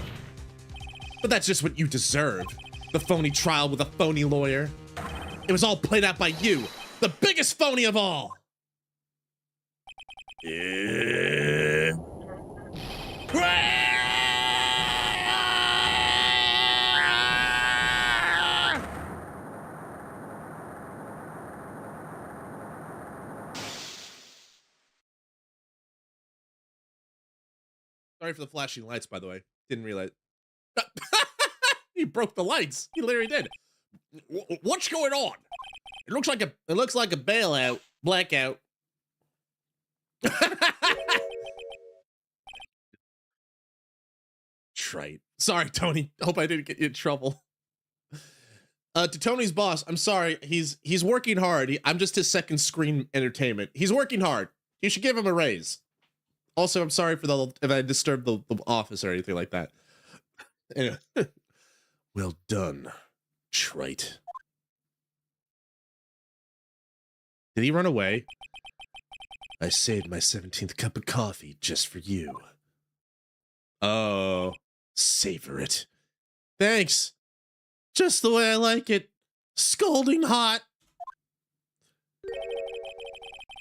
But that's just what you deserve. The phony trial with a phony lawyer. It was all played out by you. The biggest phony of all. Sorry for the flashing lights, by the way. Didn't realize. He broke the lights. He literally did. What's going on? It looks like a bailout, blackout. Trite. Sorry, Tony. Hope I didn't get you in trouble. To Tony's boss, I'm sorry. He's working hard. I'm just his second screen entertainment. He's working hard. You should give him a raise. Also, I'm sorry for if I disturbed the office or anything like that. Anyway. Well done, trite. Did he run away? I saved my 17th cup of coffee just for you. Oh, savor it. Thanks. Just the way I like it. Scalding hot.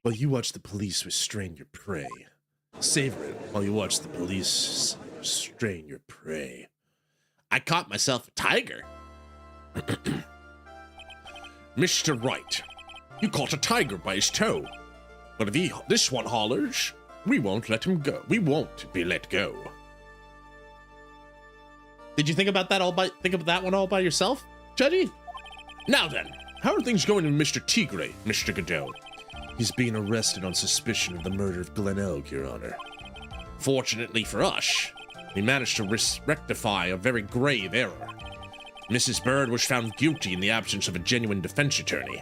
While you watch the police restrain your prey. Savor it while you watch the police restrain your prey. I caught myself a tiger. Mr. Wright, you caught a tiger by his toe. But if this one hollers, we won't let him go. We won't be let go. Did you think about that one all by yourself, Judgy? Now then, how are things going with Mr. Tigre, Mr. Godot? He's being arrested on suspicion of the murder of Glen Elg, Your Honor. Fortunately for us, we managed to rectify a very grave error. Mrs. Bird was found guilty in the absence of a genuine defense attorney.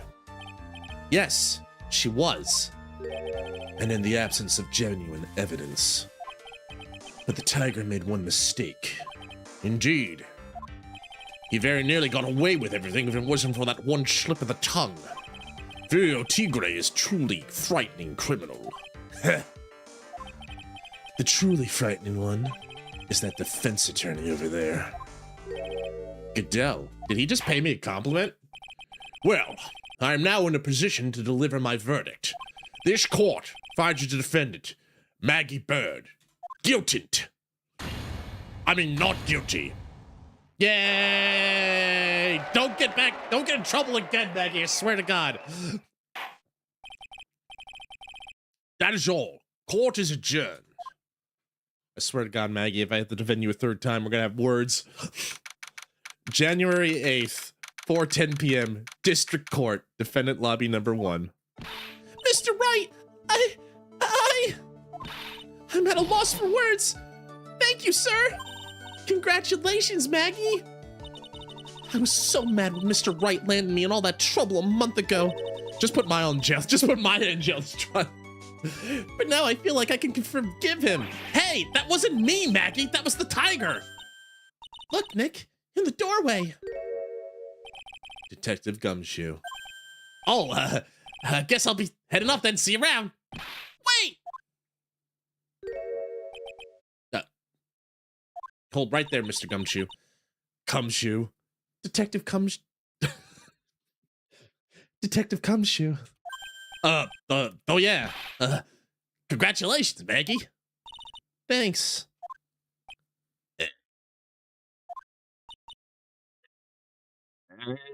Yes, she was. And in the absence of genuine evidence. But the tiger made one mistake. Indeed. He very nearly got away with everything if it wasn't for that one slip of the tongue. Furio Tigre is truly frightening criminal. The truly frightening one is that defense attorney over there. Godot, did he just pay me a compliment? Well, I am now in a position to deliver my verdict. This court finds you the defendant, Maggie Bird, guilty. I mean, not guilty. Yay! Don't get in trouble again, Maggie, I swear to God. That is all. Court is adjourned. I swear to God, Maggie, if I have to defend you a third time, we're gonna have words. January 8th, 4:10 p.m., District Court, Defendant Lobby number 1. Mr. Wright, I'm at a loss for words. Thank you, sir. Congratulations, Maggie. I was so mad when Mr. Wright landed me in all that trouble a month ago. Just put Maya in jail. Just put Maya in jail. But now I feel like I can forgive him. Hey, that wasn't me, Maggie. That was the tiger. Look, Nick, in the doorway. Detective Gumshoe. Oh, guess I'll be heading off then. See you around. Wait! Hold right there, Mr. Gumshoe. Cumshoe. Detective Detective Cumshoe. Oh yeah. Congratulations, Maggie. Thanks.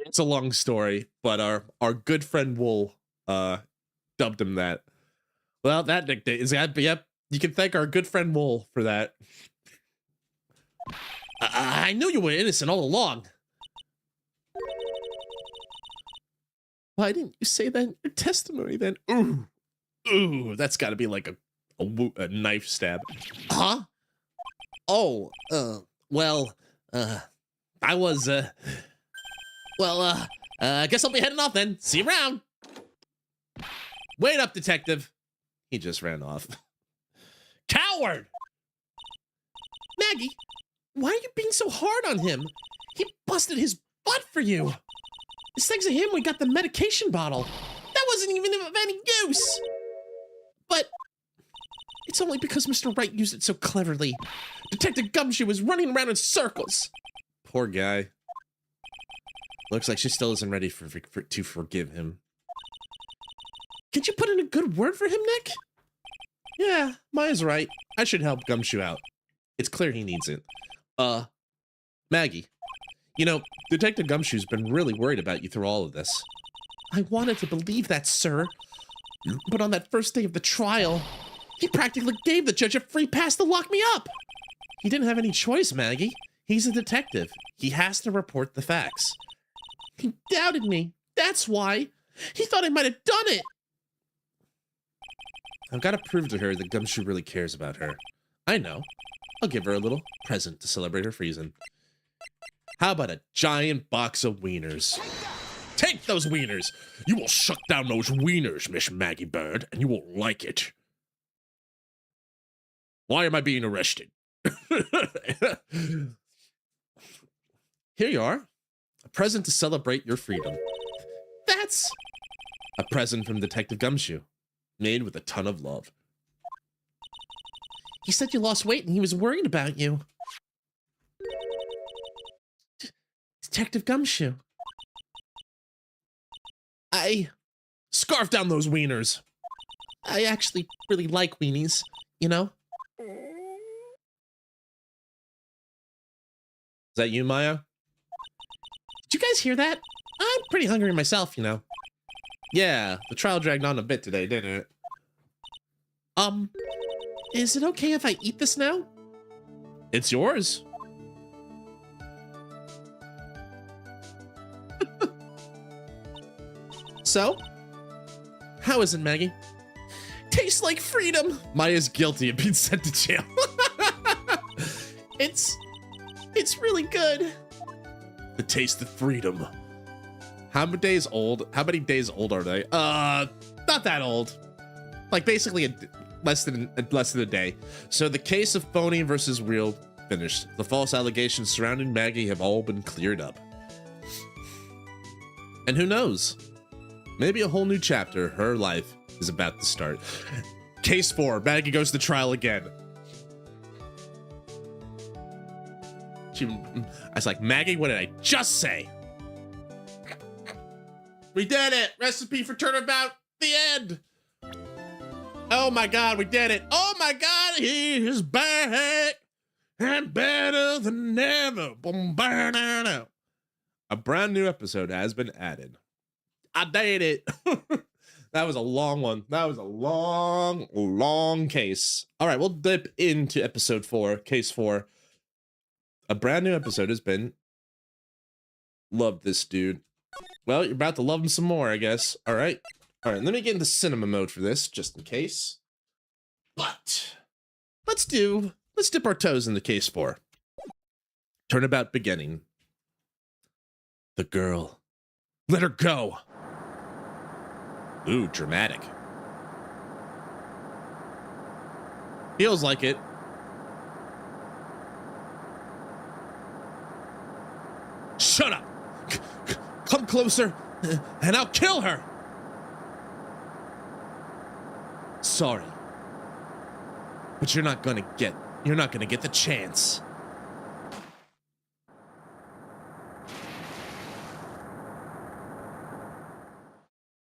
It's a long story, but our good friend Wool dubbed him that. Well, that nickname is yep. You can thank our good friend Wool for that. I knew you were innocent all along. Why didn't you say that in your testimony then? Ooh, that's got to be like a knife stab. Huh? Oh, well, I was, I guess I'll be heading off then. See you around. Wait up, detective. He just ran off. Coward! Maggie, why are you being so hard on him? He busted his butt for you. It's thanks to him we got the medication bottle. That wasn't even of any use. But it's only because Mr. Wright used it so cleverly. Detective Gumshoe was running around in circles. Poor guy. Looks like she still isn't ready to forgive him. Can't you put in a good word for him, Nick? Yeah, Maya's right. I should help Gumshoe out. It's clear he needs it. Maggie, you know, Detective Gumshoe's been really worried about you through all of this. I wanted to believe that, sir. But on that first day of the trial, he practically gave the judge a free pass to lock me up. He didn't have any choice, Maggie. He's a detective. He has to report the facts. He doubted me. That's why. He thought I might have done it. I've got to prove to her that Gumshoe really cares about her. I know. I'll give her a little present to celebrate her freezing. How about a giant box of wieners? Take those wieners! You will shut down those wieners, Miss Maggie Bird, and you will like it. Why am I being arrested? Here you are. A present to celebrate your freedom. That's a present from Detective Gumshoe, made with a ton of love. He said you lost weight and he was worried about you. Detective Gumshoe. I scarf down those wieners. I actually really like weenies, you know? Is that you, Maya? Did you guys hear that? I'm pretty hungry myself, you know. Yeah, the trial dragged on a bit today, didn't it? Is it okay if I eat this now? It's yours. So, how is it, Maggie? Tastes like freedom. Maya's guilty of being sent to jail. It's really good. The taste of freedom. How many days old are they? Not that old. Like basically less than a day. So the case of phony versus real finished. The false allegations surrounding Maggie have all been cleared up. And who knows? Maybe a whole new chapter, her life, is about to start. Case 4, Maggie goes to trial again. I was like, Maggie, what did I just say? We did it! Recipe for turnabout, the end! Oh my God, we did it! Oh my God, he is back! And better than ever! A brand new episode has been added. I did it! That was a long one. That was a long case. All right, we'll dip into episode 4, case 4. A brand new episode has been. Love this dude. Well, you're about to love him some more, I guess. All right. All right, let me get into cinema mode for this, just in case. But let's dip our toes into case 4. Turnabout beginning. The girl. Let her go. Ooh, dramatic. Feels like it. Shut up. Come closer and I'll kill her. Sorry. But you're not gonna get the chance.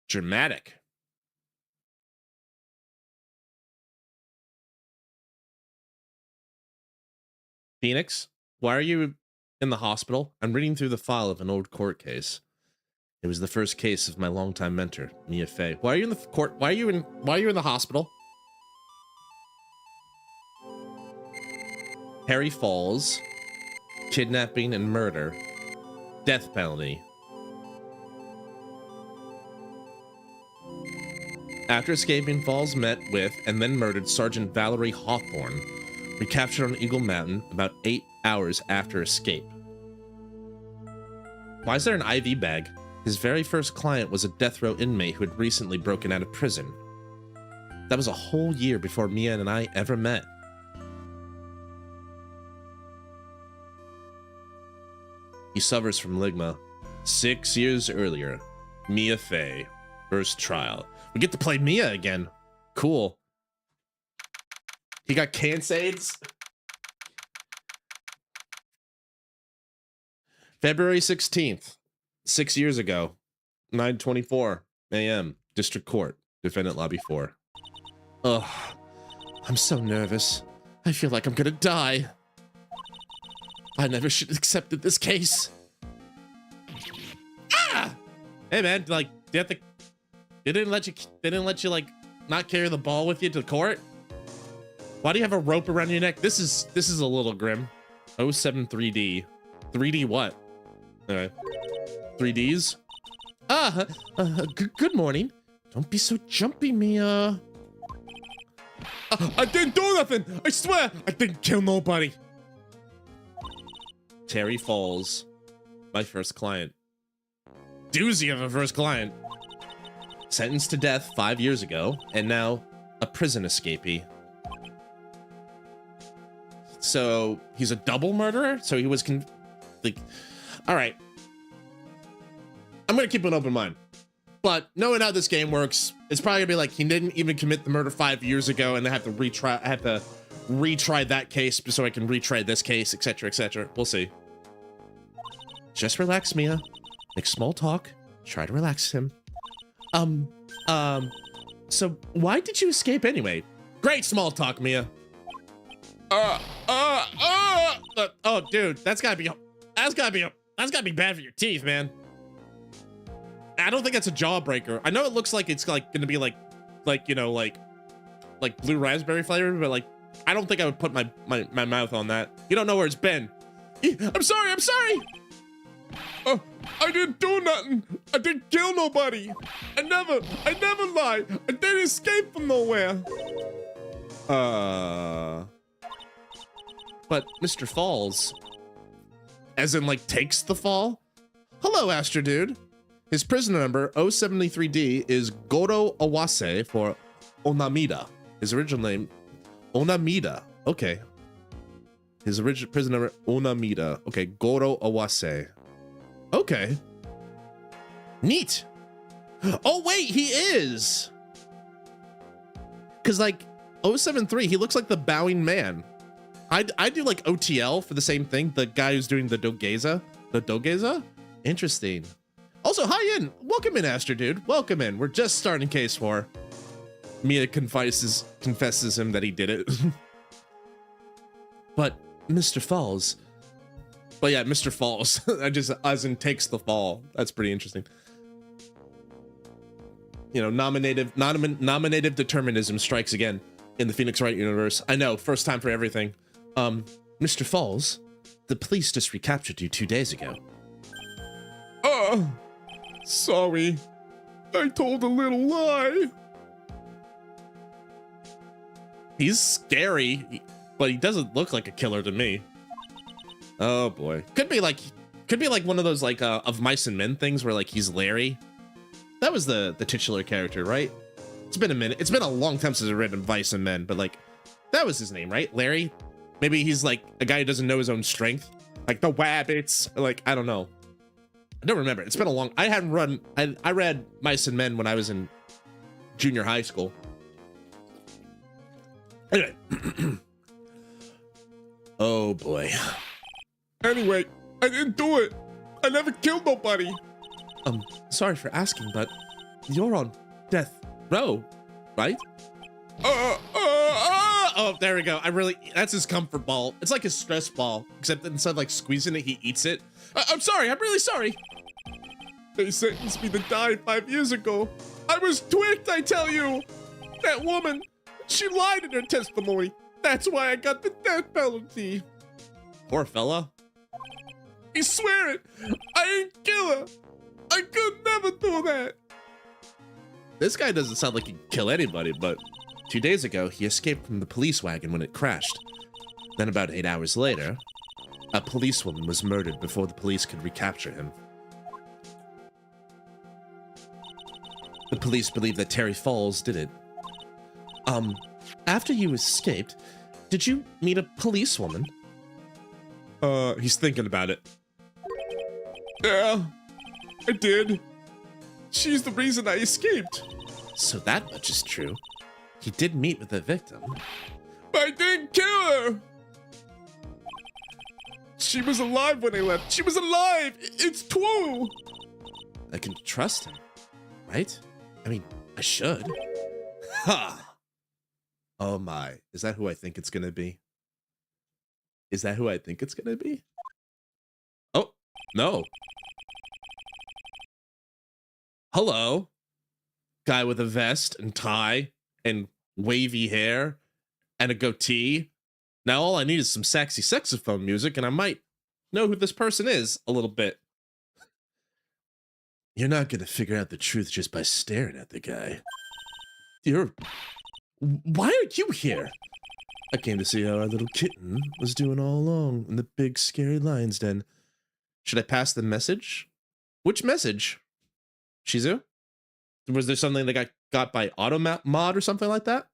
Dramatic. Phoenix, why are you in the hospital? I'm reading through the file of an old court case. It was the first case of my longtime mentor, Mia Fey. Why are you in the court? Why are you in the hospital? Harry Falls, kidnapping and murder, death penalty. After escaping, Falls met with and then murdered Sergeant Valerie Hawthorne, recaptured on Eagle Mountain about 8 hours after escape. Why is there an IV bag? His very first client was a death row inmate who had recently broken out of prison. That was a whole year before Mia and I ever met. He suffers from ligma. 6 years earlier, Mia Fey, first trial. We get to play Mia again. Cool. He got Cansades. February 16th, 6 years ago, 9:24 a.m. District Court, Defendant Lobby 4. Ugh, I'm so nervous. I feel like I'm gonna die. I never should have accepted this case. Ah! Hey man, like, do you have to... They didn't let you like not carry the ball with you to court? Why do you have a rope around your neck? This is a little grim. 07 3D. 3D what? Alright. 3Ds? Good morning. Don't be so jumpy, Mia. I didn't do nothing! I swear! I didn't kill nobody! Terry Falls. My first client. Doozy of a first client. Sentenced to death 5 years ago, and now a prison escapee. So he's a double murderer? So he was all right. I'm gonna keep an open mind. But knowing how this game works, it's probably gonna be like he didn't even commit the murder 5 years ago, and I have to retry that case so I can retry this case, etc., etc. We'll see. Just relax, Mia. Make small talk. Try to relax him. So why did you escape anyway? Great small talk, Mia. Oh, dude, that's gotta be bad for your teeth, man. I don't think that's a jawbreaker. I know it looks like it's like gonna be like you know, like blue raspberry flavor, but like, I don't think I would put my mouth on that. You don't know where it's been. I'm sorry. I didn't do nothing. I didn't kill nobody. I never lied. I didn't escape from nowhere. But Mr. Falls, as in like takes the fall? Hello, Astro Dude. His prisoner number 073D is Goro Awase for Onamida. His original name, Onamida. Okay. His original prison number, Onamida. Okay, Goro Awase. Okay. Neat. Oh, wait, he is. Because, like, 073, he looks like the bowing man. I do, like, OTL for the same thing. The guy who's doing the Dogeza. The Dogeza? Interesting. Also, hi in. Welcome in, Astro Dude. Welcome in. We're just starting case 4. Mia confesses him that he did it. But Mr. Falls. But yeah, Mr. Falls. I just as in takes the fall. That's pretty interesting. you know, nominative determinism strikes again in the Phoenix Wright universe. I know, first time for everything. Mr. Falls, the police just recaptured you 2 days ago. Oh, sorry. I told a little lie. He's scary, but he doesn't look like a killer to me. Oh boy. Could be like one of those like of Mice and Men things where like he's Larry. That was the titular character, right? It's been a minute. It's been a long time since I read Mice and Men, but like that was his name, right? Larry? Maybe he's like a guy who doesn't know his own strength. Like the Wabbits. Like, I don't know. I don't remember. It's been a long... I read Mice and Men when I was in junior high school. Anyway. Oh boy. Anyway, I didn't do it. I never killed nobody. Sorry for asking, but you're on death row, right? Oh, there we go. That's his comfort ball. It's like his stress ball, except instead of like squeezing it, he eats it. I'm sorry. I'm really sorry. They sentenced me to die 5 years ago. I was tweaked, I tell you. That woman, she lied in her testimony. That's why I got the death penalty. Poor fella. I swear it. I ain't kill her. I could never do that. This guy doesn't sound like he could kill anybody, but 2 days ago, he escaped from the police wagon when it crashed. Then about 8 hours later, a policewoman was murdered before the police could recapture him. The police believe that Terry Falls did it. After you escaped, did you meet a policewoman? He's thinking about it. Yeah, I did. She's the reason I escaped. So that much is true. He did meet with the victim. But I didn't kill her. She was alive when I left. She was alive. It's true. I can trust him, right? I mean, I should. Ha! Oh my. Is that who I think it's gonna be? Is that who I think it's gonna be? Oh, no. Hello. Guy with a vest and tie and wavy hair and a goatee. Now all I need is some sexy saxophone music and I might know who this person is a little bit. You're not gonna figure out the truth just by staring at the guy. Why are you here? I came to see how our little kitten was doing all along in the big scary lion's den. Should I pass the message? Which message? Shizu? Was there something that got by auto mod or something like that?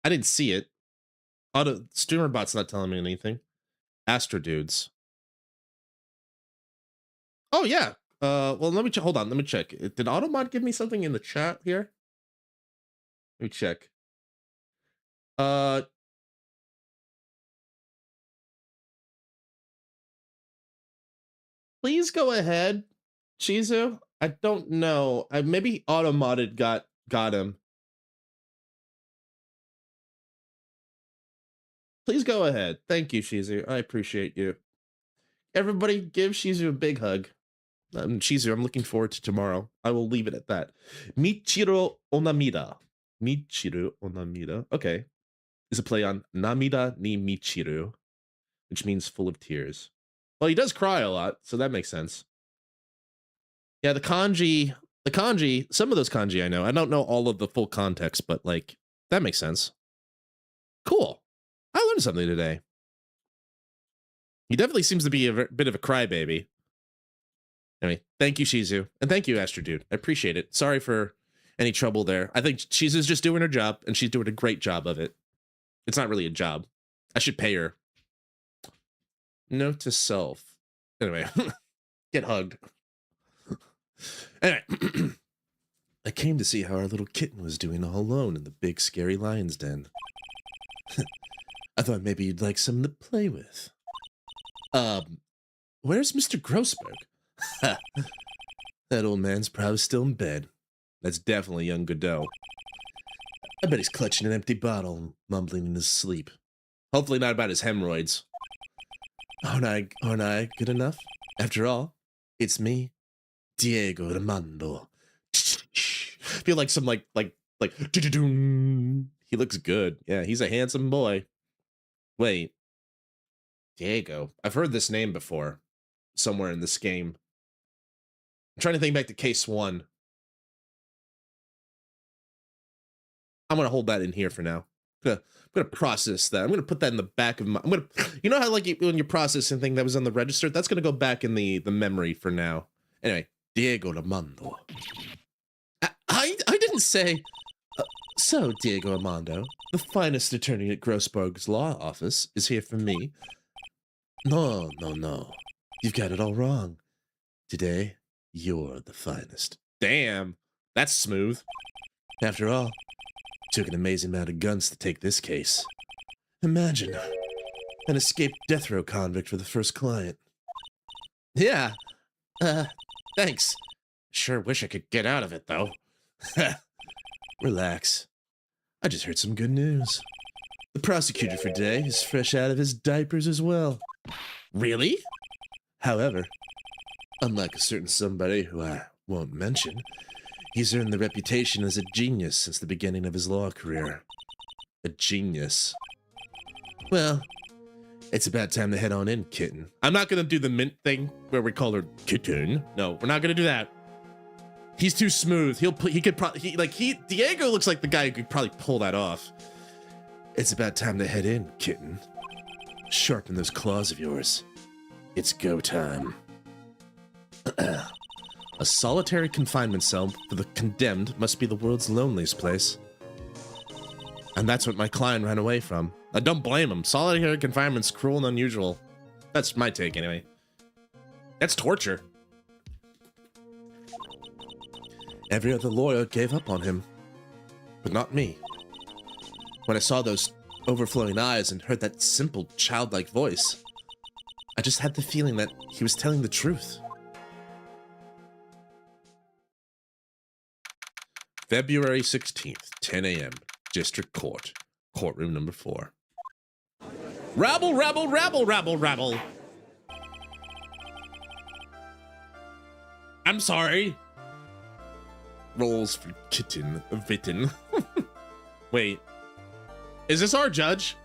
I didn't see it. Streamerbot's not telling me anything. Astro Dudes. Oh yeah. Well, let me hold on. Let me check. Did Automod give me something in the chat here? Let me check. Please go ahead, Shizu. I don't know. Maybe Automodded got him. Please go ahead. Thank you, Shizu. I appreciate you. Everybody give Shizu a big hug. Shizu, I'm looking forward to tomorrow. I will leave it at that. Michiro Onamida. Michiru Onamida. Okay. Is a play on Namida ni Michiru, which means full of tears. Well, he does cry a lot, so that makes sense. Yeah, the kanji, some of those kanji I know. I don't know all of the full context, but like, that makes sense. Cool. I learned something today. He definitely seems to be a bit of a crybaby. Anyway, thank you, Shizu. And thank you, Astro Dude. I appreciate it. Sorry for any trouble there. I think Shizu's just doing her job, and she's doing a great job of it. It's not really a job. I should pay her. Note to self. Anyway, get hugged. Anyway, I came to see how our little kitten was doing all alone in the big scary lion's den. I thought maybe you'd like something to play with. Where's Mr. Grossberg? That old man's probably still in bed. That's definitely young Godot. I bet he's clutching an empty bottle and mumbling in his sleep. Hopefully not about his hemorrhoids. Aren't I good enough? After all, it's me, Diego Armando, feel like some like do-do-doom. He looks good. Yeah, he's a handsome boy. Wait. Diego. I've heard this name before. Somewhere in this game. I'm trying to think back to case 1. I'm gonna hold that in here for now. I'm gonna process that. I'm gonna put that in the back of my. You know how like when you process something that was on the register, that's gonna go back in the memory for now. Anyway, Diego Armando. I didn't say. So Diego Armando, the finest attorney at Grossberg's law office, is here for me. No. You've got it all wrong. Today, you're the finest. Damn, that's smooth. After all, it took an amazing amount of guns to take this case. Imagine, an escaped death row convict for the first client. Yeah, thanks. Sure wish I could get out of it, though. Relax. I just heard some good news. The prosecutor for today is fresh out of his diapers as well. Really? However, unlike a certain somebody who I won't mention, he's earned the reputation as a genius since the beginning of his law career. A genius. Well, it's about time to head on in, kitten. I'm not gonna do the mint thing where we call her kitten. No, we're not gonna do that. He's too smooth. Diego looks like the guy who could probably pull that off. It's about time to head in, kitten. Sharpen those claws of yours. It's go time. A solitary confinement cell for the condemned must be the world's loneliest place. And that's what my client ran away from. I don't blame him. Solitary confinement's cruel and unusual. That's my take, anyway. That's torture. Every other lawyer gave up on him. But not me. When I saw those overflowing eyes and heard that simple, childlike voice, I just had the feeling that he was telling the truth. February 16th, 10 a.m., District Court, courtroom number 4. Rabble, rabble, rabble, rabble, rabble. I'm sorry. Rolls for kitten, Vitten. Wait. Is this our judge?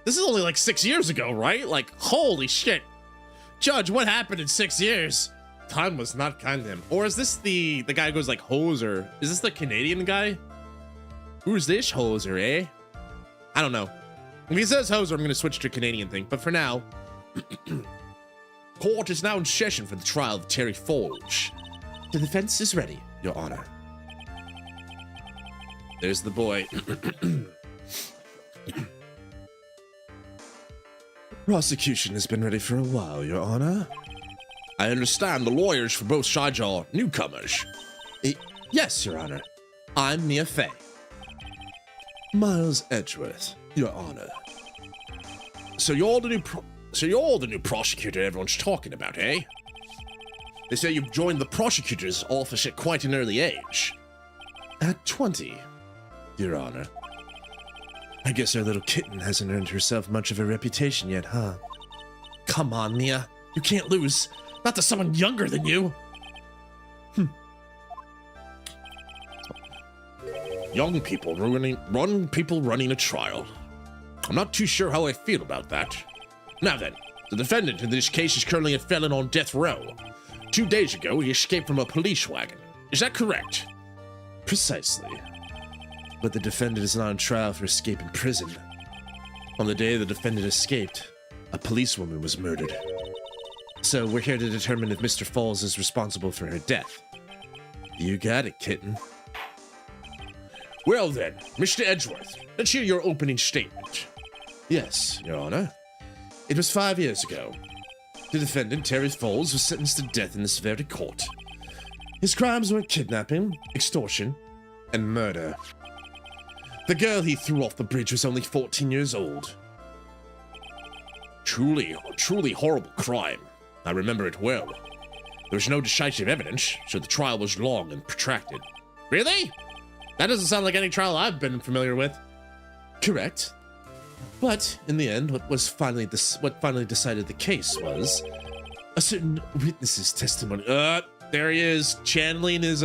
This is only like 6 years ago, right? Like, holy shit. Judge, what happened in 6 years? Time was not kind to him. Or is this the guy who goes like hoser? Is this the Canadian guy? Who's this hoser, eh? I don't know. If he says hoser, I'm gonna switch to a Canadian thing. But for now, court is now in session for the trial of Terry Forge. The defense is ready, Your Honor. There's the boy. Prosecution has been ready for a while, Your Honor. I understand the lawyers for both sides are newcomers. Yes, Your Honor. I'm Mia Fey. Miles Edgeworth, Your Honor. So you're the new prosecutor everyone's talking about, eh? They say you've joined the prosecutor's office at quite an early age. At 20, Your Honor. I guess our little kitten hasn't earned herself much of a reputation yet, huh? Come on, Mia. You can't lose. Not to someone younger than you. Young people running a trial. I'm not too sure how I feel about that. Now then, the defendant in this case is currently a felon on death row. 2 days ago, he escaped from a police wagon. Is that correct? Precisely. But the defendant is not on trial for escaping prison. On the day the defendant escaped, a policewoman was murdered. So we're here to determine if Mr. Falls is responsible for her death. You got it, kitten. Well then, Mr. Edgeworth, let's hear your opening statement. Yes, Your Honor. It was 5 years ago. The defendant, Terry Falls, was sentenced to death in this very court. His crimes were kidnapping, extortion, and murder. The girl he threw off the bridge was only 14 years old. Truly horrible crime. I remember it well. There was no decisive evidence, so the trial was long and protracted. Really? That doesn't sound like any trial I've been familiar with. Correct. But in the end, what finally decided the case was a certain witness's testimony. There he is, channeling his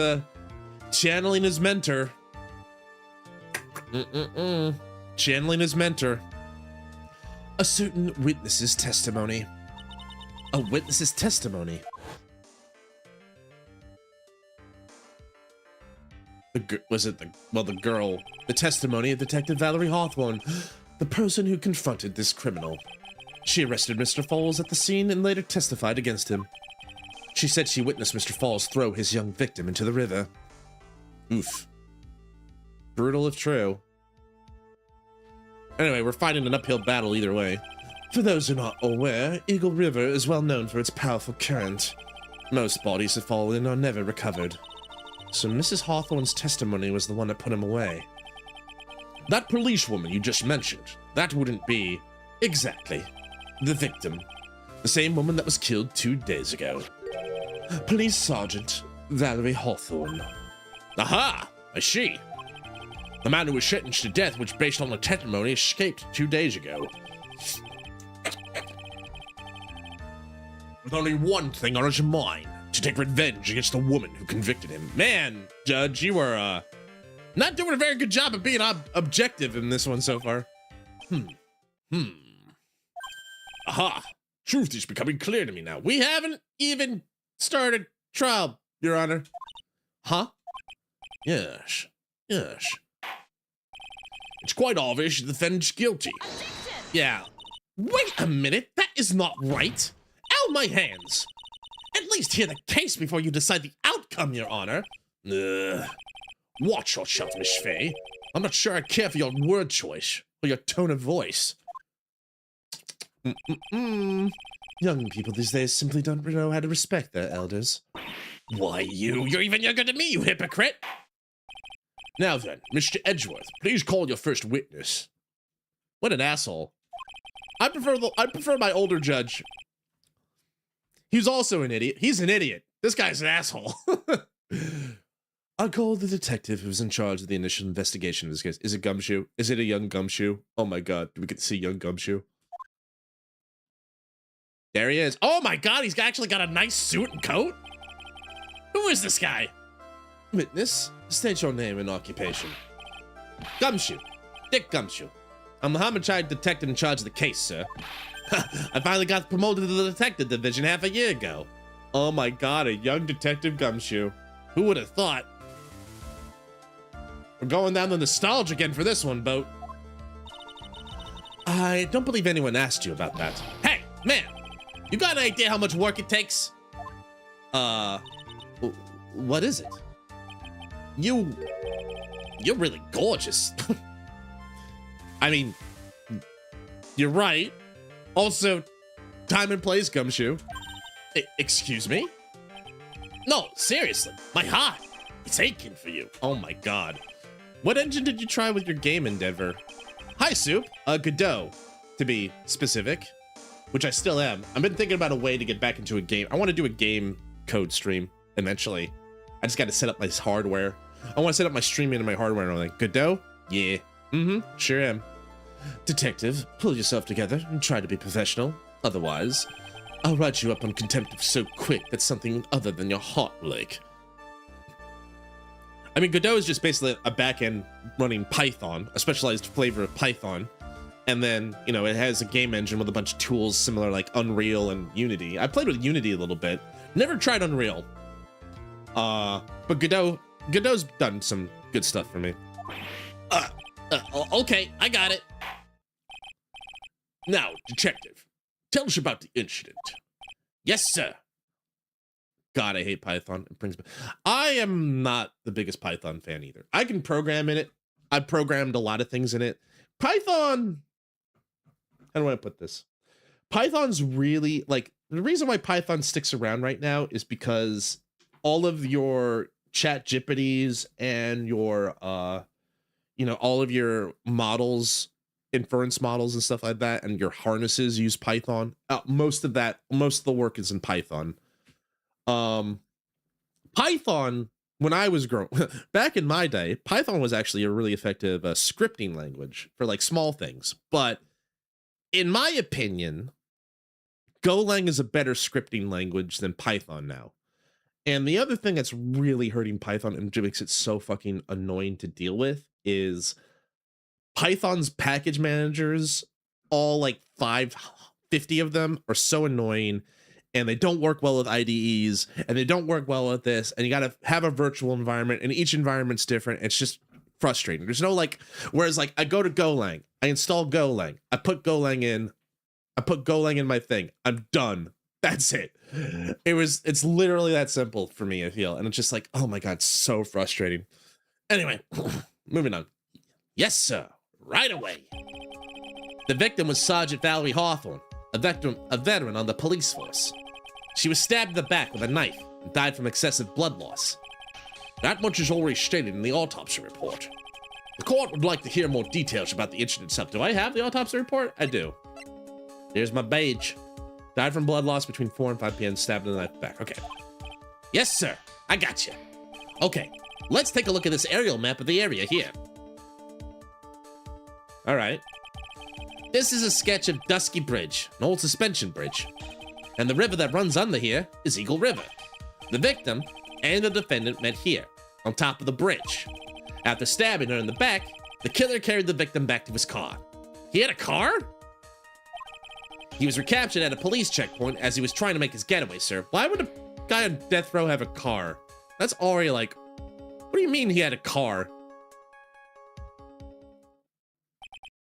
Channeling his mentor. Channeling his mentor. A certain witness's testimony. A witness's testimony. The girl. The testimony of Detective Valerie Hawthorne, the person who confronted this criminal. She arrested Mr. Falls at the scene and later testified against him. She said she witnessed Mr. Falls throw his young victim into the river. Oof. Brutal if true. Anyway, we're fighting an uphill battle either way. For those who are not aware, Eagle River is well known for its powerful current. Most bodies that fall in are never recovered. So Mrs. Hawthorne's testimony was the one that put him away. That police woman you just mentioned, that wouldn't be exactly the victim. The same woman that was killed 2 days ago. Police Sergeant Valerie Hawthorne. Aha! I see. The man who was sentenced to death, which based on the testimony, escaped 2 days ago. With only one thing on his mind, to take revenge against the woman who convicted him. Man, Judge, you are, not doing a very good job of being objective in this one so far. Aha! Truth is becoming clear to me now. We haven't even started trial, Your Honor. Huh? Yes. Yes. It's quite obvious the defendant's guilty. Objection! Yeah. Wait a minute. That is not right. Out my hands. At least hear the case before you decide the outcome, Your Honor. Watch yourself, Miss Fay. I'm not sure I care for your word choice or your tone of voice. Young people these days simply don't know how to respect their elders. Why, you're even younger than me, you hypocrite! Now then, Mr. Edgeworth, please call your first witness. What an asshole. I prefer my older judge. He's also an idiot. He's an idiot. This guy's an asshole. I'll call the detective who's in charge of the initial investigation of this case. Is it Gumshoe? Is it a young Gumshoe? Oh my god, do we get to see young Gumshoe? There he is. Oh my god, he's actually got a nice suit and coat? Who is this guy? Witness, state your name and occupation. Gumshoe. Dick Gumshoe. I'm the homicide detective in charge of the case, sir. I finally got promoted to the detective division half a year ago. Oh my god, a young detective Gumshoe. Who would have thought? We're going down the nostalgia again for this one, Boat. I don't believe anyone asked you about that. Hey, man! You got an idea how much work it takes? What is it? You're really gorgeous. I mean, you're right. Also, time and place, Gumshoe. Excuse me? No, seriously, my heart. It's aching for you. Oh my god. What engine did you try with your game endeavor? Hi, Soup. Godot, to be specific. Which I still am. I've been thinking about a way to get back into a game. I want to do a game code stream eventually. I just got to set up my hardware. I want to set up my streaming and my hardware and everything. Godot? Yeah. Sure am. Detective, pull yourself together and try to be professional. Otherwise, I'll write you up on contempt so quick that something other than your heart will ache. I mean, Godot is just basically a backend running Python, a specialized flavor of Python. And then, you know, it has a game engine with a bunch of tools similar like Unreal and Unity. I played with Unity a little bit. Never tried Unreal. But Godot's done some good stuff for me. Okay, I got it. Now, detective, tell us about the incident. Yes, sir. God, I hate Python. It brings me... I am not the biggest Python fan either. I can program in it. I've programmed a lot of things in it. Python... How do I put this? Python's really, like, the reason why Python sticks around right now is because all of your ChatGPTs and your, you know, all of your models, inference models and stuff like that, and your harnesses use Python. Most of the work is in Python. Python, when I was growing, back in my day, Python was actually a really effective scripting language for like small things. But in my opinion, Golang is a better scripting language than Python now. And the other thing that's really hurting Python and makes it so fucking annoying to deal with is Python's package managers, all like 550 of them, are so annoying, and they don't work well with IDEs, and they don't work well with this, and you gotta have a virtual environment, and each environment's different. It's just frustrating. There's no like, whereas like I go to Golang, I install Golang, I put Golang in my thing, I'm done. That's it. It's literally that simple for me, I feel. And it's just like, oh my God, so frustrating. Anyway, moving on. Yes, sir. Right away. The victim was Sergeant Valerie Hawthorne, a veteran on the police force. She was stabbed in the back with a knife and died from excessive blood loss. That much is already stated in the autopsy report. The court would like to hear more details about the incident itself. Do I have the autopsy report? I do. Here's my badge. Died from blood loss between 4 and 5 p.m. Stabbed in the knife back. Okay. Yes, sir. I got you. Okay. Let's take a look at this aerial map of the area here. All right. This is a sketch of Dusky Bridge, an old suspension bridge. And the river that runs under here is Eagle River. The victim and the defendant met here, on top of the bridge. After stabbing her in the back, the killer carried the victim back to his car. He had a car? He was recaptured at a police checkpoint as he was trying to make his getaway, sir. Why would a guy on death row have a car? That's already like, what do you mean he had a car?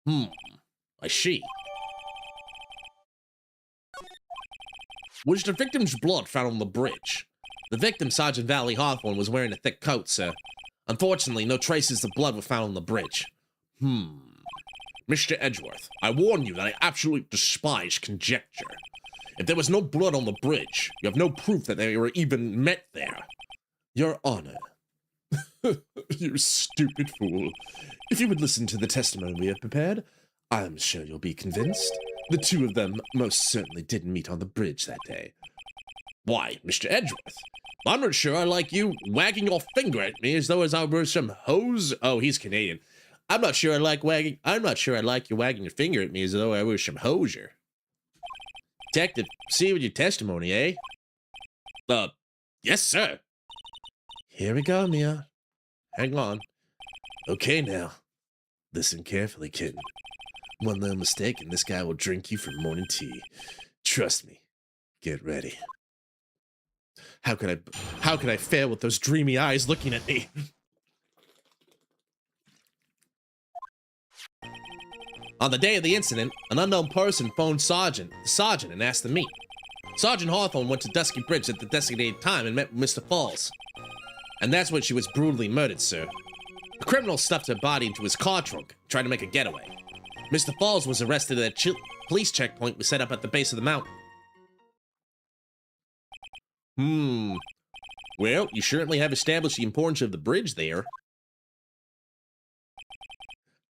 I see. Was the victim's blood found on the bridge? The victim, Sergeant Valerie Hawthorne, was wearing a thick coat, sir. Unfortunately, no traces of blood were found on the bridge. Mr. Edgeworth, I warn you that I absolutely despise conjecture. If there was no blood on the bridge, you have no proof that they were even met there. Your Honor. You stupid fool. If you would listen to the testimony we have prepared, I'm sure you'll be convinced. The two of them most certainly didn't meet on the bridge that day. Why, Mr. Edgeworth, I'm not sure I like you wagging your finger at me as though as I were some hose. Oh, he's Canadian. I'm not sure I like you wagging your finger at me as though I were some hosier. Detective, see with your testimony, eh? Yes, sir. Here we go, Mia. Hang on. Okay, now. Listen carefully, kitten. One little mistake and this guy will drink you for morning tea. Trust me. Get ready. How could I fail with those dreamy eyes looking at me? On the day of the incident, an unknown person phoned the sergeant and asked to meet. Sergeant Hawthorne went to Dusky Bridge at the designated time and met Mr. Falls. And that's when she was brutally murdered, sir. The criminal stuffed her body into his car trunk, trying to make a getaway. Mr. Falls was arrested at a police checkpoint we set up at the base of the mountain. Well, you certainly have established the importance of the bridge there.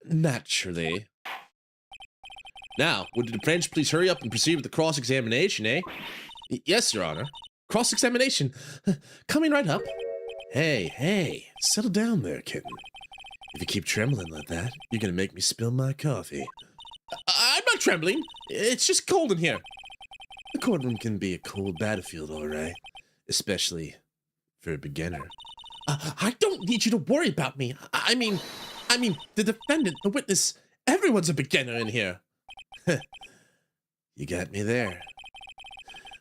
Naturally. Now, would the defense please hurry up and proceed with the cross-examination, eh? Yes, Your Honor. Cross-examination? Coming right up. Hey, settle down there, kitten. If you keep trembling like that, you're gonna make me spill my coffee. I'm not trembling. It's just cold in here. The courtroom can be a cold battlefield, all right. Especially for a beginner. I don't need you to worry about me. I mean, the defendant, the witness, everyone's a beginner in here. You got me there.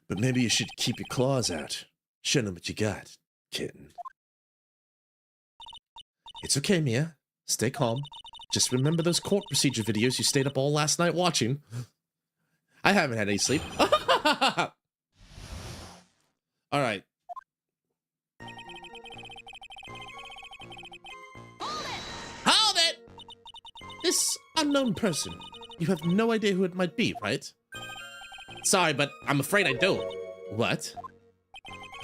But maybe you should keep your claws out. Show them what you got, kitten. It's okay, Mia. Stay calm. Just remember those court procedure videos you stayed up all last night watching. I haven't had any sleep. All right. Hold it! This unknown person. You have no idea who it might be, right? Sorry, but I'm afraid I do. What?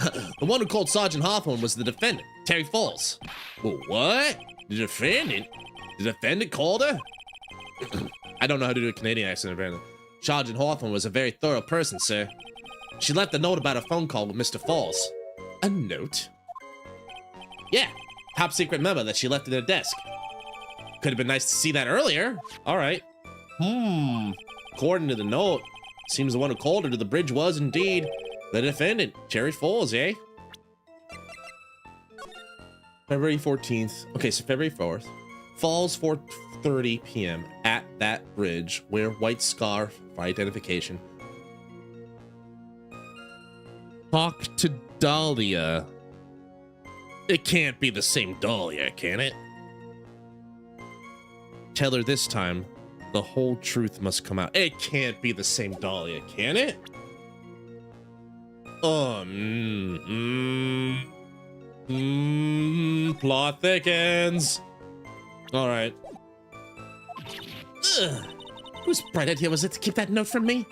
The one who called Sergeant Hawthorne was the defendant, Terry Falls. Well, what? The defendant? The defendant called her? I don't know how to do a Canadian accent, apparently. Sergeant Hawthorne was a very thorough person, sir. She left a note about a phone call with Mr. Falls. A note? Yeah, top secret memo that she left at her desk. Could have been nice to see that earlier. All right. According to the note, seems the one who called her to the bridge was indeed the defendant, Terry Falls, eh? February 14th. Okay, so February 4th. Falls 4:30 p.m. at that bridge. Wear white scarf for identification. Talk to Dahlia. It can't be the same Dahlia, can it? Tell her this time, the whole truth must come out. It can't be the same Dahlia, can it? Plot thickens. All right. Ugh. Whose bright idea was it to keep that note from me?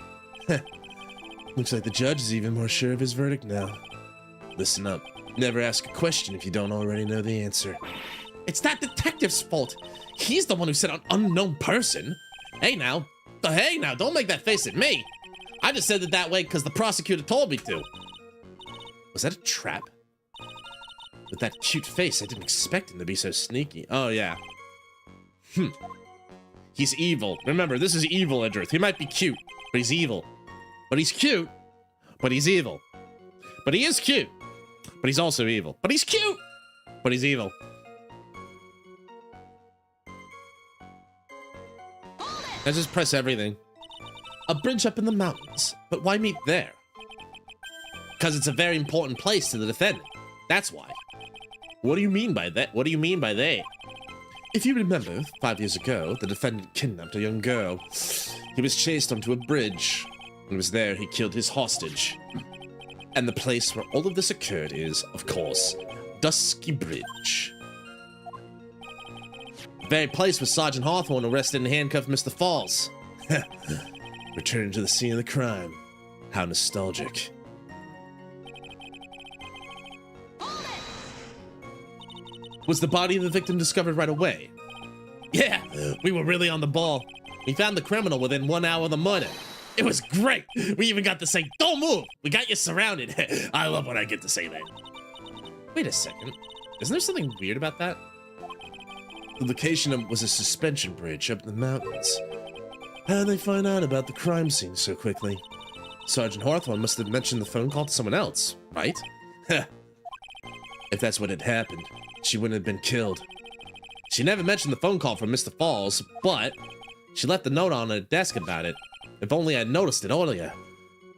Looks like the judge is even more sure of his verdict now. Listen up. Never ask a question if you don't already know the answer. It's that detective's fault. He's the one who said an unknown person. Hey now, don't make that face at me. I just said it that way because the prosecutor told me to. Was that a trap? With that cute face, I didn't expect him to be so sneaky. Oh yeah. He's evil. Remember, this is evil, Edgeworth. He might be cute, but he's evil. But he's cute, but he's evil. But he is cute, but he's also evil. But he's cute, but he's evil. I just press everything. A bridge up in the mountains, but why meet there? Because it's a very important place to the defendant. That's why. What do you mean by that? What do you mean by they? If you remember, 5 years ago, the defendant kidnapped a young girl. He was chased onto a bridge. When he was there, he killed his hostage. And the place where all of this occurred is, of course, Dusky Bridge. The very place where Sergeant Hawthorne arrested and handcuffed Mr. Falls. Returning to the scene of the crime. How nostalgic. Was the body of the victim discovered right away? Yeah, we were really on the ball. We found the criminal within 1 hour of the murder. It was great. We even got to say, don't move. We got you surrounded. I love when I get to say that. Wait a second. Isn't there something weird about that? The location was a suspension bridge up in the mountains. How did they find out about the crime scene so quickly? Sergeant Hawthorne must have mentioned the phone call to someone else, right? If that's what had happened, she wouldn't have been killed. She never mentioned the phone call from Mr. Falls, but she left a note on her desk about it. If only I'd noticed it earlier.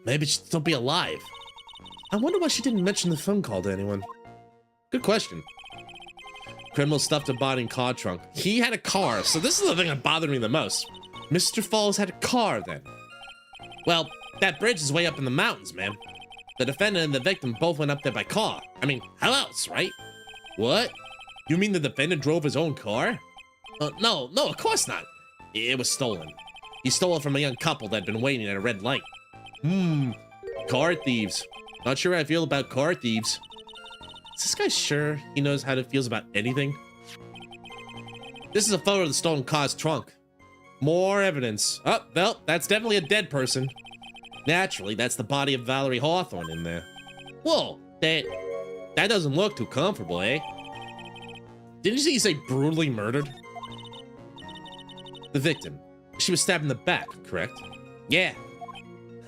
Maybe she'd still be alive. I wonder why she didn't mention the phone call to anyone. Good question. Criminal stuffed a body in car trunk. He had a car, so this is the thing that bothered me the most. Mr. Falls had a car then. Well, that bridge is way up in the mountains, man. The defendant and the victim both went up there by car. I mean, how else, right? What? You mean the defendant drove his own car? No, of course not. It was stolen. He stole it from a young couple that had been waiting at a red light. Car thieves. Not sure how I feel about car thieves. Is this guy sure he knows how it feels about anything? This is a photo of the stolen car's trunk. More evidence. Oh, well, that's definitely a dead person. Naturally, that's the body of Valerie Hawthorne in there. Whoa, that doesn't look too comfortable, eh? Didn't you say brutally murdered? The victim. She was stabbed in the back, correct? Yeah.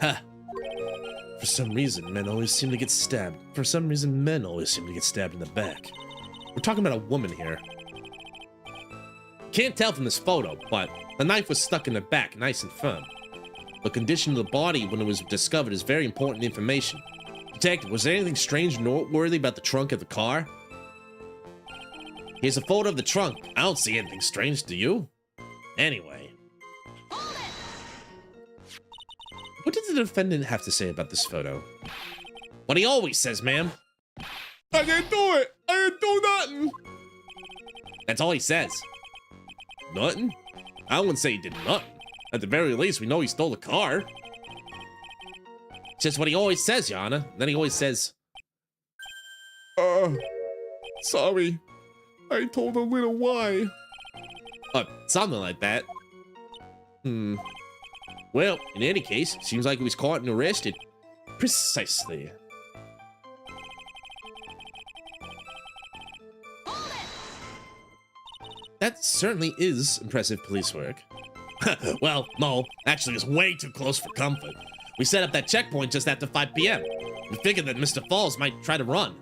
Huh. For some reason, men always seem to get stabbed. For some reason, men always seem to get stabbed in the back. We're talking about a woman here. Can't tell from this photo, but the knife was stuck in the back, nice and firm. The condition of the body when it was discovered is very important information. Detective, was there anything strange or noteworthy about the trunk of the car? Here's a photo of the trunk. I don't see anything strange, do you? Anyway. What did the defendant have to say about this photo? What he always says, ma'am. I didn't do it. I didn't do nothing. That's all he says. Nothing? I wouldn't say he did nothing. At the very least, we know he stole the car. It's just what he always says, Your Honor. Then he always says... Sorry. I told a little lie. Something like that. Well, in any case, seems like he was caught and arrested. Precisely. That certainly is impressive police work. Well, no, actually it's way too close for comfort. We set up that checkpoint just after 5 p.m. We figured that Mr. Falls might try to run.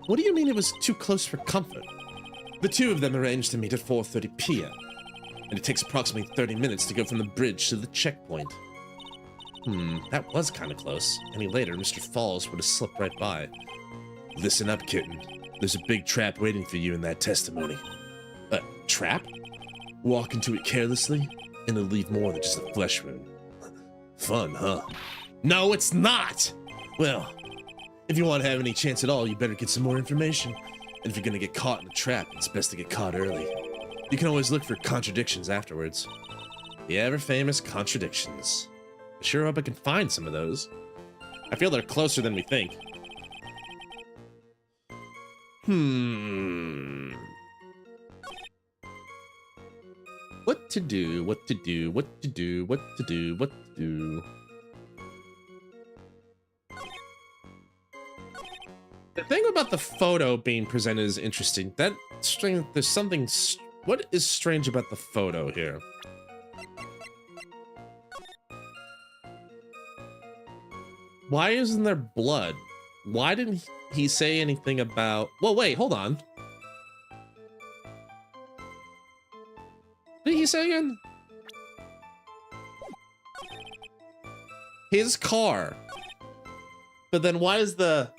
What do you mean it was too close for comfort? The two of them arranged to meet at 4:30 p.m. And it takes approximately 30 minutes to go from the bridge to the checkpoint. That was kind of close. Any later, Mr. Falls would have slipped right by. Listen up, kitten. There's a big trap waiting for you in that testimony. A trap? Walk into it carelessly, and it'll leave more than just a flesh wound. Fun, huh? No, it's not! Well, if you want to have any chance at all, you better get some more information. And if you're gonna get caught in a trap, it's best to get caught early. You can always look for contradictions afterwards. The ever-famous contradictions. I sure hope I can find some of those. I feel they're closer than we think. What to do, what to do, what to do, what to do, what to do. The thing about the photo being presented is interesting. That strange, there's something, what is strange about the photo here? Why isn't there blood? Why didn't he say anything about... Well, wait, hold on. What did he say again? His car. But then why is the...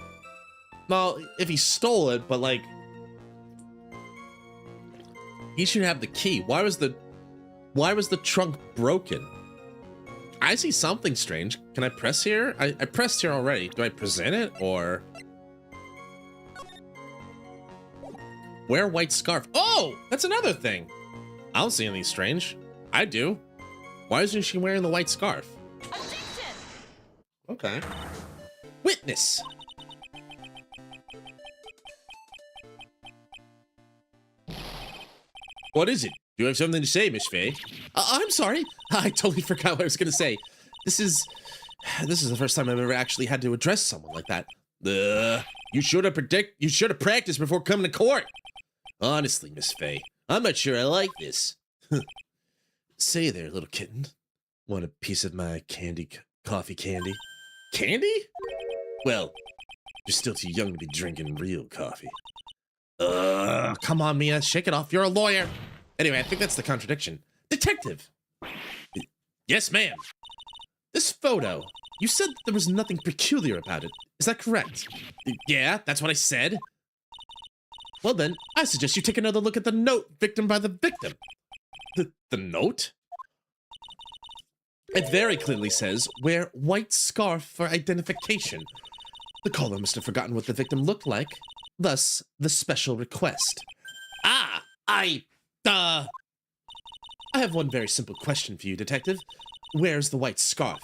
Well, if he stole it, but like... He should have the key. Why was the trunk broken? I see something strange. Can I press here? I pressed here already. Do I present it or... Wear white scarf. Oh, that's another thing. I don't see anything strange. I do. Why isn't she wearing the white scarf? Objection! Okay. Witness. What is it? Do you have something to say, Miss Faye? I'm sorry. I totally forgot what I was going to say. This is the first time I've ever actually had to address someone like that. You should have practiced before coming to court. Honestly, Miss Faye, I'm not sure I like this. Say there, little kitten. Want a piece of my coffee candy? Candy? Well, you're still too young to be drinking real coffee. Come on, Mia, shake it off. You're a lawyer. Anyway, I think that's the contradiction. Detective. Yes, ma'am. This photo, you said there was nothing peculiar about it. Is that correct? Yeah, that's what I said. Well then, I suggest you take another look at the note written by the victim. The note? It very clearly says, wear white scarf for identification. The caller must have forgotten what the victim looked like. Thus, the special request. I have one very simple question for you, Detective. Where's the white scarf?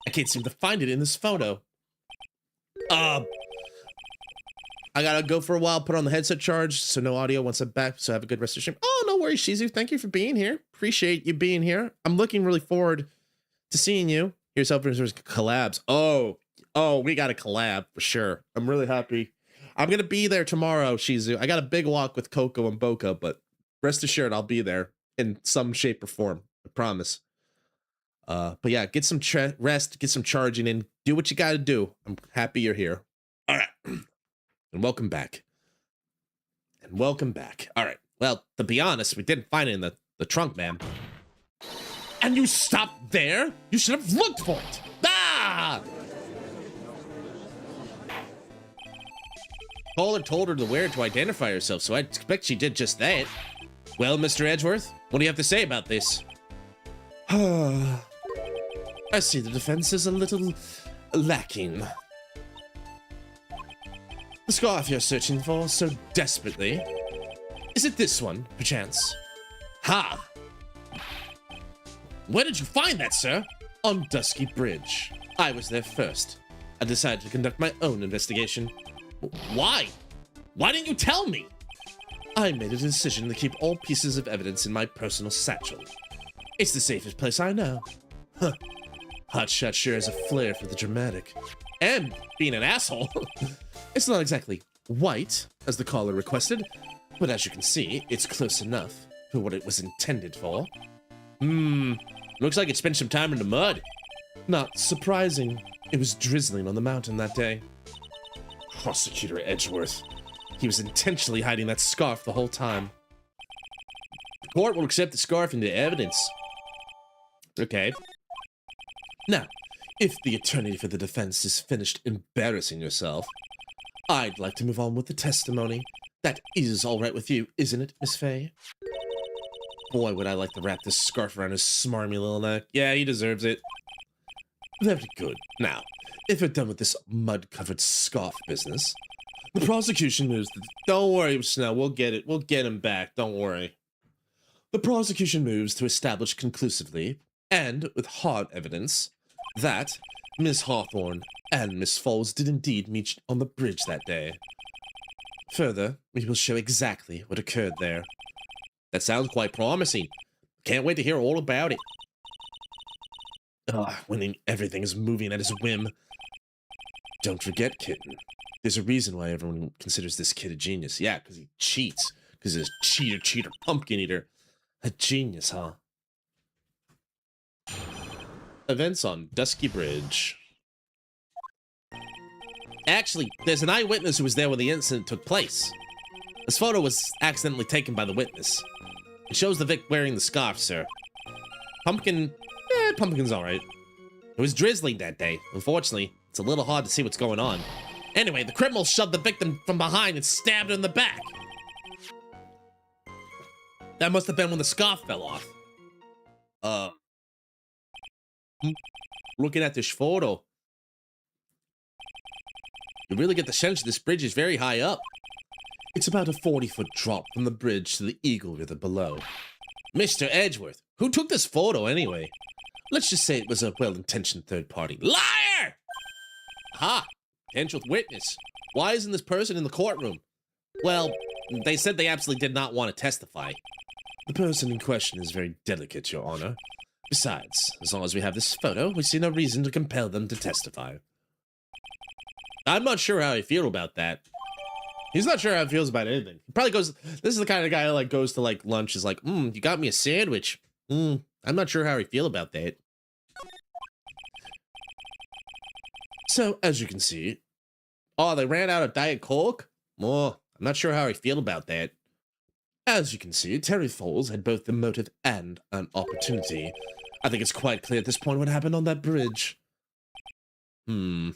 I can't seem to find it in this photo. I gotta go for a while, put on the headset charge, so no audio once I'm back, so have a good rest of the stream. Oh, no worries, Shizu. Thank you for being here. Appreciate you being here. I'm looking really forward to seeing you. Here's helping us collabs. Oh, we got a collab for sure. I'm really happy. I'm gonna be there tomorrow, Shizu. I got a big walk with Coco and Boca, but rest assured I'll be there in some shape or form. I promise. But yeah, get some rest, get some charging in, do what you gotta do. I'm happy you're here. All right. And welcome back. And welcome back. All right. Well, to be honest, we didn't find it in the trunk, ma'am. And you stopped there? You should have looked for it. Ah! Caller told her to wear it to identify herself, so I expect she did just that. Well, Mr. Edgeworth, what do you have to say about this? I see the defense is a little lacking. The scarf you're searching for so desperately. Is it this one, perchance? Ha! Where did you find that, sir? On Dusky Bridge. I was there first. I decided to conduct my own investigation. Why? Why didn't you tell me? I made a decision to keep all pieces of evidence in my personal satchel. It's the safest place I know. Huh. Hotshot sure has a flair for the dramatic. And being an asshole. It's not exactly white, as the caller requested, but as you can see, it's close enough for what it was intended for. Looks like it spent some time in the mud. Not surprising. It was drizzling on the mountain that day. Prosecutor Edgeworth, he was intentionally hiding that scarf the whole time. The court will accept the scarf into evidence. Okay. Now, if the attorney for the defense is finished embarrassing yourself, I'd like to move on with the testimony. That is all right with you, isn't it, Miss Faye? Boy, would I like to wrap this scarf around his smarmy little neck. Yeah, he deserves it. Very good. Now, if we're done with this mud-covered scarf business, the prosecution moves to... Don't worry, Snow, we'll get it. We'll get him back, don't worry. The prosecution moves to establish conclusively, and with hard evidence, that Miss Hawthorne and Miss Foles did indeed meet on the bridge that day. Further, we will show exactly what occurred there. That sounds quite promising. Can't wait to hear all about it. When everything is moving at his whim. Don't forget, kitten. There's a reason why everyone considers this kid a genius. Yeah, because he cheats. Because he's a cheater, pumpkin eater. A genius, huh? Events on Dusky Bridge. Actually, there's an eyewitness who was there when the incident took place. This photo was accidentally taken by the witness. It shows the Vic wearing the scarf, sir. Pumpkin's alright. It was drizzling that day. Unfortunately, it's a little hard to see what's going on. Anyway, the criminal shoved the victim from behind and stabbed her in the back. That must have been when the scarf fell off. Looking at this photo, you really get the sense this bridge is very high up. It's about a 40-foot drop from the bridge to the Eagle River below. Mr. Edgeworth, who took this photo anyway? Let's just say it was a well-intentioned third party. Liar! Ha! Potential witness. Why isn't this person in the courtroom? Well, they said they absolutely did not want to testify. The person in question is very delicate, Your Honor. Besides, as long as we have this photo, we see no reason to compel them to testify. I'm not sure how I feel about that. He's not sure how he feels about anything. He probably goes, this is the kind of guy who like goes to like lunch, is like, you got me a sandwich. I'm not sure how I feel about that. So, as you can see, they ran out of Diet Coke? I'm not sure how I feel about that. As you can see, Terry Foles had both the motive and an opportunity. I think it's quite clear at this point what happened on that bridge. Sure,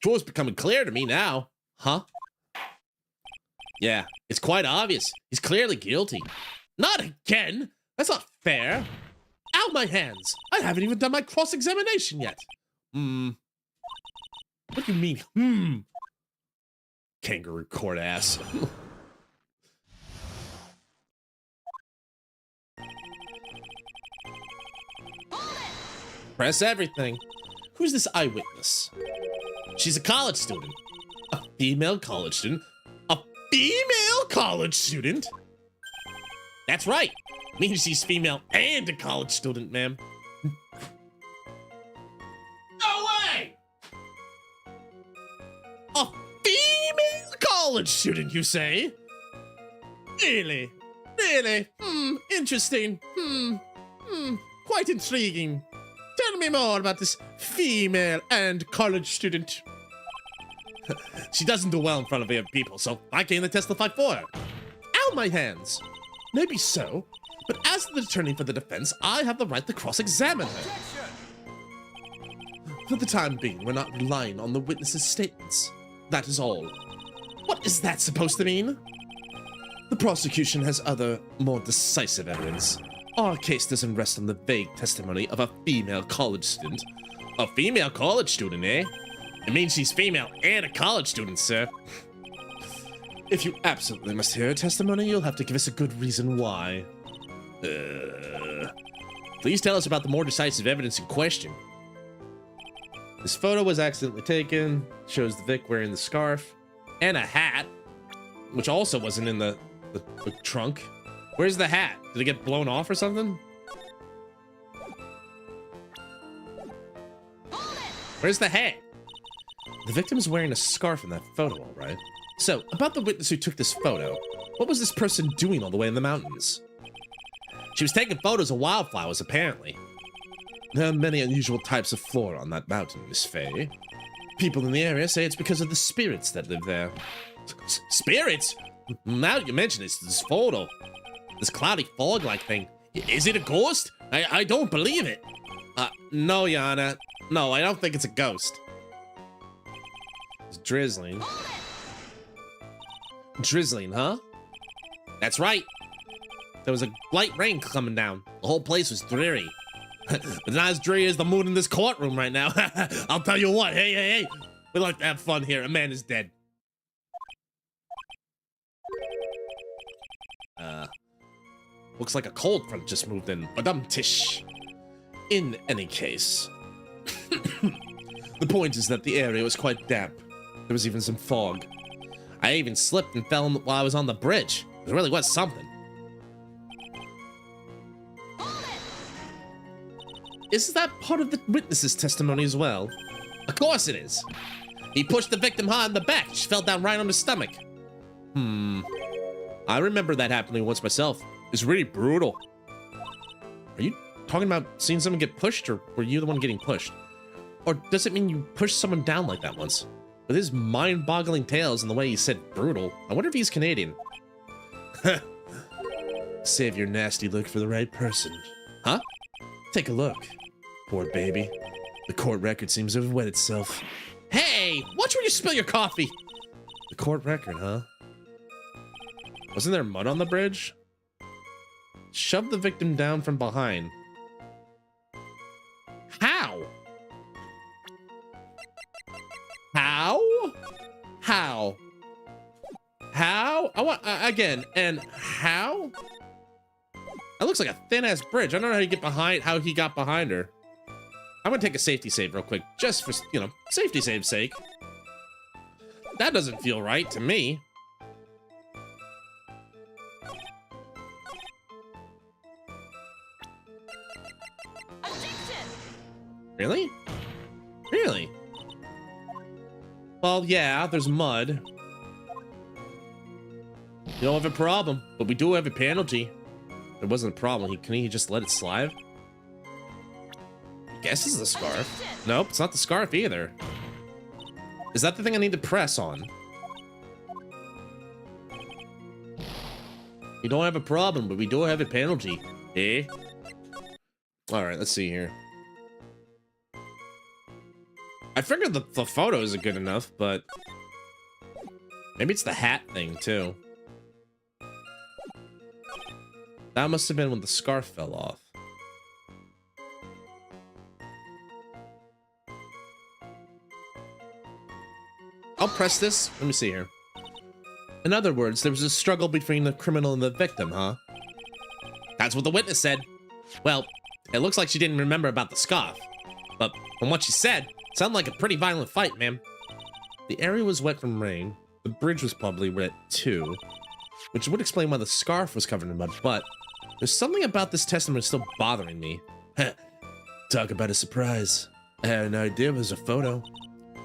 it's becoming clear to me now. Huh? Yeah, it's quite obvious. He's clearly guilty. Not again! That's not fair! Out my hands! I haven't even done my cross-examination yet! What do you mean, Kangaroo court ass. Press everything. Who's this eyewitness? She's a college student. A female college student? A female college student? That's right. Means she's female and a college student, ma'am. No way! A female college student, you say? Really? Really? Interesting. Quite intriguing. Tell me more about this female and college student. She doesn't do well in front of other people, so I came to testify for her. Out my hands. Maybe so, but as the attorney for the defense, I have the right to cross-examine her. For the time being, we're not relying on the witness's statements. That is all. What is that supposed to mean? The prosecution has other, more decisive evidence. Our case doesn't rest on the vague testimony of a female college student. A female college student, eh? It means she's female and a college student, sir. If you absolutely must hear her testimony, you'll have to give us a good reason why. Please tell us about the more decisive evidence in question. This photo was accidentally taken. Shows the Vic wearing the scarf and a hat, which also wasn't in the trunk. Where's the hat? Did it get blown off or something? Where's the hat? The victim is wearing a scarf in that photo, all right. So, about the witness who took this photo, what was this person doing all the way in the mountains? She was taking photos of wildflowers, apparently. There are many unusual types of flora on that mountain, Miss Faye. People in the area say it's because of the spirits that live there. Spirits? Now you mention this photo. This cloudy fog-like thing. Is it a ghost? I don't believe it. No, Yana. No, I don't think it's a ghost. It's drizzling. Drizzling, huh? That's right. There was a light rain coming down. The whole place was dreary. But not as dreary as the mood in this courtroom right now. I'll tell you what. Hey. We like to have fun here. A man is dead. Looks like a cold front just moved in. Badum-tish. In any case. The point is that the area was quite damp. There was even some fog. I even slipped and fell while I was on the bridge. It really was something. Is that part of the witness's testimony as well? Of course it is. He pushed the victim hard in the back. She fell down right on her stomach. I remember that happening once myself. It's really brutal. Are you talking about seeing someone get pushed, or were you the one getting pushed? Or does it mean you pushed someone down like that once? With his mind-boggling tales and the way he said brutal, I wonder if he's Canadian. Save your nasty look for the right person. Huh? Take a look. Poor baby. The court record seems to have wet itself. Hey! Watch where you spill your coffee! The court record, huh? Wasn't there mud on the bridge? Shove the victim down from behind. How? How? How? How? I want again. And how? That looks like a thin-ass bridge. I don't know how you get behind. How he got behind her. I'm gonna take a safety save real quick, just for safety save's sake. That doesn't feel right to me. Really? Really? Well, yeah, there's mud. You don't have a problem, but we do have a penalty. There wasn't a problem. Can he just let it slide? I guess this is a scarf. Nope, it's not the scarf either. Is that the thing I need to press on? We don't have a problem, but we do have a penalty. Eh? Alright, let's see here. I figured the photo isn't good enough, but maybe it's the hat thing too. That must have been when the scarf fell off. I'll press this. Let me see here. In other words, there was a struggle between the criminal and the victim, huh? That's what the witness said. Well, it looks like she didn't remember about the scarf. But from what she said, it sounded like a pretty violent fight, ma'am. The area was wet from rain. The bridge was probably wet too, which would explain why the scarf was covered in mud, but there's something about this testimony still bothering me. Talk about a surprise. I had no idea it was a photo.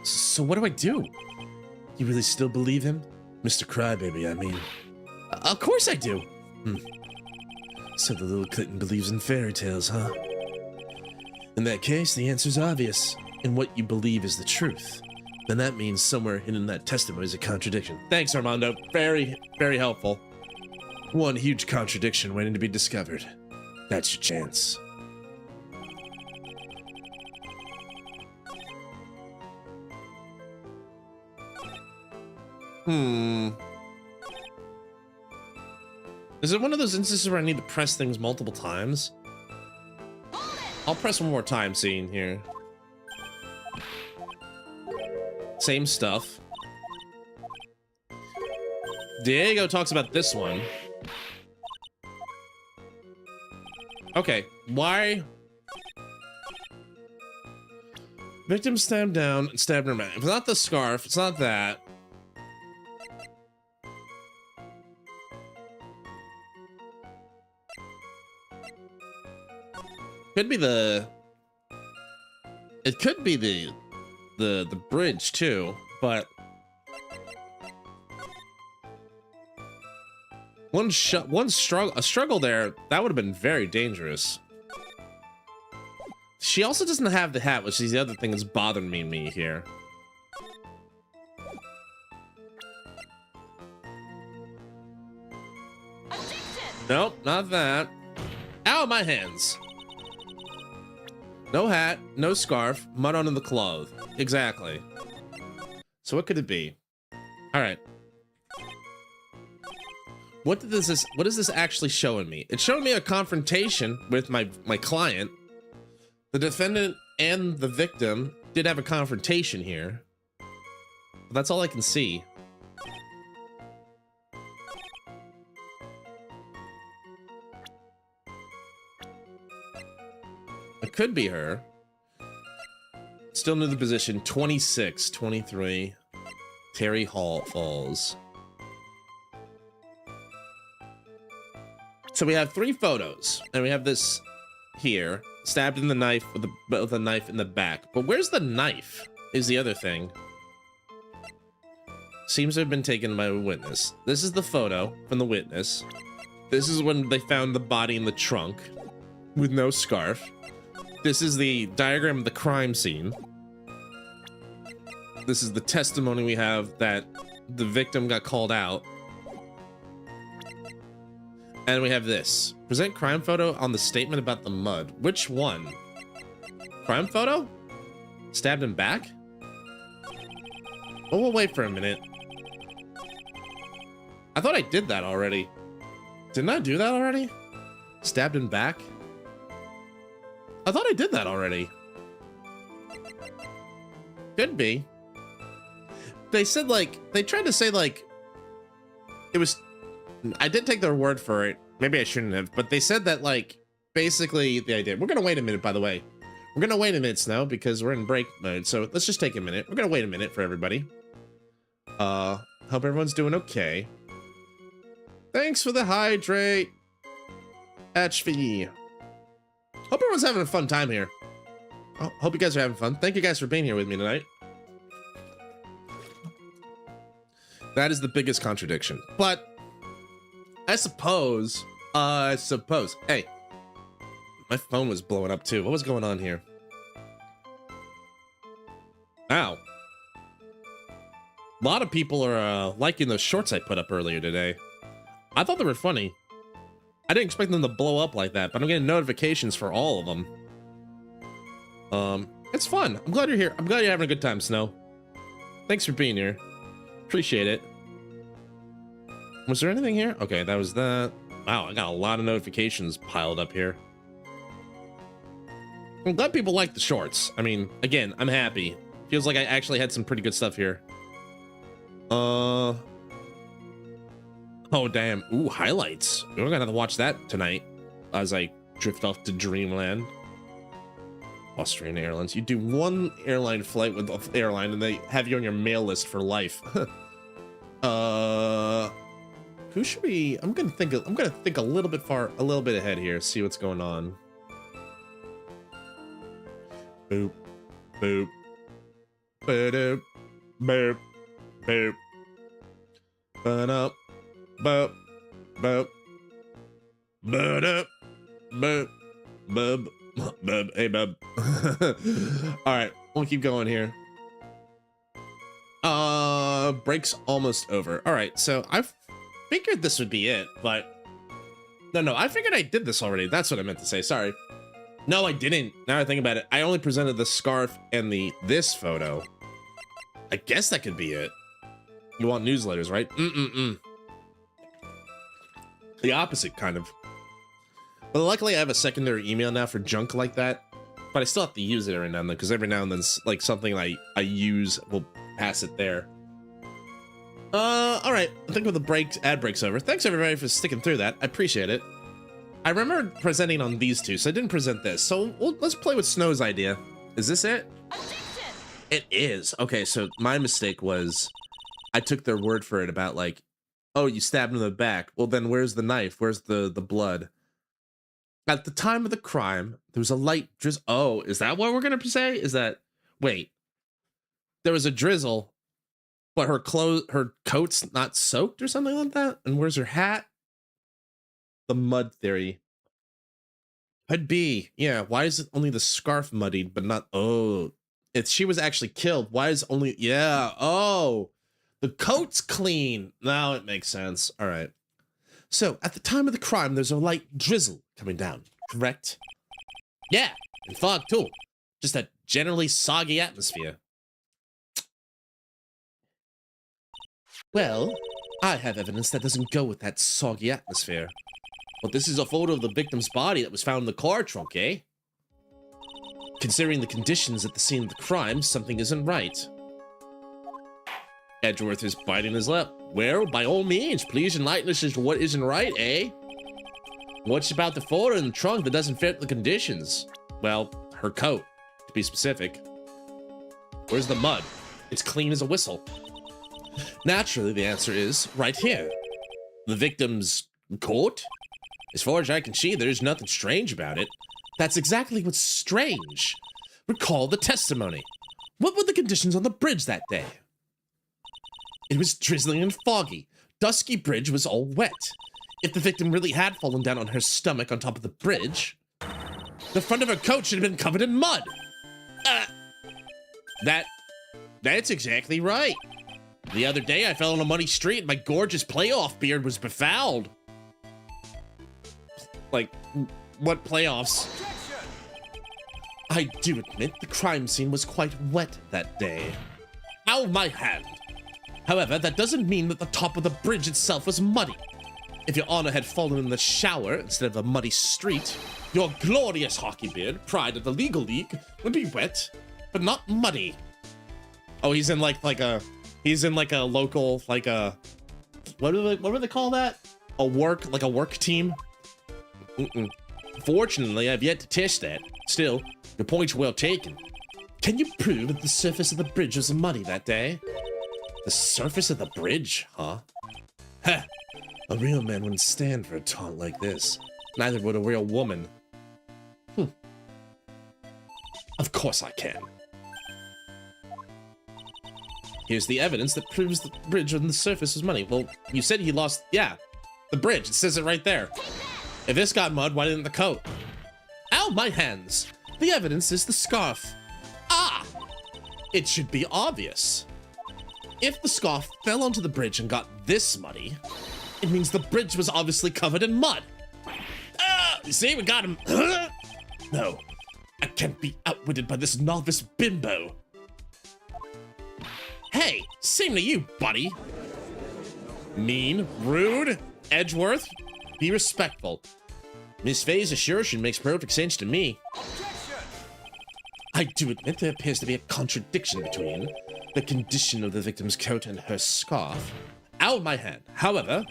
So what do I do? You really still believe him? Mr. Crybaby, I mean. Of course I do. So the little kitten believes in fairy tales, huh? In that case, the answer's obvious. And what you believe is the truth. Then that means somewhere hidden in that testimony is a contradiction. Thanks, Armando. Very, very helpful. One huge contradiction waiting to be discovered. That's your chance. Is it one of those instances where I need to press things multiple times? I'll press one more time, seeing here. Same stuff. Diego talks about this one. Okay, why? Victim stabbed down and stabbed her man. If it's not the scarf, it's not that. Could be the... It could be the bridge too, but a struggle there, that would have been very dangerous. She also doesn't have the hat, which is the other thing that's bothering me here. Nope, not that. Ow, my hands. No hat, no scarf, mud on the cloth. Exactly. So what could it be? All right. What is this actually showing me? It's showing me a confrontation with my client. The defendant and the victim did have a confrontation here. But that's all I can see. It could be her. Still new to the position. 26, 23. Terry Hall Falls. So we have 3 photos, and we have this here, stabbed in the knife with a knife in the back. But where's the knife? Is the other thing. Seems to have been taken by a witness. This is the photo from the witness. This is when they found the body in the trunk with no scarf. This is the diagram of the crime scene. This is the testimony we have that the victim got called out. And we have this. Present crime photo on the statement about the mud. Which one? Crime photo? Stabbed him back? Oh, we'll wait for a minute. I thought I did that already. Didn't I do that already? Stabbed him back? I thought I did that already. Could be. They said, like, they tried to say, like, it was... I did take their word for it. Maybe I shouldn't have, but they said that, like, basically the idea. We're gonna wait a minute, by the way. We're gonna wait a minute, Snow, because we're in break mode. So let's just take a minute. We're gonna wait a minute for everybody. Hope everyone's doing okay. Thanks for the hydrate. HV. Hope everyone's having a fun time here. Hope you guys are having fun. Thank you guys for being here with me tonight. That is the biggest contradiction, but I suppose, hey, my phone was blowing up too. What was going on here? Ow. A lot of people are liking those shorts I put up earlier today. I thought they were funny. I didn't expect them to blow up like that, but I'm getting notifications for all of them. It's fun. I'm glad you're here. I'm glad you're having a good time, Snow. Thanks for being here. Appreciate it. Was there anything here? Okay, that was that. Wow, I got a lot of notifications piled up here. I'm glad people like the shorts. I mean, again, I'm happy. Feels like I actually had some pretty good stuff here. Oh, damn. Ooh, highlights. We're gonna have to watch that tonight as I drift off to Dreamland. Austrian Airlines. You do one airline flight with the airline and they have you on your mail list for life. Who should we... I'm gonna think a little bit ahead here, see what's going on. Boop. Boop. Boop. Boop. Boop. Ba-dup. Boop. Boop. Ba-dup. Boop. Bub. Bub. Hey, bub. Alright, we'll keep going here. Break's almost over. Alright, so I figured this would be it, but... No, I figured I did this already. That's what I meant to say, sorry. No, I didn't. Now I think about it, I only presented the scarf and this photo. I guess that could be it. You want newsletters, right? The opposite, kind of. But luckily I have a secondary email now for junk like that. But I still have to use it every now and then, because every now and then, like, something I use will pass it there. Alright. I think with the ad break's over. Thanks everybody for sticking through that. I appreciate it. I remember presenting on these two, so I didn't present this. So let's play with Snow's idea. Is this it? Objection! It is. Okay, so my mistake was I took their word for it about, like, oh, you stabbed him in the back. Well, then where's the knife? Where's the blood? At the time of the crime, there was a light drizzle. Oh, is that what we're gonna say? Is that... Wait. There was a drizzle, but her coat's not soaked or something like that? And where's her hat? The mud theory. Could be. Yeah, why is it only the scarf muddied, but not... Oh, she was actually killed. Why is only... Yeah, oh. The coat's clean. Now it makes sense. All right. So, at the time of the crime, there's a light drizzle coming down, correct? Yeah, and fog too. Just a generally soggy atmosphere. Well, I have evidence that doesn't go with that soggy atmosphere. But this is a photo of the victim's body that was found in the car trunk, eh? Considering the conditions at the scene of the crime, something isn't right. Edgeworth is biting his lip. Well, by all means, please enlighten us as to what isn't right, eh? What's about the photo in the trunk that doesn't fit the conditions? Well, her coat, to be specific. Where's the mud? It's clean as a whistle. Naturally, the answer is right here. The victim's coat? As far as I can see, there's nothing strange about it. That's exactly what's strange. Recall the testimony. What were the conditions on the bridge that day? It was drizzling and foggy. Dusky bridge was all wet. If the victim really had fallen down on her stomach on top of the bridge, the front of her coat should have been covered in mud. That's exactly right. The other day, I fell on a muddy street and my gorgeous playoff beard was befouled. Like, what playoffs? I do admit the crime scene was quite wet that day. Ow, my hand. However, that doesn't mean that the top of the bridge itself was muddy. If your honor had fallen in the shower instead of a muddy street, your glorious hockey beard, pride of the legal league, would be wet, but not muddy. Oh, he's in like a local, like a, what do they call that? A work team? Fortunately, I've yet to test that. Still, your point's well taken. Can you prove that the surface of the bridge was muddy that day? The surface of the bridge, huh? Heh, a real man wouldn't stand for a taunt like this. Neither would a real woman. Of course I can. Here's the evidence that proves the bridge on the surface was muddy. Well, you said he lost, yeah, the bridge. It says it right there. If this got mud, why didn't the coat? Ow, my hands. The evidence is the scarf. Ah! It should be obvious. If the scarf fell onto the bridge and got this muddy, it means the bridge was obviously covered in mud. You see, we got him. No, I can't be outwitted by this novice bimbo. Hey, same to you, buddy. Mean, rude, Edgeworth, be respectful. Miss Faye's assertion makes perfect sense to me. I do admit there appears to be a contradiction between the condition of the victim's coat and her scarf. Out of my hand. However,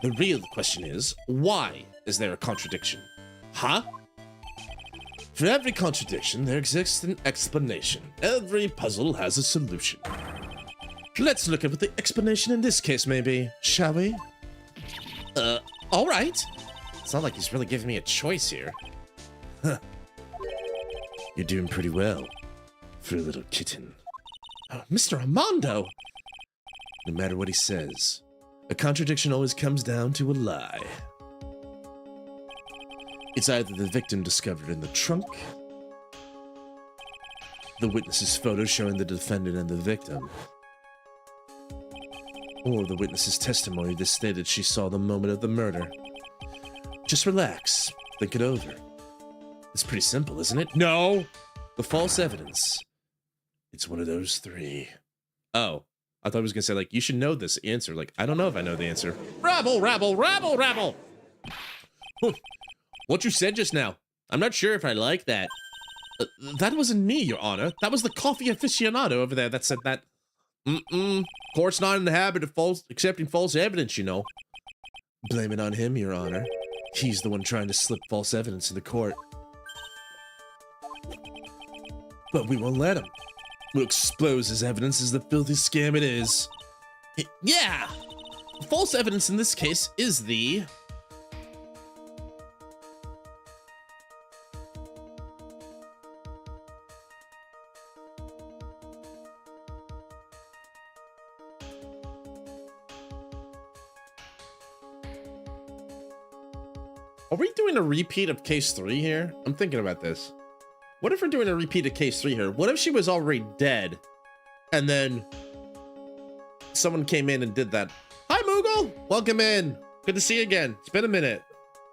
the real question is, why is there a contradiction? Huh? For every contradiction, there exists an explanation. Every puzzle has a solution. Let's look at what the explanation in this case may be, shall we? All right. It's not like he's really giving me a choice here. Huh. You're doing pretty well for a little kitten. Mr. Armando! No matter what he says, a contradiction always comes down to a lie. It's either the victim discovered in the trunk, the witness's photo showing the defendant and the victim, or the witness's testimony that stated she saw the moment of the murder. Just relax, think it over. It's pretty simple, isn't it? No! The false evidence. It's one of those three. Oh, I thought I was gonna say, like, you should know this answer. Like, I don't know if I know the answer. Rabble, rabble, rabble, rabble! What you said just now, I'm not sure if I like that. That wasn't me, Your Honor. That was the coffee aficionado over there that said that. Court's not in the habit of accepting false evidence, you know. Blame it on him, Your Honor. He's the one trying to slip false evidence in the court. But we won't let him. We'll expose his evidence as the filthy scam it is. Yeah! False evidence in this case is the... Are we doing a repeat of case 3 here? I'm thinking about this. What if we're doing a repeat of case 3 here? What if she was already dead and then someone came in and did that? Hi, Moogle! Welcome in. Good to see you again. It's been a minute.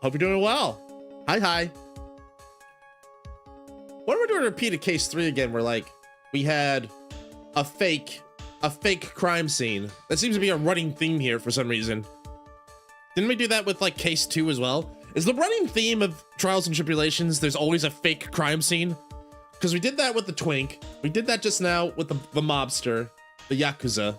Hope you're doing well. Hi. What are we doing to repeat a case 3 again where like we had a fake crime scene? That seems to be a running theme here for some reason. Didn't we do that with like case 2 as well? Is the running theme of Trials and Tribulations there's always a fake crime scene? Because we did that with the twink. We did that just now with the mobster, the Yakuza.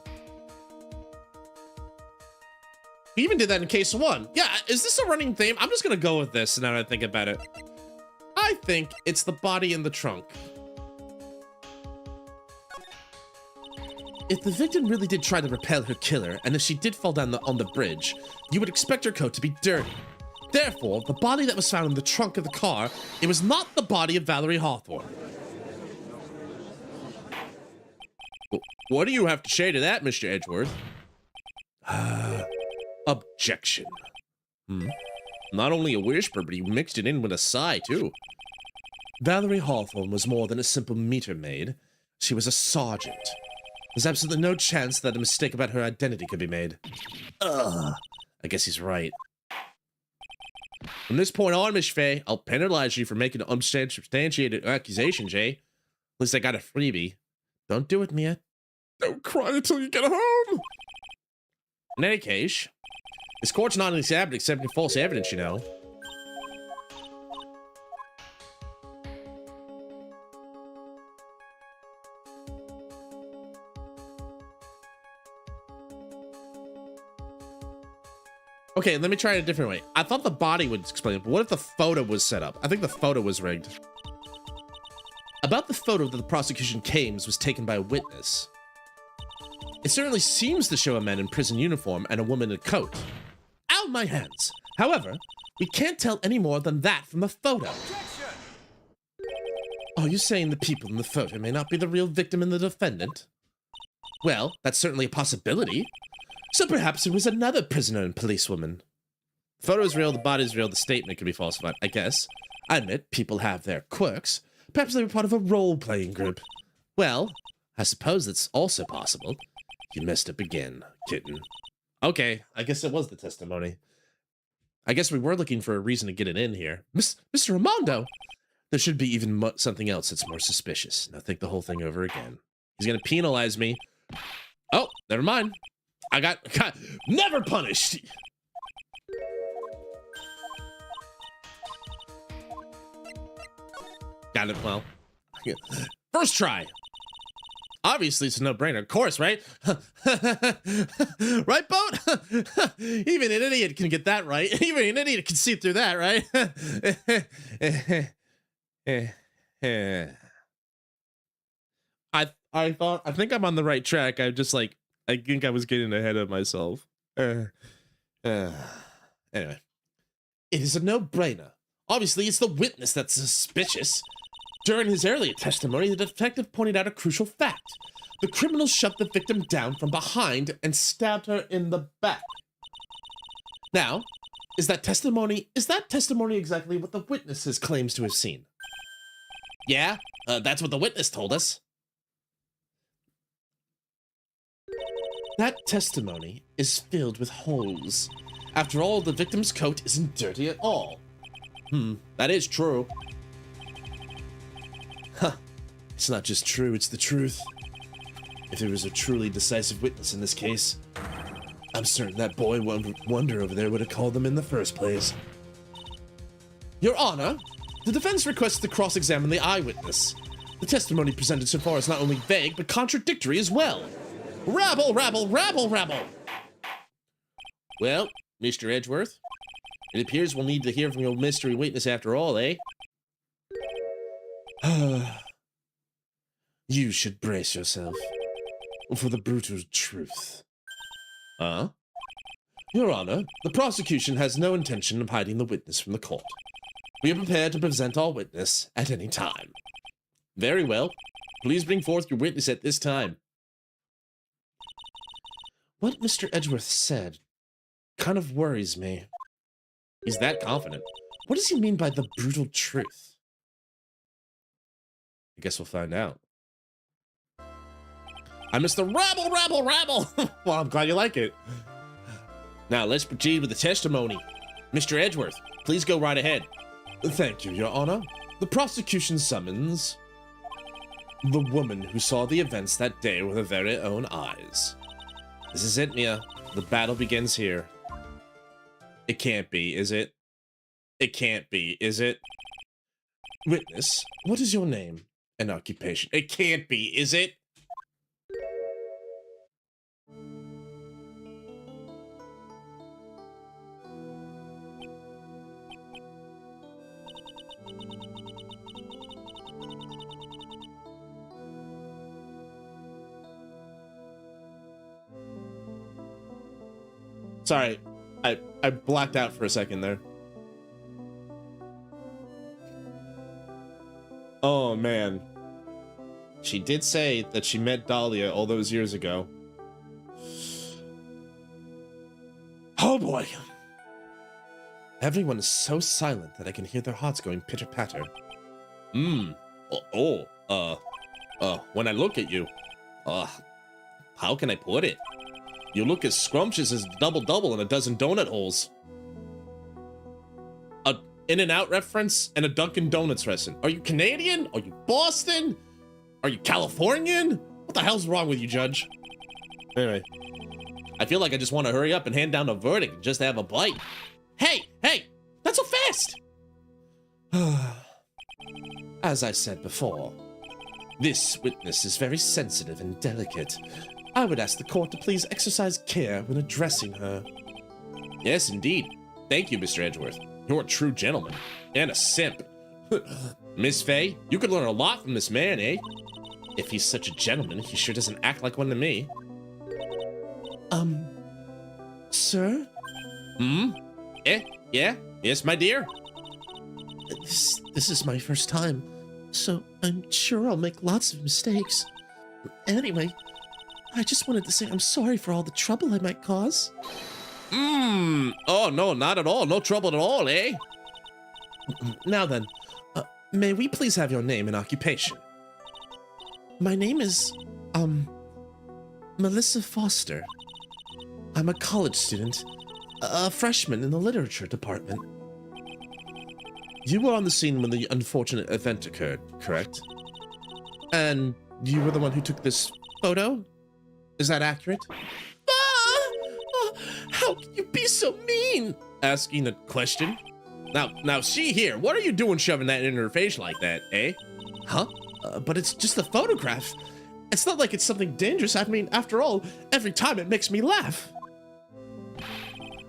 We even did that in case 1. Yeah, is this a running theme? I'm just gonna go with this now that I think about it. I think it's the body in the trunk. If the victim really did try to repel her killer, and if she did fall down on the bridge, you would expect her coat to be dirty. Therefore, the body that was found in the trunk of the car, it was not the body of Valerie Hawthorne. What do you have to say to that, Mr. Edgeworth? Objection. Not only a whisper, but he mixed it in with a sigh, too. Valerie Hawthorne was more than a simple meter maid. She was a sergeant. There's absolutely no chance that a mistake about her identity could be made. I guess he's right. From this point on, Miss Faye, I'll penalize you for making an unsubstantiated accusation, Jay. At least I got a freebie. Don't do it, Mia. Don't cry until you get home. In any case, this court's not accepting false evidence, you know. Okay, let me try it a different way. I thought the body would explain it, but what if the photo was set up? I think the photo was rigged. About the photo that the prosecution claims was taken by a witness. It certainly seems to show a man in prison uniform and a woman in a coat. Out of my hands. However, we can't tell any more than that from the photo. Objection! Are you saying the people in the photo may not be the real victim and the defendant? Well, that's certainly a possibility. So perhaps it was another prisoner and policewoman. The photo is real, the body is real, the statement could be falsified, I guess. I admit, people have their quirks. Perhaps they were part of a role-playing group. Well, I suppose it's also possible. You messed up again, kitten. Okay, I guess it was the testimony. I guess we were looking for a reason to get it in here. Mr. Ramondo! There should be even something else that's more suspicious. Now think the whole thing over again. He's gonna penalize me. Oh, never mind. I got never punished! Got it, well. First try! Obviously, it's a no-brainer. Of course, right? Right, Boat? Even an idiot can get that right. Even an idiot can see through that, right? I think I'm on the right track. I think I was getting ahead of myself. Anyway. It is a no-brainer. Obviously, it's the witness that's suspicious. During his earlier testimony, the detective pointed out a crucial fact. The criminal shoved the victim down from behind and stabbed her in the back. Now, is that testimony exactly what the witness claims to have seen? Yeah, that's what the witness told us. That testimony is filled with holes. After all, the victim's coat isn't dirty at all. That is true. Huh. It's not just true, it's the truth. If there was a truly decisive witness in this case, I'm certain that boy Wonder over there would have called them in the first place. Your Honor, the defense requests to cross-examine the eyewitness. The testimony presented so far is not only vague, but contradictory as well. Rabble, rabble, rabble, rabble! Well, Mr. Edgeworth, it appears we'll need to hear from your mystery witness after all, eh? You should brace yourself for the brutal truth. Huh? Your Honor, the prosecution has no intention of hiding the witness from the court. We are prepared to present our witness at any time. Very well. Please bring forth your witness at this time. What Mr. Edgeworth said kind of worries me. He's that confident. What does he mean by the brutal truth? I guess we'll find out. I'm Mr. Rabble, Rabble, Rabble! Well, I'm glad you like it. Now let's proceed with the testimony. Mr. Edgeworth, please go right ahead. Thank you, Your Honor. The prosecution summons the woman who saw the events that day with her very own eyes. This is it, Mia. The battle begins here. It can't be, is it? It can't be, is it? Witness, what is your name and occupation? It can't be, is it? Sorry, I blacked out for a second there. Oh, man. She did say that she met Dahlia all those years ago. Oh, boy. Everyone is so silent that I can hear their hearts going pitter-patter. When I look at you, how can I put it? You look as scrumptious as double-double in a dozen donut holes. A In-N-Out reference and a Dunkin' Donuts reference. Are you Canadian? Are you Boston? Are you Californian? What the hell's wrong with you, Judge? Anyway, I feel like I just want to hurry up and hand down a verdict just to have a bite. Hey, not so fast! As I said before, this witness is very sensitive and delicate. I would ask the court to please exercise care when addressing her. Yes, indeed. Thank you, Mr. Edgeworth. You're a true gentleman. And a simp. Miss Faye, you could learn a lot from this man, eh? If he's such a gentleman, he sure doesn't act like one to me. Sir? Yeah? Yes, my dear? This is my first time, so I'm sure I'll make lots of mistakes. Anyway, I just wanted to say I'm sorry for all the trouble I might cause. Oh, no, not at all. No trouble at all, eh? Now then, may we please have your name and occupation? My name is, Melissa Foster. I'm a college student, a freshman in the literature department. You were on the scene when the unfortunate event occurred, correct? And you were the one who took this photo? Is that accurate? How can you be so mean? Asking a question? Now, see here. What are you doing shoving that in her face like that, eh? Huh? But it's just a photograph. It's not like it's something dangerous. I mean, after all, every time it makes me laugh.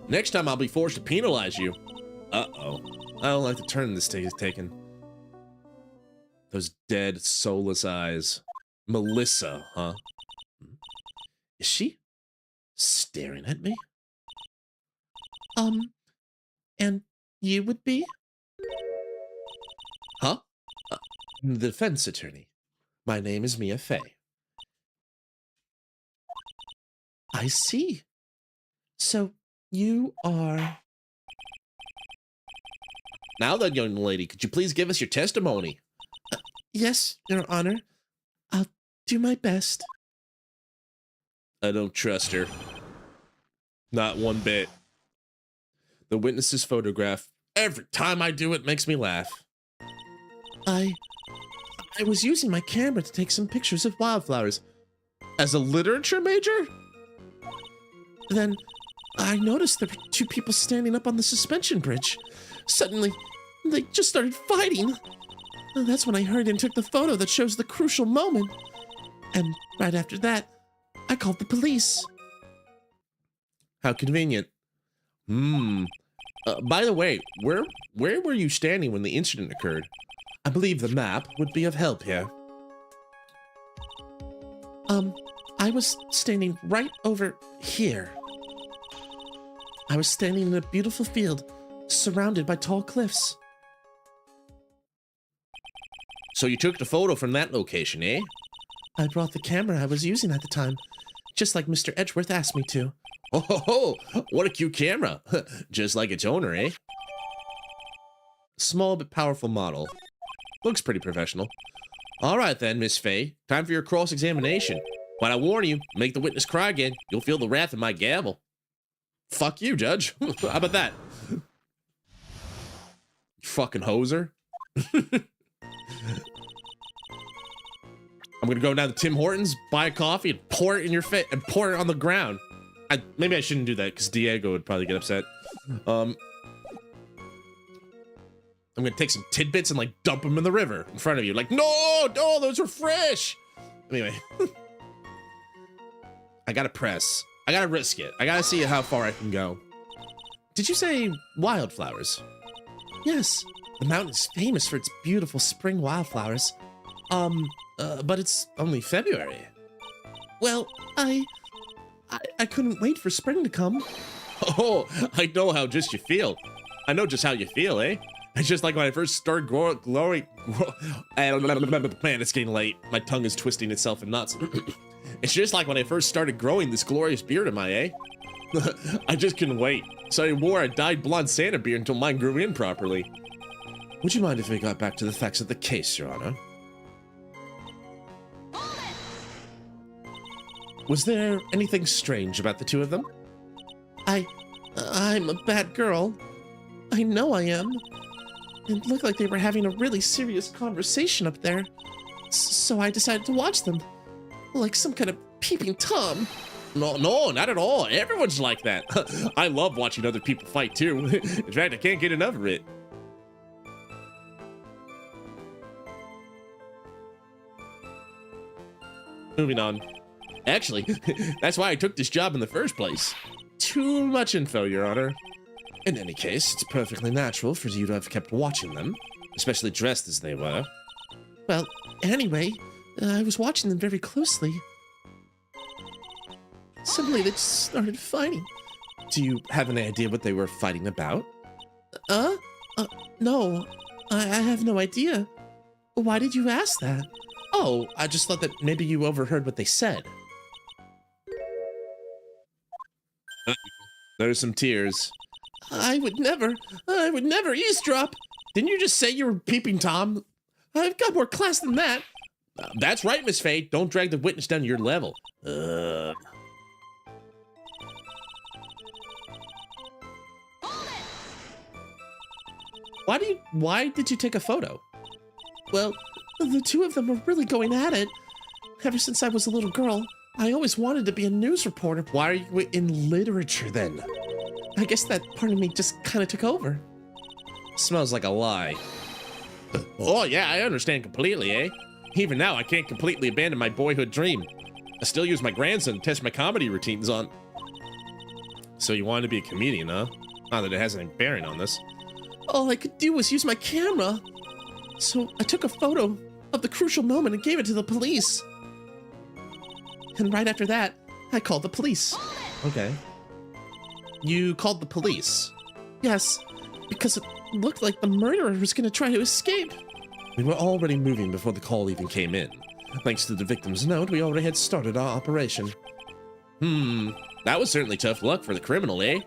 Next time I'll be forced to penalize you. Uh-oh. I don't like the turn this take is taken. Those dead, soulless eyes. Melissa, huh? Is she staring at me? And you would be? Huh? The defense attorney. My name is Mia Fey. I see. So you are... Now then, young lady, could you please give us your testimony? Yes, Your Honor. I'll do my best. I don't trust her. Not one bit. The witness's photograph, every time I do it, makes me laugh. I was using my camera to take some pictures of wildflowers. As a literature major? Then I noticed there were two people standing up on the suspension bridge. Suddenly, they just started fighting. And that's when I hurried and took the photo that shows the crucial moment. And right after that, I called the police. How convenient. By the way, where were you standing when the incident occurred? I believe the map would be of help here. I was standing right over here. I was standing in a beautiful field, surrounded by tall cliffs. So you took the photo from that location, eh? I brought the camera I was using at the time, just like Mr. Edgeworth asked me to. Oh, what a cute camera. Just like its owner, eh? Small but powerful model. Looks pretty professional. All right then, Miss Faye. Time for your cross-examination. But I warn you, make the witness cry again. You'll feel the wrath of my gavel. Fuck you, Judge. How about that? Fucking hoser. I'm gonna go down to Tim Hortons, buy a coffee, and pour it in your face, and pour it on the ground. Maybe I shouldn't do that because Diego would probably get upset. I'm gonna take some tidbits and like dump them in the river in front of you. Like, no, those are fresh. Anyway, I gotta press. I gotta risk it. I gotta see how far I can go. Did you say wildflowers? Yes, the mountain is famous for its beautiful spring wildflowers. But it's only February. Well, I couldn't wait for spring to come. Oh, I know how just you feel. I know just how you feel, eh? It's just like when I first started growing. Man, it's getting late. My tongue is twisting itself in knots. It's just like when I first started growing this glorious beard of mine, eh? I just couldn't wait. So I wore a dyed blonde Santa beard until mine grew in properly. Would you mind if we got back to the facts of the case, Your Honor? Was there anything strange about the two of them? I'm a bad girl. I know I am. It looked like they were having a really serious conversation up there. So I decided to watch them. Like some kind of peeping Tom. No, not at all. Everyone's like that. I love watching other people fight too. In fact, I can't get enough of it. Moving on. Actually, that's why I took this job in the first place. Too much info, Your Honor. In any case, it's perfectly natural for you to have kept watching them, especially dressed as they were. Well, anyway, I was watching them very closely. Suddenly, they just started fighting. Do you have any idea what they were fighting about? No, I have no idea. Why did you ask that? Oh, I just thought that maybe you overheard what they said. There's some tears. I would never eavesdrop. Didn't you just say you were peeping Tom? I've got more class than that. That's right, Miss Faye. Don't drag the witness down to your level. Why did you take a photo? Well, the two of them were really going at it. Ever since I was a little girl, I always wanted to be a news reporter. Why are you in literature then? I guess that part of me just kind of took over. Smells like a lie. Oh yeah, I understand completely, eh? Even now, I can't completely abandon my boyhood dream. I still use my grandson to test my comedy routines on. So you wanted to be a comedian, huh? Not that it has any bearing on this. All I could do was use my camera. So I took a photo of the crucial moment and gave it to the police. And right after that, I called the police. Okay. You called the police? Yes, because it looked like the murderer was going to try to escape. We were already moving before the call even came in. Thanks to the victim's note, we already had started our operation. That was certainly tough luck for the criminal, eh?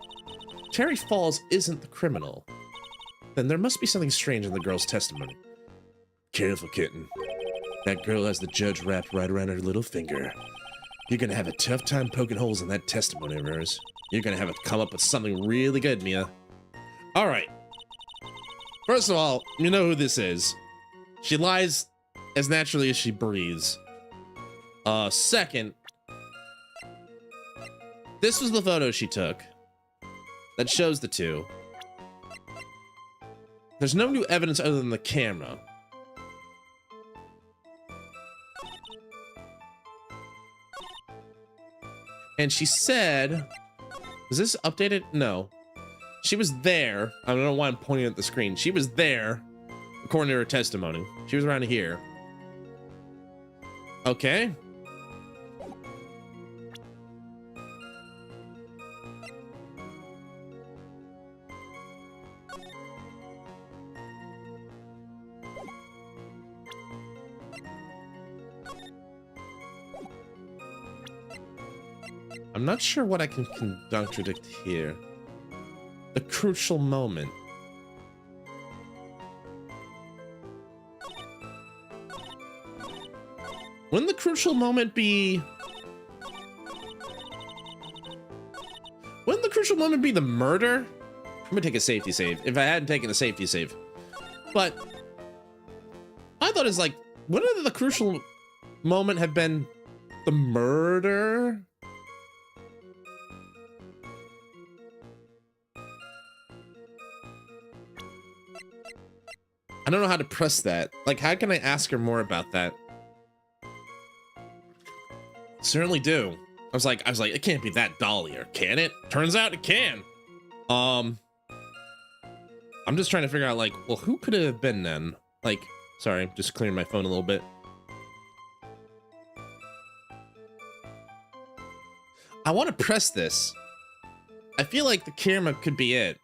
Terry Falls isn't the criminal. Then there must be something strange in the girl's testimony. Careful, kitten. That girl has the judge wrapped right around her little finger. You're gonna have a tough time poking holes in that testimony of hers. You're gonna have to come up with something really good, Mia. All right. First of all, you know who this is. She lies as naturally as she breathes. Second, this was the photo she took that shows the two. There's no new evidence other than the camera. And she said, is this updated? No. She was there. I don't know why I'm pointing at the screen. She was there, according to her testimony. She was around here. Okay. I'm not sure what I can contradict here. The crucial moment. Wouldn't the crucial moment be... Wouldn't the crucial moment be the murder? I'm gonna take a safety save if I hadn't taken a safety save. But I thought it's like, wouldn't the crucial moment have been the murder? I don't know how to press that. Like, how can I ask her more about that? Certainly do. I was like, it can't be that dollier, can it? Turns out it can. I'm just trying to figure out, like, well, who could it have been then? Like, sorry, just clearing my phone a little bit. I want to press this. I feel like the camera could be it.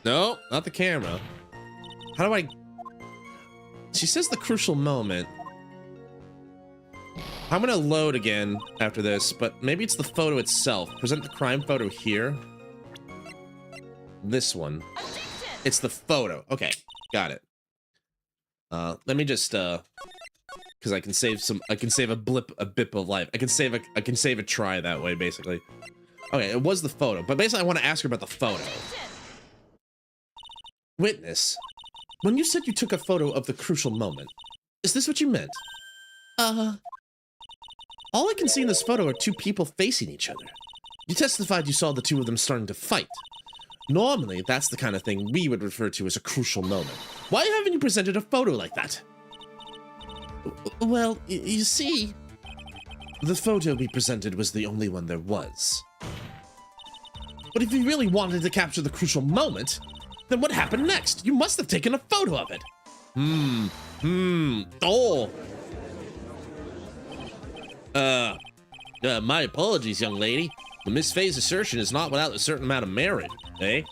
No, not the camera. How do I... She says the crucial moment. I'm gonna load again after this, but maybe it's the photo itself. Present the crime photo here. This one. It's the photo. Okay, got it. Let me just because I can save a bip of life. I can save a try that way, basically. Okay, it was the photo, but basically I want to ask her about the photo. Witness, when you said you took a photo of the crucial moment, is this what you meant? All I can see in this photo are two people facing each other. You testified you saw the two of them starting to fight. Normally, that's the kind of thing we would refer to as a crucial moment. Why haven't you presented a photo like that? Well, you see, the photo we presented was the only one there was. But if you really wanted to capture the crucial moment, then what happened next? You must have taken a photo of it. Oh. My apologies, young lady. But Miss Faye's assertion is not without a certain amount of merit, eh?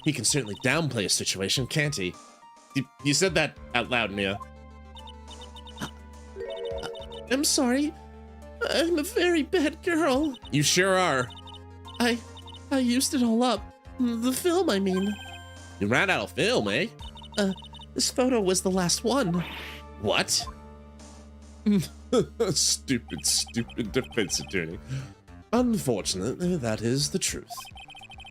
He can certainly downplay a situation, can't he? You said that out loud, Mia. I'm sorry. I'm a very bad girl. You sure are. I used it all up. The film, I mean. You ran out of film, eh? This photo was the last one. What? Stupid defense attorney. Unfortunately, that is the truth.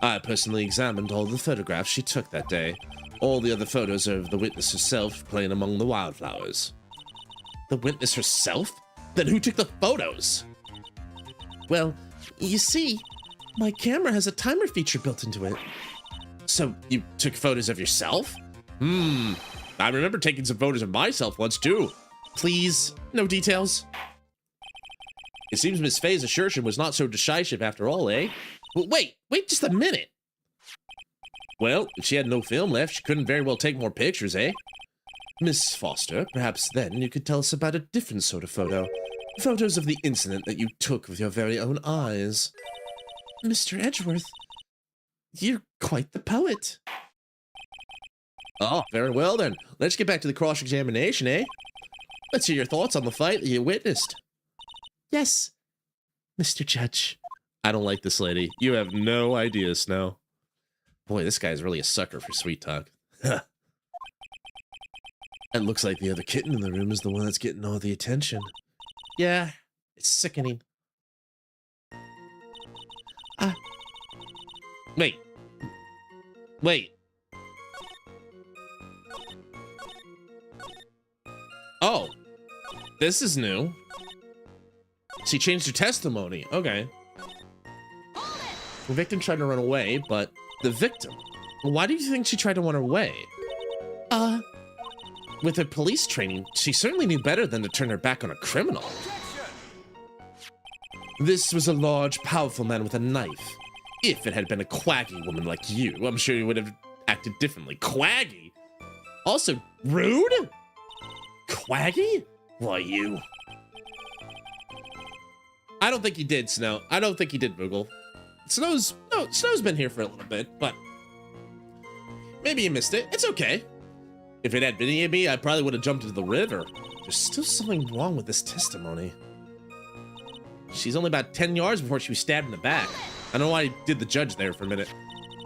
I personally examined all the photographs she took that day. All the other photos are of the witness herself playing among the wildflowers. The witness herself? Then who took the photos? Well, you see, my camera has a timer feature built into it. So you took photos of yourself? I remember taking some photos of myself once too. Please, no details. It seems Miss Faye's assertion was not so decisive after all, eh? Well, wait just a minute. Well, if she had no film left, she couldn't very well take more pictures, eh? Miss Foster, perhaps then you could tell us about a different sort of photo. Photos of the incident that you took with your very own eyes. Mr. Edgeworth, you're quite the poet. Oh, very well then. Let's get back to the cross-examination, eh? Let's hear your thoughts on the fight that you witnessed. Yes, Mr. Judge. I don't like this lady. You have no idea, Snow. Boy, this guy's really a sucker for sweet talk. It looks like the other kitten in the room is the one that's getting all the attention. Yeah, it's sickening. Wait. Oh, this is new. She changed her testimony. Okay. The victim tried to run away, but the victim? Why do you think she tried to run away? With her police training, she certainly knew better than to turn her back on a criminal. This was a large, powerful man with a knife. If it had been a quaggy woman like you, I'm sure you would have acted differently. Quaggy? Also, rude? Quaggy? Why, you? I don't think he did, Snow. I don't think he did, Boogle. Snow's been here for a little bit, but maybe he missed it. It's okay. If it had been me, I probably would have jumped into the river. There's still something wrong with this testimony. She's only about 10 yards before she was stabbed in the back. I don't know why I did the judge there for a minute.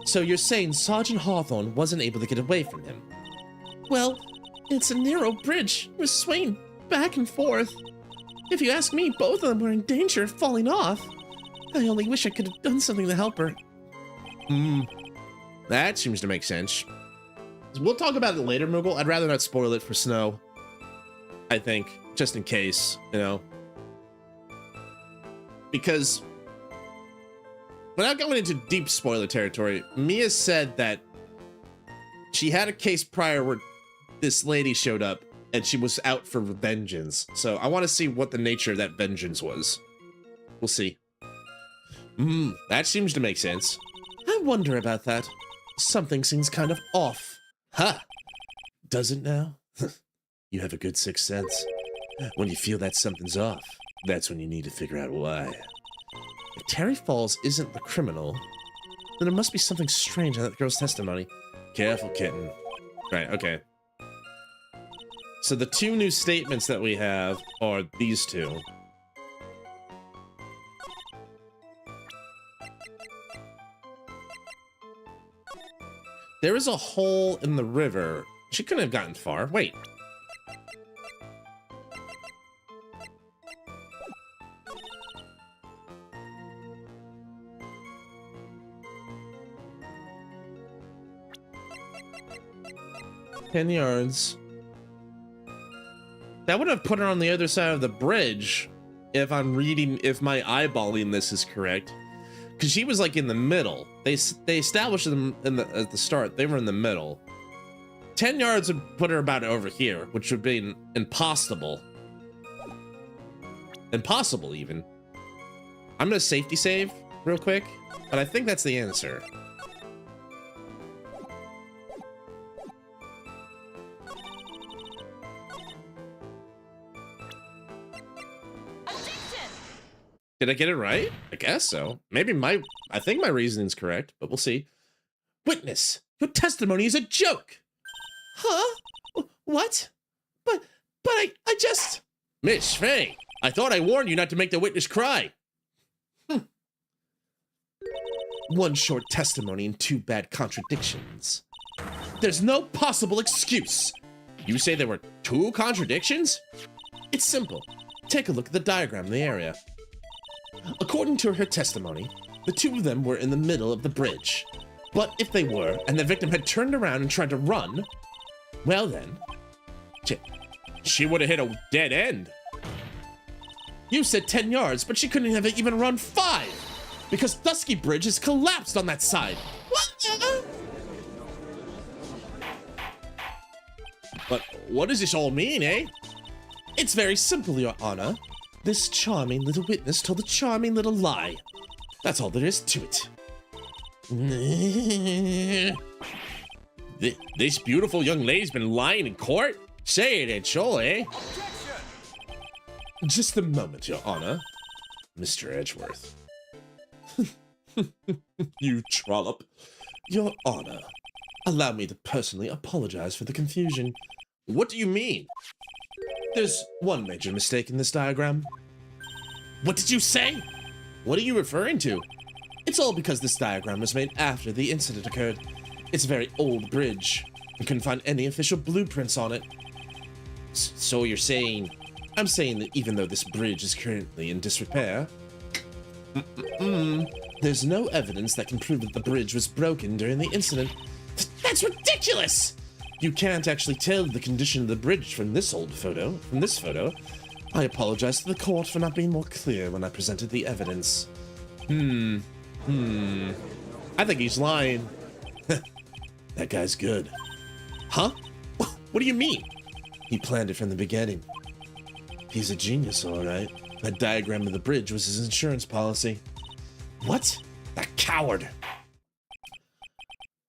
So you're saying Sergeant Hawthorne wasn't able to get away from him? Well, it's a narrow bridge. It was swaying back and forth. If you ask me, both of them were in danger of falling off. I only wish I could have done something to help her. That seems to make sense. We'll talk about it later, Moogle. I'd rather not spoil it for Snow. I think, just in case, you know. Because, without going into deep spoiler territory, Mia said that she had a case prior where this lady showed up and she was out for vengeance. So I want to see what the nature of that vengeance was. We'll see. That seems to make sense. I wonder about that. Something seems kind of off. Ha! Does it now? You have a good sixth sense. When you feel that something's off, that's when you need to figure out why. If Terry Falls isn't the criminal, then there must be something strange in that girl's testimony. Careful, kitten. Right, okay. So the two new statements that we have are these two. There is a hole in the river. She couldn't have gotten far. Wait. $10. That would have put her on the other side of the bridge if I'm reading, if my eyeballing this is correct. Because she was like in the middle. They established them at the start. They were in the middle. 10 yards would put her about over here, which would be impossible. Impossible, even. I'm going to safety save real quick, but I think that's the answer. Did I get it right? I guess so. Maybe I think my reasoning's correct, but we'll see. Witness, your testimony is a joke. Huh? What? But I just... Miss Faye, I thought I warned you not to make the witness cry. One short testimony and two bad contradictions. There's no possible excuse. You say there were two contradictions? It's simple. Take a look at the diagram in the area. According to her testimony, the two of them were in the middle of the bridge. But if they were, and the victim had turned around and tried to run, well then... She would have hit a dead end. You said 10 yards, but she couldn't have even run 5! Because Dusky Bridge has collapsed on that side. What? But what does this all mean, eh? It's very simple, Your Honor. This charming little witness told a charming little lie. That's all there is to it. This beautiful young lady's been lying in court? Say it ain't so, eh? Just a moment, Your Honor. Mr. Edgeworth. You trollop. Your Honor, allow me to personally apologize for the confusion. What do you mean? There's one major mistake in this diagram. What did you say? What are you referring to? It's all because this diagram was made after the incident occurred. It's a very old bridge. We couldn't find any official blueprints on it. So you're saying... I'm saying that even though this bridge is currently in disrepair, there's no evidence that can prove that the bridge was broken during the incident. That's ridiculous! You can't actually tell the condition of the bridge from this photo. I apologize to the court for not being more clear when I presented the evidence. I think he's lying. That guy's good. Huh? What do you mean? He planned it from the beginning. He's a genius, all right. That diagram of the bridge was his insurance policy. What? That coward.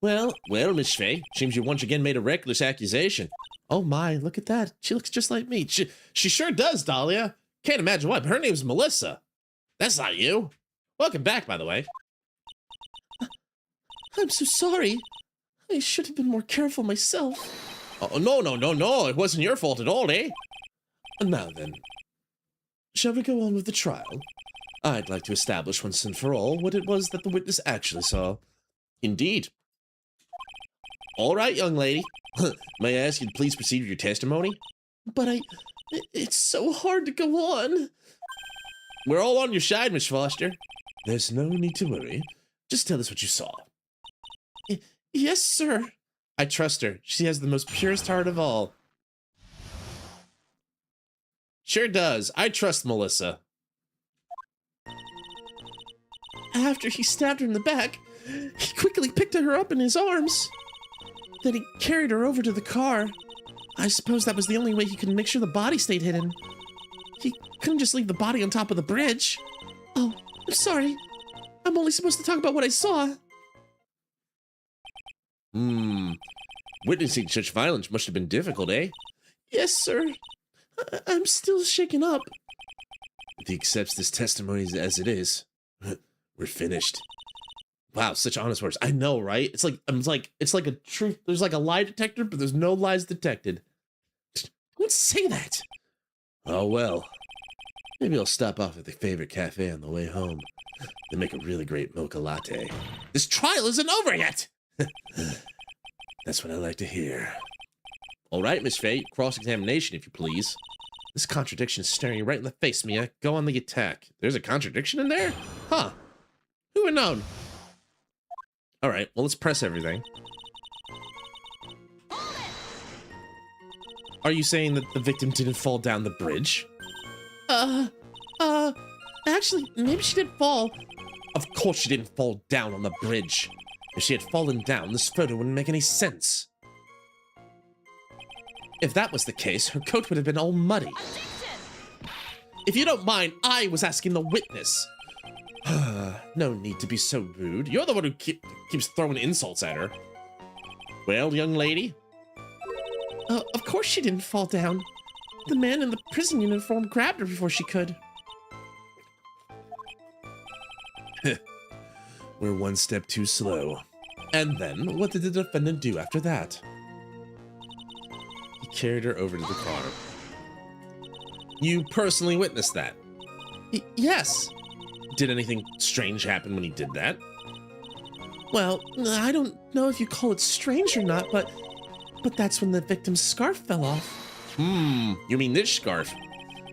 Well, Miss Faye, seems you once again made a reckless accusation. Oh my, look at that. She looks just like me. She sure does, Dahlia. Can't imagine why, but her name's Melissa. That's not you. Welcome back, by the way. I'm so sorry. I should have been more careful myself. Oh, no. It wasn't your fault at all, eh? Now then, shall we go on with the trial? I'd like to establish once and for all what it was that the witness actually saw. Indeed. All right, young lady. May I ask you to please proceed with your testimony? But It's so hard to go on. We're all on your side, Miss Foster. There's no need to worry. Just tell us what you saw. Yes, sir. I trust her. She has the most purest heart of all. Sure does. I trust Melissa. After he stabbed her in the back, he quickly picked her up in his arms. Then he carried her over to the car. I suppose that was the only way he could make sure the body stayed hidden. He couldn't just leave the body on top of the bridge. Oh, I'm sorry. I'm only supposed to talk about what I saw. Witnessing such violence must have been difficult, eh? Yes, sir. I'm still shaken up. If he accepts this testimony as it is, we're finished. Wow, such honest words. I know, right? It's like a truth. There's like a lie detector, but there's no lies detected. Don't say that. Oh well. Maybe I'll stop off at the favorite cafe on the way home. They make a really great mocha latte. This trial isn't over yet. That's what I like to hear. All right, Miss Faye, cross-examination, if you please. This contradiction is staring you right in the face, Mia. Go on the attack. There's a contradiction in there? Huh. Who would known? All right, well, let's press everything. Are you saying that the victim didn't fall down the bridge? Actually, maybe she did fall. Of course she didn't fall down on the bridge. If she had fallen down, this photo wouldn't make any sense. If that was the case, her coat would have been all muddy. If you don't mind, I was asking the witness. No need to be so rude. You're the one who keeps throwing insults at her. Well, young lady? Of course she didn't fall down. The man in the prison uniform grabbed her before she could. We're one step too slow. And then, what did the defendant do after that? He carried her over to the car. You personally witnessed that? Yes. Did anything strange happen when he did that? Well, I don't know if you call it strange or not, but that's when the victim's scarf fell off. You mean this scarf?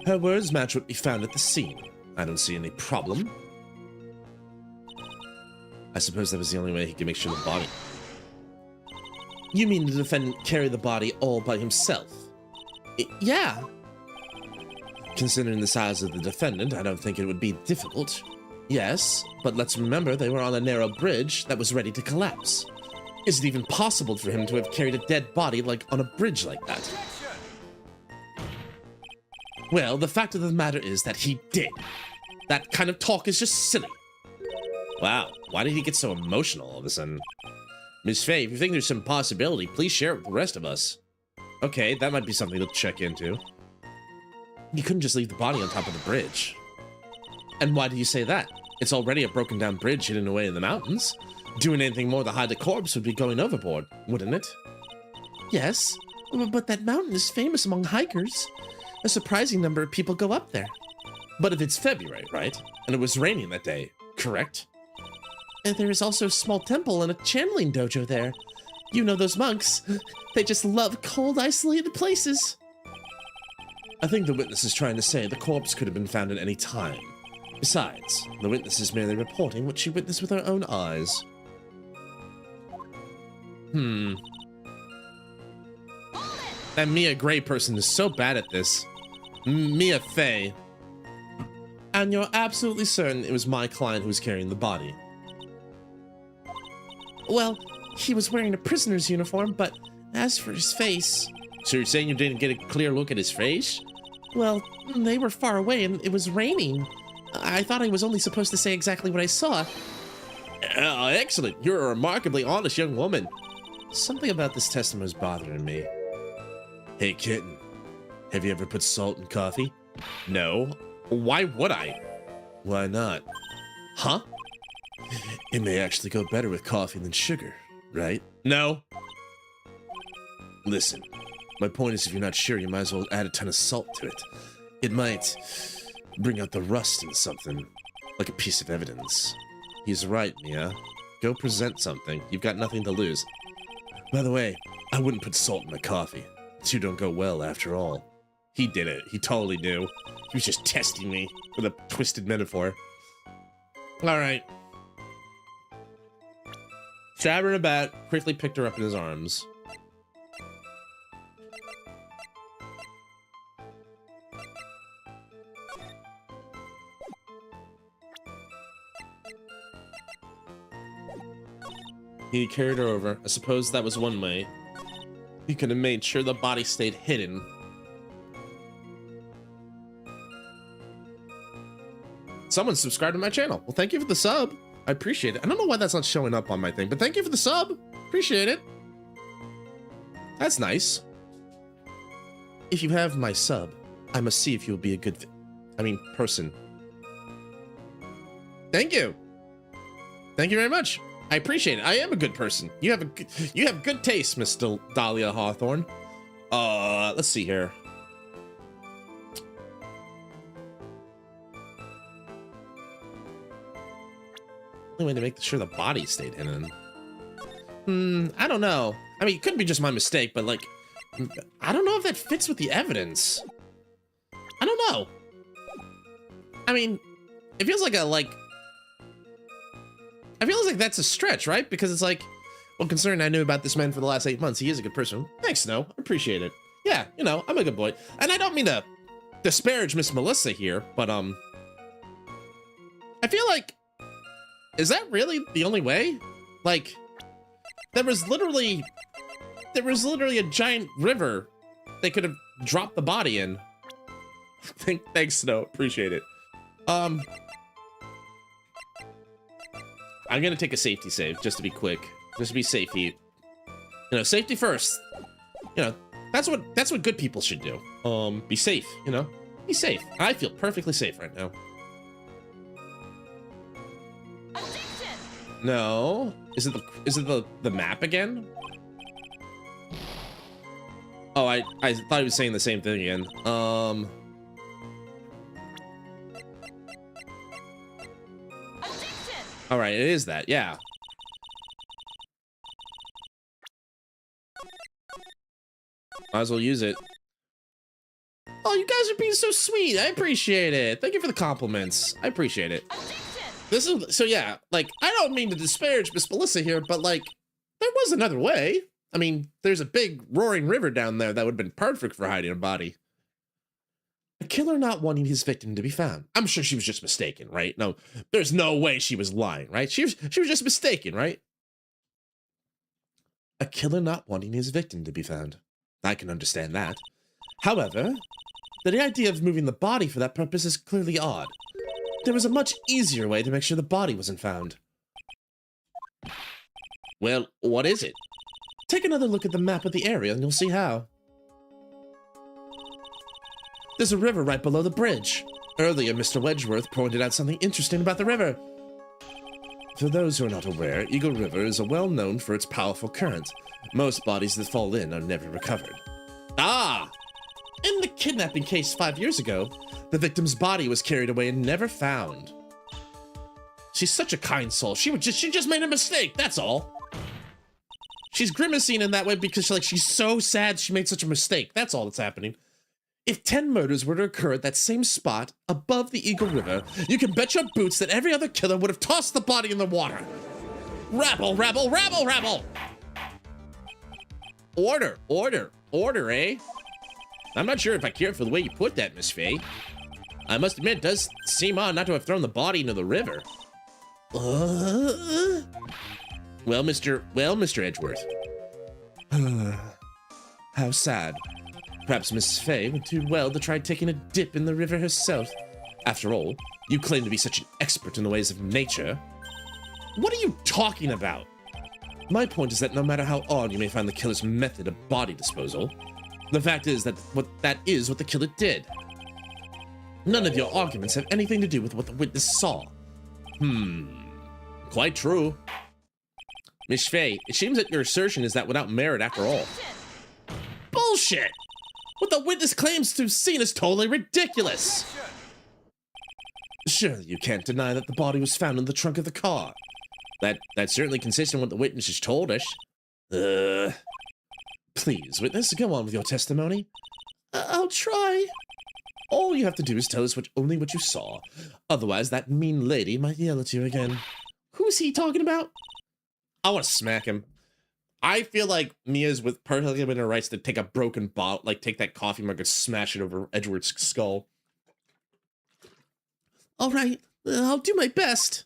Her words match what we found at the scene. I don't see any problem. I suppose that was the only way he could make sure the body... You mean the defendant carried the body all by himself? Yeah. Considering the size of the defendant, I don't think it would be difficult. Yes, but let's remember they were on a narrow bridge that was ready to collapse. Is it even possible for him to have carried a dead body on a bridge like that? Well, the fact of the matter is that he did. That kind of talk is just silly. Wow, why did he get so emotional all of a sudden? Miss Faye, if you think there's some possibility, please share it with the rest of us. Okay, that might be something to check into. You couldn't just leave the body on top of the bridge. And why do you say that? It's already a broken down bridge hidden away in the mountains. Doing anything more to hide the corpse would be going overboard, wouldn't it? Yes, but that mountain is famous among hikers. A surprising number of people go up there. But if it's February, right? And it was raining that day, correct? And there is also a small temple and a channeling dojo there. You know those monks. They just love cold, isolated places. I think the witness is trying to say the corpse could have been found at any time. Besides, the witness is merely reporting what she witnessed with her own eyes. That Mia Gray person is so bad at this. Mia Faye. And you're absolutely certain it was my client who was carrying the body? Well, he was wearing a prisoner's uniform, but as for his face... So you're saying you didn't get a clear look at his face? Well, they were far away and it was raining. I thought I was only supposed to say exactly what I saw. Excellent. You're a remarkably honest young woman. Something about this testimony is bothering me. Hey, kitten. Have you ever put salt in coffee? No. Why would I? Why not? Huh? It may actually go better with coffee than sugar, right? No. Listen, my point is if you're not sure, you might as well add a ton of salt to it. It might bring out the rust in something, like a piece of evidence. He's right, Mia. Go present something. You've got nothing to lose. By the way, I wouldn't put salt in my coffee. The two don't go well after all. He did it. He totally knew. He was just testing me with a twisted metaphor. All right. Stabbed her in the back, quickly picked her up in his arms. He carried her over. I suppose that was one way. He could have made sure the body stayed hidden. Someone subscribed to my channel. Well, thank you for the sub. I appreciate it. I don't know why that's not showing up on my thing, but thank you for the sub. Appreciate it. That's nice. If you have my sub, I must see if you'll be a good person. Thank you. Thank you very much. I appreciate it. I am a good person. You have good taste, Miss Dahlia Hawthorne. Let's see here. Only way to make sure the body stayed hidden. I don't know. I mean, it could be just my mistake, but like, I don't know if that fits with the evidence. I don't know. I mean, it feels like I feel like that's a stretch, right? Because it's like, well, considering I knew about this man for the last 8 months, he is a good person. Thanks, Snow. I appreciate it. Yeah, you know, I'm a good boy. And I don't mean to disparage Miss Melissa here, but, I feel like, is that really the only way? Like, there was literally a giant river they could have dropped the body in. Thanks, Snow. Appreciate it. I'm gonna take a safety save just to be quick, just to be safe. You know, safety first. You know, that's what good people should do. Be safe. You know, be safe. I feel perfectly safe right now. No, is it the map again? Oh, I thought he was saying the same thing again. All right, it is that, yeah. Might as well use it. Oh, you guys are being so sweet. I appreciate it. Thank you for the compliments. I appreciate it. This is, so yeah, like, I don't mean to disparage Miss Melissa here, but like, there was another way. I mean, there's a big roaring river down there that would have been perfect for hiding a body. A killer not wanting his victim to be found. I'm sure she was just mistaken, right? No, there's no way she was lying, right? She was just mistaken, right? A killer not wanting his victim to be found. I can understand that. However, the idea of moving the body for that purpose is clearly odd. There was a much easier way to make sure the body wasn't found. Well, what is it? Take another look at the map of the area and you'll see how. There's a river right below the bridge. Earlier, Mr. Wedgeworth pointed out something interesting about the river. For those who are not aware, Eagle River is well known for its powerful current. Most bodies that fall in are never recovered. Ah! In the kidnapping case 5 years ago, the victim's body was carried away and never found. She's such a kind soul. She just made a mistake, that's all. She's grimacing in that way because she's so sad she made such a mistake. That's all that's happening. If 10 murders were to occur at that same spot, above the Eagle River, you can bet your boots that every other killer would have tossed the body in the water. Rabble, rabble, rabble, rabble! Order, order, order, eh? I'm not sure if I care for the way you put that, Miss Faye. I must admit, it does seem odd not to have thrown the body into the river. Well, Mr. Edgeworth. How sad. Perhaps Miss Faye would do well to try taking a dip in the river herself. After all, you claim to be such an expert in the ways of nature. What are you talking about? My point is that no matter how odd you may find the killer's method of body disposal, the fact is that what the killer did. None of your arguments have anything to do with what the witness saw. Quite true. Miss Faye, it seems that your assertion is that without merit after all. Bullshit! What the witness claims to have seen is totally ridiculous! Surely you can't deny that the body was found in the trunk of the car. That's certainly consistent with what the witness has told us. Please, witness, go on with your testimony. I'll try. All you have to do is tell us only what you saw. Otherwise, that mean lady might yell at you again. Who's he talking about? I want to smack him. I feel like Mia's perfectly within her rights to take a broken bottle, like take that coffee mug and smash it over Edward's skull. All right, I'll do my best.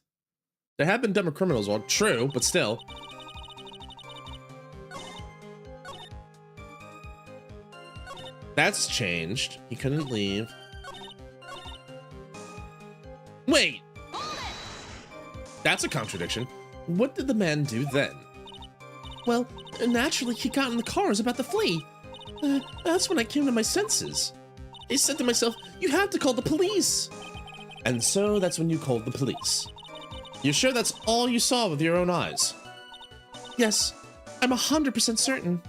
There have been dumber criminals, well, true, but still. That's changed. He couldn't leave. Wait! That's a contradiction. What did the man do then? Well, naturally, he got in the car and was about to flee. That's when I came to my senses. I said to myself, you have to call the police. And so that's when you called the police. You're sure that's all you saw with your own eyes? Yes, I'm 100% certain.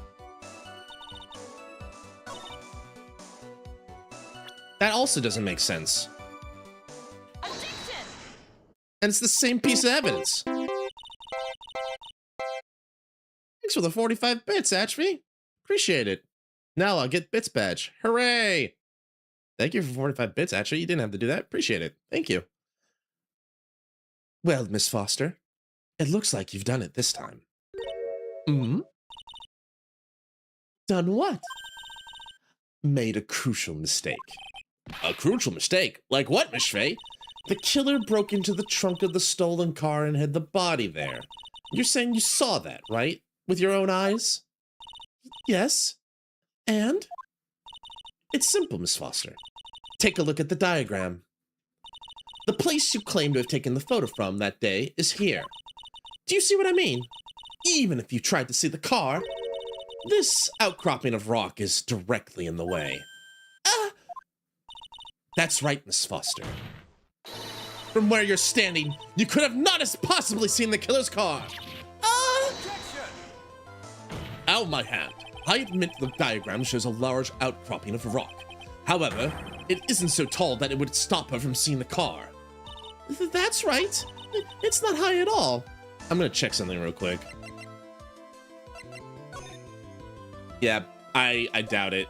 That also doesn't make sense. Objection! And it's the same piece of evidence. Thanks for the 45 bits, Ashby. Appreciate it. Now I'll get bits badge. Hooray! Thank you for 45 bits, actually. You didn't have to do that. Appreciate it. Thank you. Well, Miss Foster, it looks like you've done it this time. Hmm? Done what? Made a crucial mistake. A crucial mistake? Like what, Miss Fey? The killer broke into the trunk of the stolen car and hid the body there. You're saying you saw that, right? With your own eyes? Yes. And? It's simple, Miss Foster. Take a look at the diagram. The place you claim to have taken the photo from that day is here. Do you see what I mean? Even if you tried to see the car, this outcropping of rock is directly in the way. That's right, Miss Foster. From where you're standing, you could have not as possibly seen the killer's car. Objection! Ow, my hand. I admit the diagram shows a large outcropping of rock. However, it isn't so tall that it would stop her from seeing the car. That's right. It's not high at all. I'm gonna check something real quick. Yeah, I doubt it.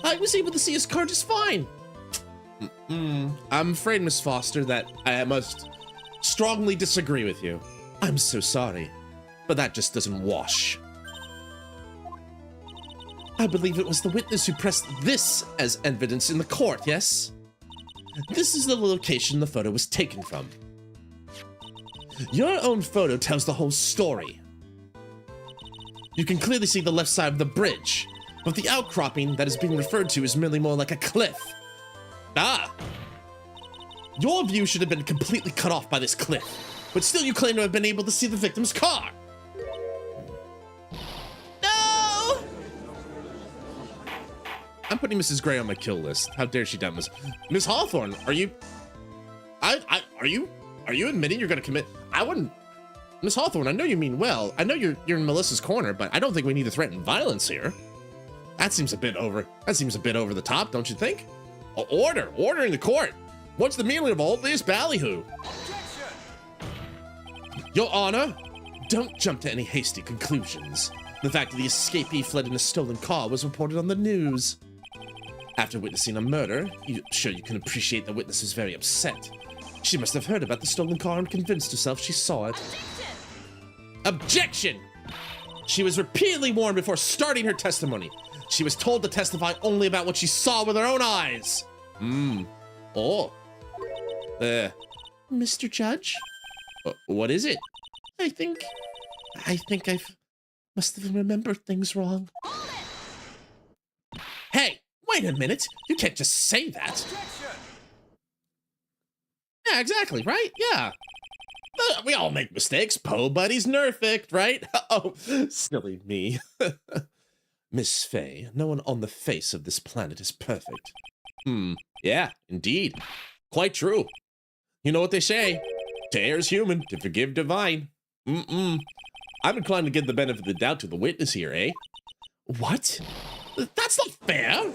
I was able to see his car just fine. I'm afraid, Miss Foster, that I must strongly disagree with you. I'm so sorry, but that just doesn't wash. I believe it was the witness who pressed this as evidence in the court, yes? This is the location the photo was taken from. Your own photo tells the whole story. You can clearly see the left side of the bridge, but the outcropping that is being referred to is merely more like a cliff. Ah! Your view should have been completely cut off by this cliff, but still you claim to have been able to see the victim's car. No! I'm putting Mrs. Gray on my kill list. How dare she dumb us? Miss Hawthorne, are you... Are you admitting you're gonna commit... I wouldn't... Miss Hawthorne, I know you mean well. I know you're in Melissa's corner, but I don't think we need to threaten violence here. That seems a bit over the top, don't you think? Order in the court. What's the meaning of all this ballyhoo? Objection! Your Honor, don't jump to any hasty conclusions. The fact that the escapee fled in a stolen car was reported on the news. After witnessing a murder, you can appreciate the witness was very upset. She must have heard about the stolen car and convinced herself she saw it. Objection! She was repeatedly warned before starting her testimony. She was told to testify only about what she saw with her own eyes. Oh. Mr. Judge? What is it? I think I must have remembered things wrong. Hey, wait a minute. You can't just say that. Objection! Yeah, exactly, right? Yeah. We all make mistakes. Nobody's perfect, right? Oh, silly me. Miss Fey, no one on the face of this planet is perfect. Yeah, indeed. Quite true. You know what they say. To err is human, to forgive divine. I'm inclined to give the benefit of the doubt to the witness here, eh? What? That's not fair!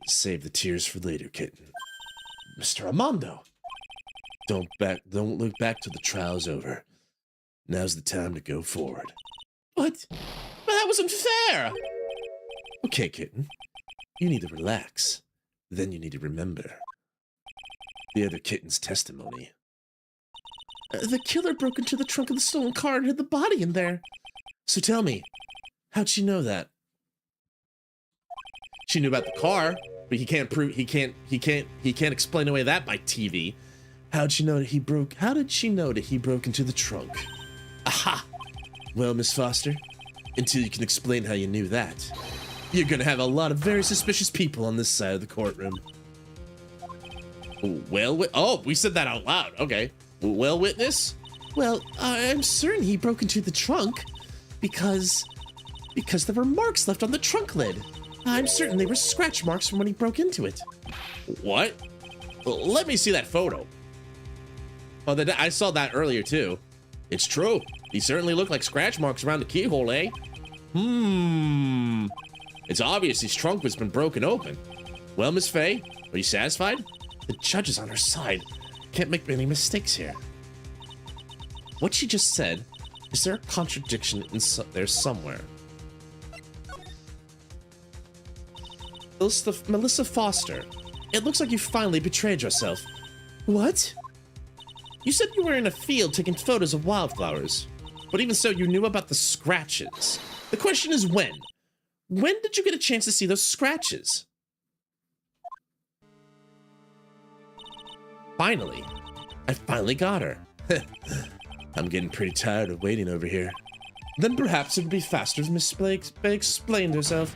Save the tears for later, kitten. Mr. Armando. Don't look back till the trial's over. Now's the time to go forward. But that was unfair. Okay, kitten. You need to relax. Then you need to remember the other kitten's testimony. The killer broke into the trunk of the stolen car and hid the body in there. So tell me, how'd she know that? She knew about the car, but he can't explain away that by TV. How did she know that he broke into the trunk? Aha! Well, Miss Foster, until you can explain how you knew that, you're gonna have a lot of very suspicious people on this side of the courtroom. Well, oh, we said that out loud. Okay. Well, witness? Well, I'm certain he broke into the trunk because there were marks left on the trunk lid. I'm certain they were scratch marks from when he broke into it. What? Let me see that photo. Oh, I saw that earlier too. It's true. He certainly looked like scratch marks around the keyhole, eh? It's obvious his trunk has been broken open. Well, Miss Faye, are you satisfied? The judge is on her side. Can't make any mistakes here. What she just said, is there a contradiction in there somewhere? Melissa Foster, it looks like you finally betrayed yourself. What? You said you were in a field taking photos of wildflowers, but even so, you knew about the scratches. The question is when? When did you get a chance to see those scratches? Finally. I finally got her. I'm getting pretty tired of waiting over here. Then perhaps it would be faster if Miss Blake explained herself.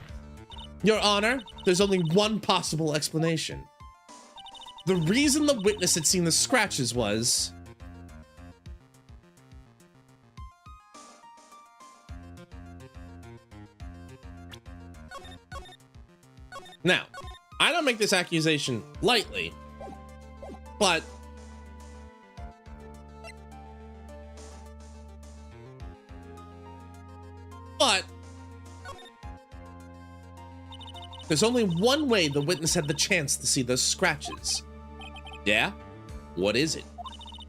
Your Honor, there's only one possible explanation. The reason the witness had seen the scratches was... Now, I don't make this accusation lightly, but there's only one way the witness had the chance to see those scratches. Yeah? What is it?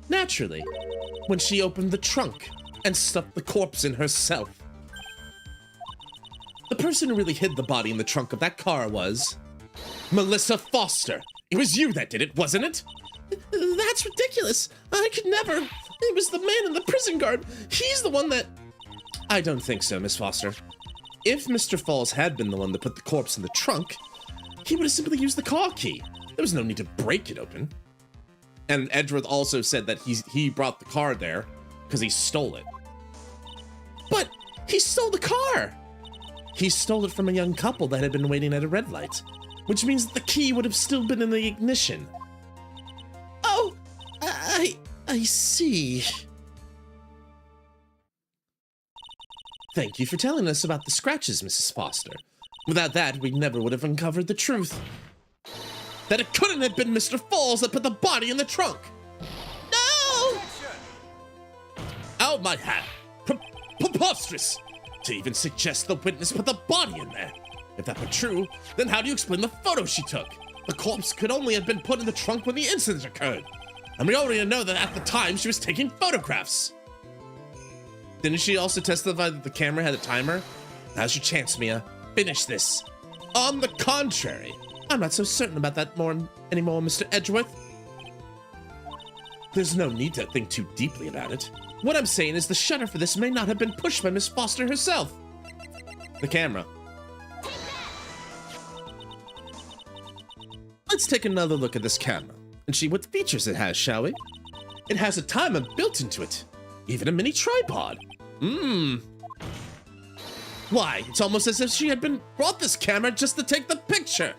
Naturally, when she opened the trunk and stuffed the corpse in herself. The person who really hid the body in the trunk of that car was... Melissa Foster. It was you that did it, wasn't it? That's ridiculous. I could never. It was the man in the prison guard. He's the one that... I don't think so, Miss Foster. If Mr. Falls had been the one that put the corpse in the trunk, he would have simply used the car key. There was no need to break it open. And Edgeworth also said that he brought the car there because he stole it. But he stole the car! He stole it from a young couple that had been waiting at a red light, which means that the key would have still been in the ignition. Oh, I see. Thank you for telling us about the scratches, Mrs. Foster. Without that, we never would have uncovered the truth. That it couldn't have been Mr. Falls that put the body in the trunk. No! Oh, my hat. Preposterous! To even suggest the witness put the body in there. If that were true, then how do you explain the photo she took? The corpse could only have been put in the trunk when the incident occurred. And we already know that at the time she was taking photographs. Didn't she also testify that the camera had a timer? Now's your chance, Mia. Finish this. On the contrary, I'm not so certain about that anymore, Mr. Edgeworth. There's no need to think too deeply about it. What I'm saying is the shutter for this may not have been pushed by Miss Foster herself. The camera. Let's take another look at this camera and see what features it has, shall we? It has a timer built into it. Even a mini tripod. Why, it's almost as if she had brought this camera just to take the picture.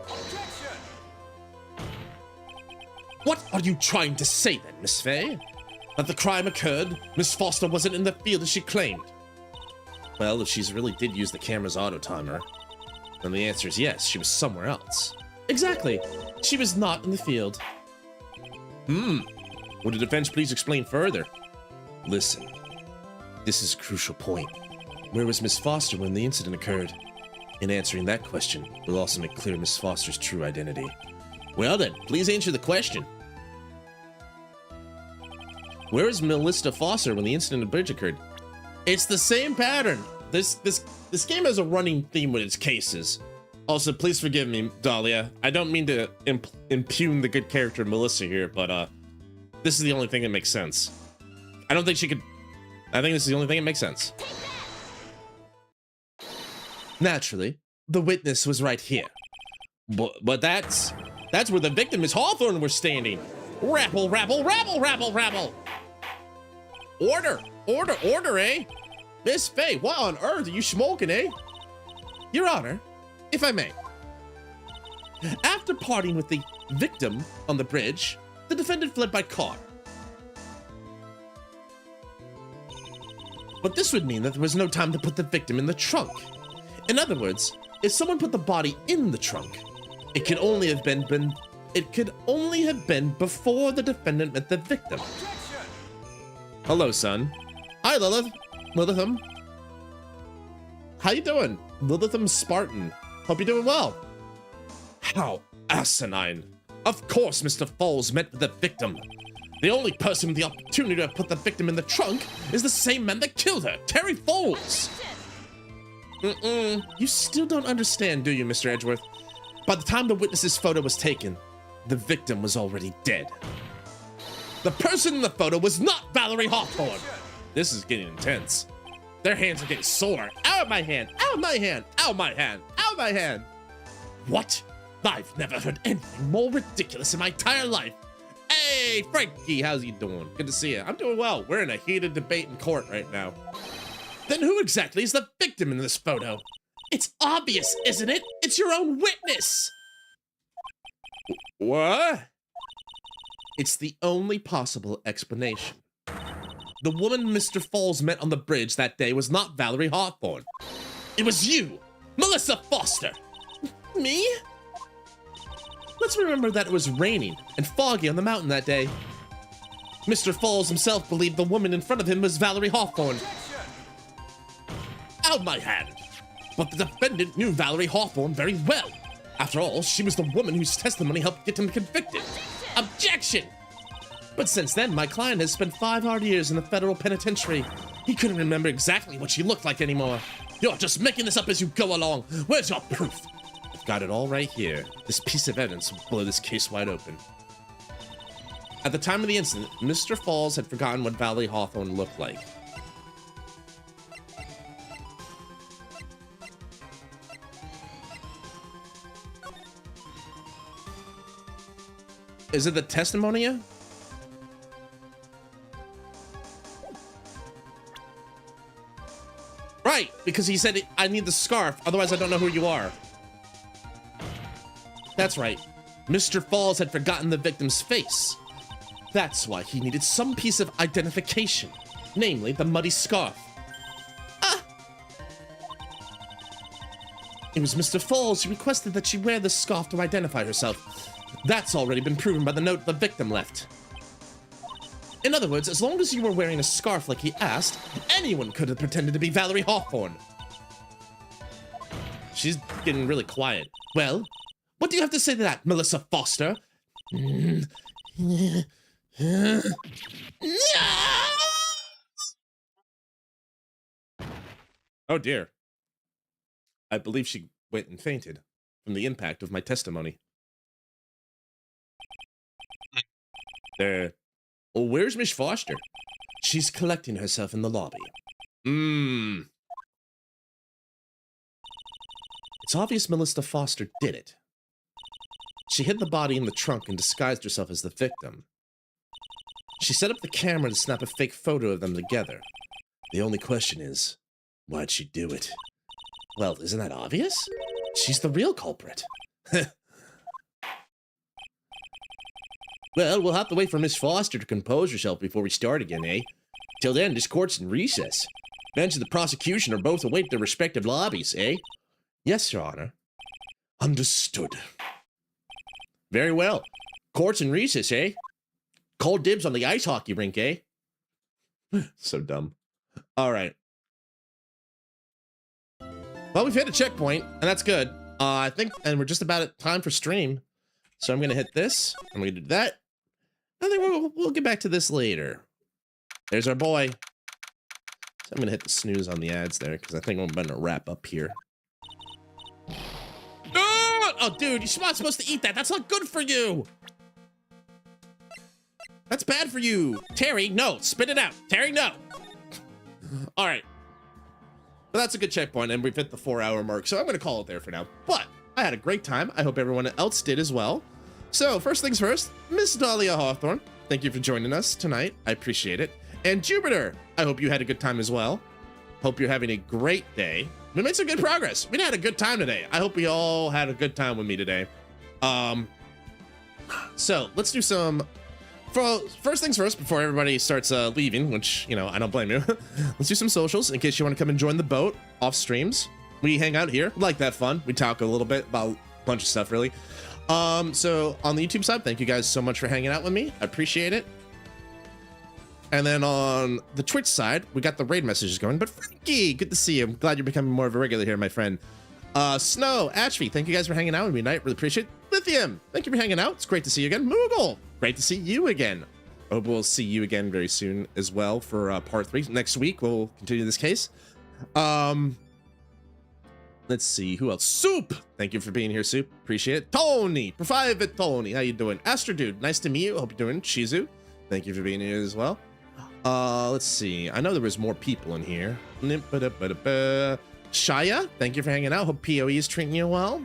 Objection! What are you trying to say then, Miss Faye? That the crime occurred, Miss Foster wasn't in the field as she claimed? Well, if she's really did use the camera's auto timer, then the answer is yes, she was somewhere else. Exactly. She was not in the field. Would the defense please explain further? Listen, this is a crucial point. Where was Miss Foster when the incident occurred? In answering that question, we'll also make clear Miss Foster's true identity. Well then, please answer the question. Where is Melissa Foster when the incident at the bridge occurred? It's the same pattern. This game has a running theme with its cases. Also, please forgive me, Dahlia. I don't mean to impugn the good character of Melissa here, but this is the only thing that makes sense. I don't think she could. I think this is the only thing that makes sense. Naturally, the witness was right here. But that's where the victim, Miss Hawthorne, was standing. Rabble, rabble, rabble, rabble, rabble. Order, order, order, eh? Miss Faye, what on earth are you smoking, eh? Your Honor, if I may. After parting with the victim on the bridge, the defendant fled by car. But this would mean that there was no time to put the victim in the trunk. In other words, if someone put the body in the trunk, it could only have been before the defendant met the victim. Hello, son. Hi, Lilith. Lilithum. How you doing? Lilithum Spartan. Hope you're doing well. How asinine. Of course Mr. Falls met with the victim. The only person with the opportunity to put the victim in the trunk is the same man that killed her, Terry Falls. You still don't understand, do you, Mr. Edgeworth? By the time the witness's photo was taken, the victim was already dead. The person in the photo was not Valerie Hawthorne. This is getting intense. Their hands are getting sore. Out of my hand, out of my hand, out of my hand, out of my hand. What? I've never heard anything more ridiculous in my entire life. Hey, Frankie, how's you doing? Good to see you. I'm doing well. We're in a heated debate in court right now. Then who exactly is the victim in this photo? It's obvious, isn't it? It's your own witness. What? It's the only possible explanation. The woman Mr. Falls met on the bridge that day was not Valerie Hawthorne. It was you, Melissa Foster. Me? Let's remember that it was raining and foggy on the mountain that day. Mr. Falls himself believed the woman in front of him was Valerie Hawthorne. Out of my hand. But the defendant knew Valerie Hawthorne very well. After all, she was the woman whose testimony helped get him convicted. Objection! But since then, my client has spent 5 hard years in the federal penitentiary. He couldn't remember exactly what she looked like anymore. You're just making this up as you go along. Where's your proof? I've got it all right here. This piece of evidence will blow this case wide open. At the time of the incident, Mr. Falls had forgotten what Valerie Hawthorne looked like. Is it the testimony? Right, because he said, I need the scarf, otherwise I don't know who you are. That's right. Mr. Falls had forgotten the victim's face. That's why he needed some piece of identification, namely the muddy scarf. Ah! It was Mr. Falls who requested that she wear the scarf to identify herself. That's already been proven by the note the victim left. In other words, as long as you were wearing a scarf like he asked, anyone could have pretended to be Valerie Hawthorne. She's getting really quiet. Well, what do you have to say to that, Melissa Foster? Oh dear. I believe she went and fainted from the impact of my testimony. Oh, where's Miss Foster? She's collecting herself in the lobby. It's obvious Melissa Foster did it. She hid the body in the trunk and disguised herself as the victim. She set up the camera to snap a fake photo of them together. The only question is, why'd she do it? Well, isn't that obvious? She's the real culprit. Well, we'll have to wait for Miss Foster to compose herself before we start again, eh? Till then, this court's in recess. Bench and the prosecution are both await their respective lobbies, eh? Yes, Your Honor. Understood. Very well. Court's in recess, eh? Call dibs on the ice hockey rink, eh? So dumb. All right. Well, we've hit a checkpoint, and that's good. I think, and we're just about at time for stream. So I'm going to hit this. I'm going to do that. I think we'll get back to this later. There's our boy. So I'm gonna hit the snooze on the ads there because I think I'm gonna wrap up here. Oh, dude, you're not supposed to eat that. That's not good for you. That's bad for you. Terry, no, spit it out. Terry, no. All right. But that's a good checkpoint, and we've hit the 4-hour mark, so I'm gonna call it there for now. But I had a great time. I hope everyone else did as well. So first things first, Miss Dahlia Hawthorne, thank you for joining us tonight. I appreciate it. And Jupiter, I hope you had a good time as well. Hope you're having a great day. We made some good progress. We had a good time today. I hope we all had a good time with me today. So let's do some, first things first, before everybody starts leaving, which, you know, I don't blame you. Let's do some socials in case you want to come and join the boat off streams. We hang out here, we like that fun. We talk a little bit about a bunch of stuff, really. So on the YouTube side, thank you guys so much for hanging out with me. I appreciate it. And then on the Twitch side, we got the raid messages going. But Frankie, good to see you. I'm glad you're becoming more of a regular here, my friend. Snow, Ashby, thank you guys for hanging out with me tonight. Really appreciate it. Lithium, thank you for hanging out. It's great to see you again. Moogle, great to see you again. Hope we'll see you again very soon as well for part 3. Next week, we'll continue this case. Let's see, who else? Soup, thank you for being here, Soup. Appreciate it. Tony, Private Tony, how you doing? Astro Dude, nice to meet you. Hope you're doing. Shizu, thank you for being here as well. Let's see. I know there was more people in here. Shia, thank you for hanging out. Hope PoE is treating you well.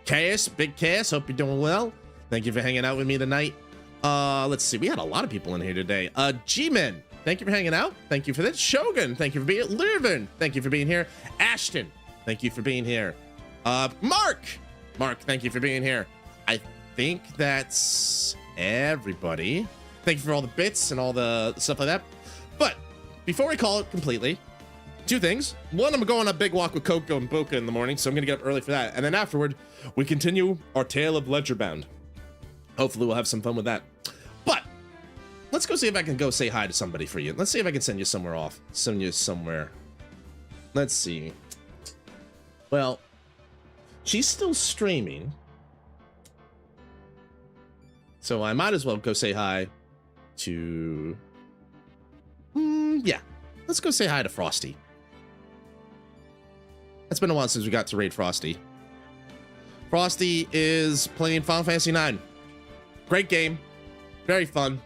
Chaos, Big Chaos, hope you're doing well. Thank you for hanging out with me tonight. Let's see. We had a lot of people in here today. G-Men, thank you for hanging out. Thank you for that. Shogun, thank you for being here. Lirvin, thank you for being here. Ashton, thank you for being here. Mark, thank you for being here. I think that's everybody. Thank you for all the bits and all the stuff like that. But before we call it completely, 2 things. One, I'm going on a big walk with Coco and Boca in the morning, so I'm gonna get up early for that. And then afterward, we continue our tale of Ledgerbound. Hopefully we'll have some fun with that. But let's go see if I can go say hi to somebody for you. Let's see if I can send you somewhere off. Send you somewhere. Let's see. Well, she's still streaming, so I might as well go say hi to, yeah, let's go say hi to Frosty. It's been a while since we got to raid Frosty. Frosty is playing Final Fantasy IX. Great game, very fun.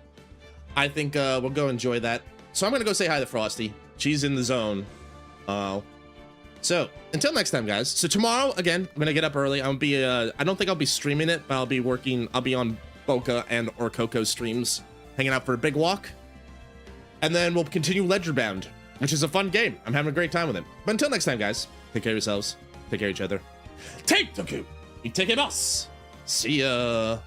I think we'll go enjoy that. So I'm gonna go say hi to Frosty. She's in the zone. So until next time, guys. So tomorrow, again, I'm gonna get up early. I'll be I don't think I'll be streaming it, but I'll be on Boca and or Coco's streams, hanging out for a big walk. And then we'll continue Ledgerbound, which is a fun game. I'm having a great time with it. But until next time, guys, take care of yourselves, take care of each other. Take the coup. You take it us. See ya.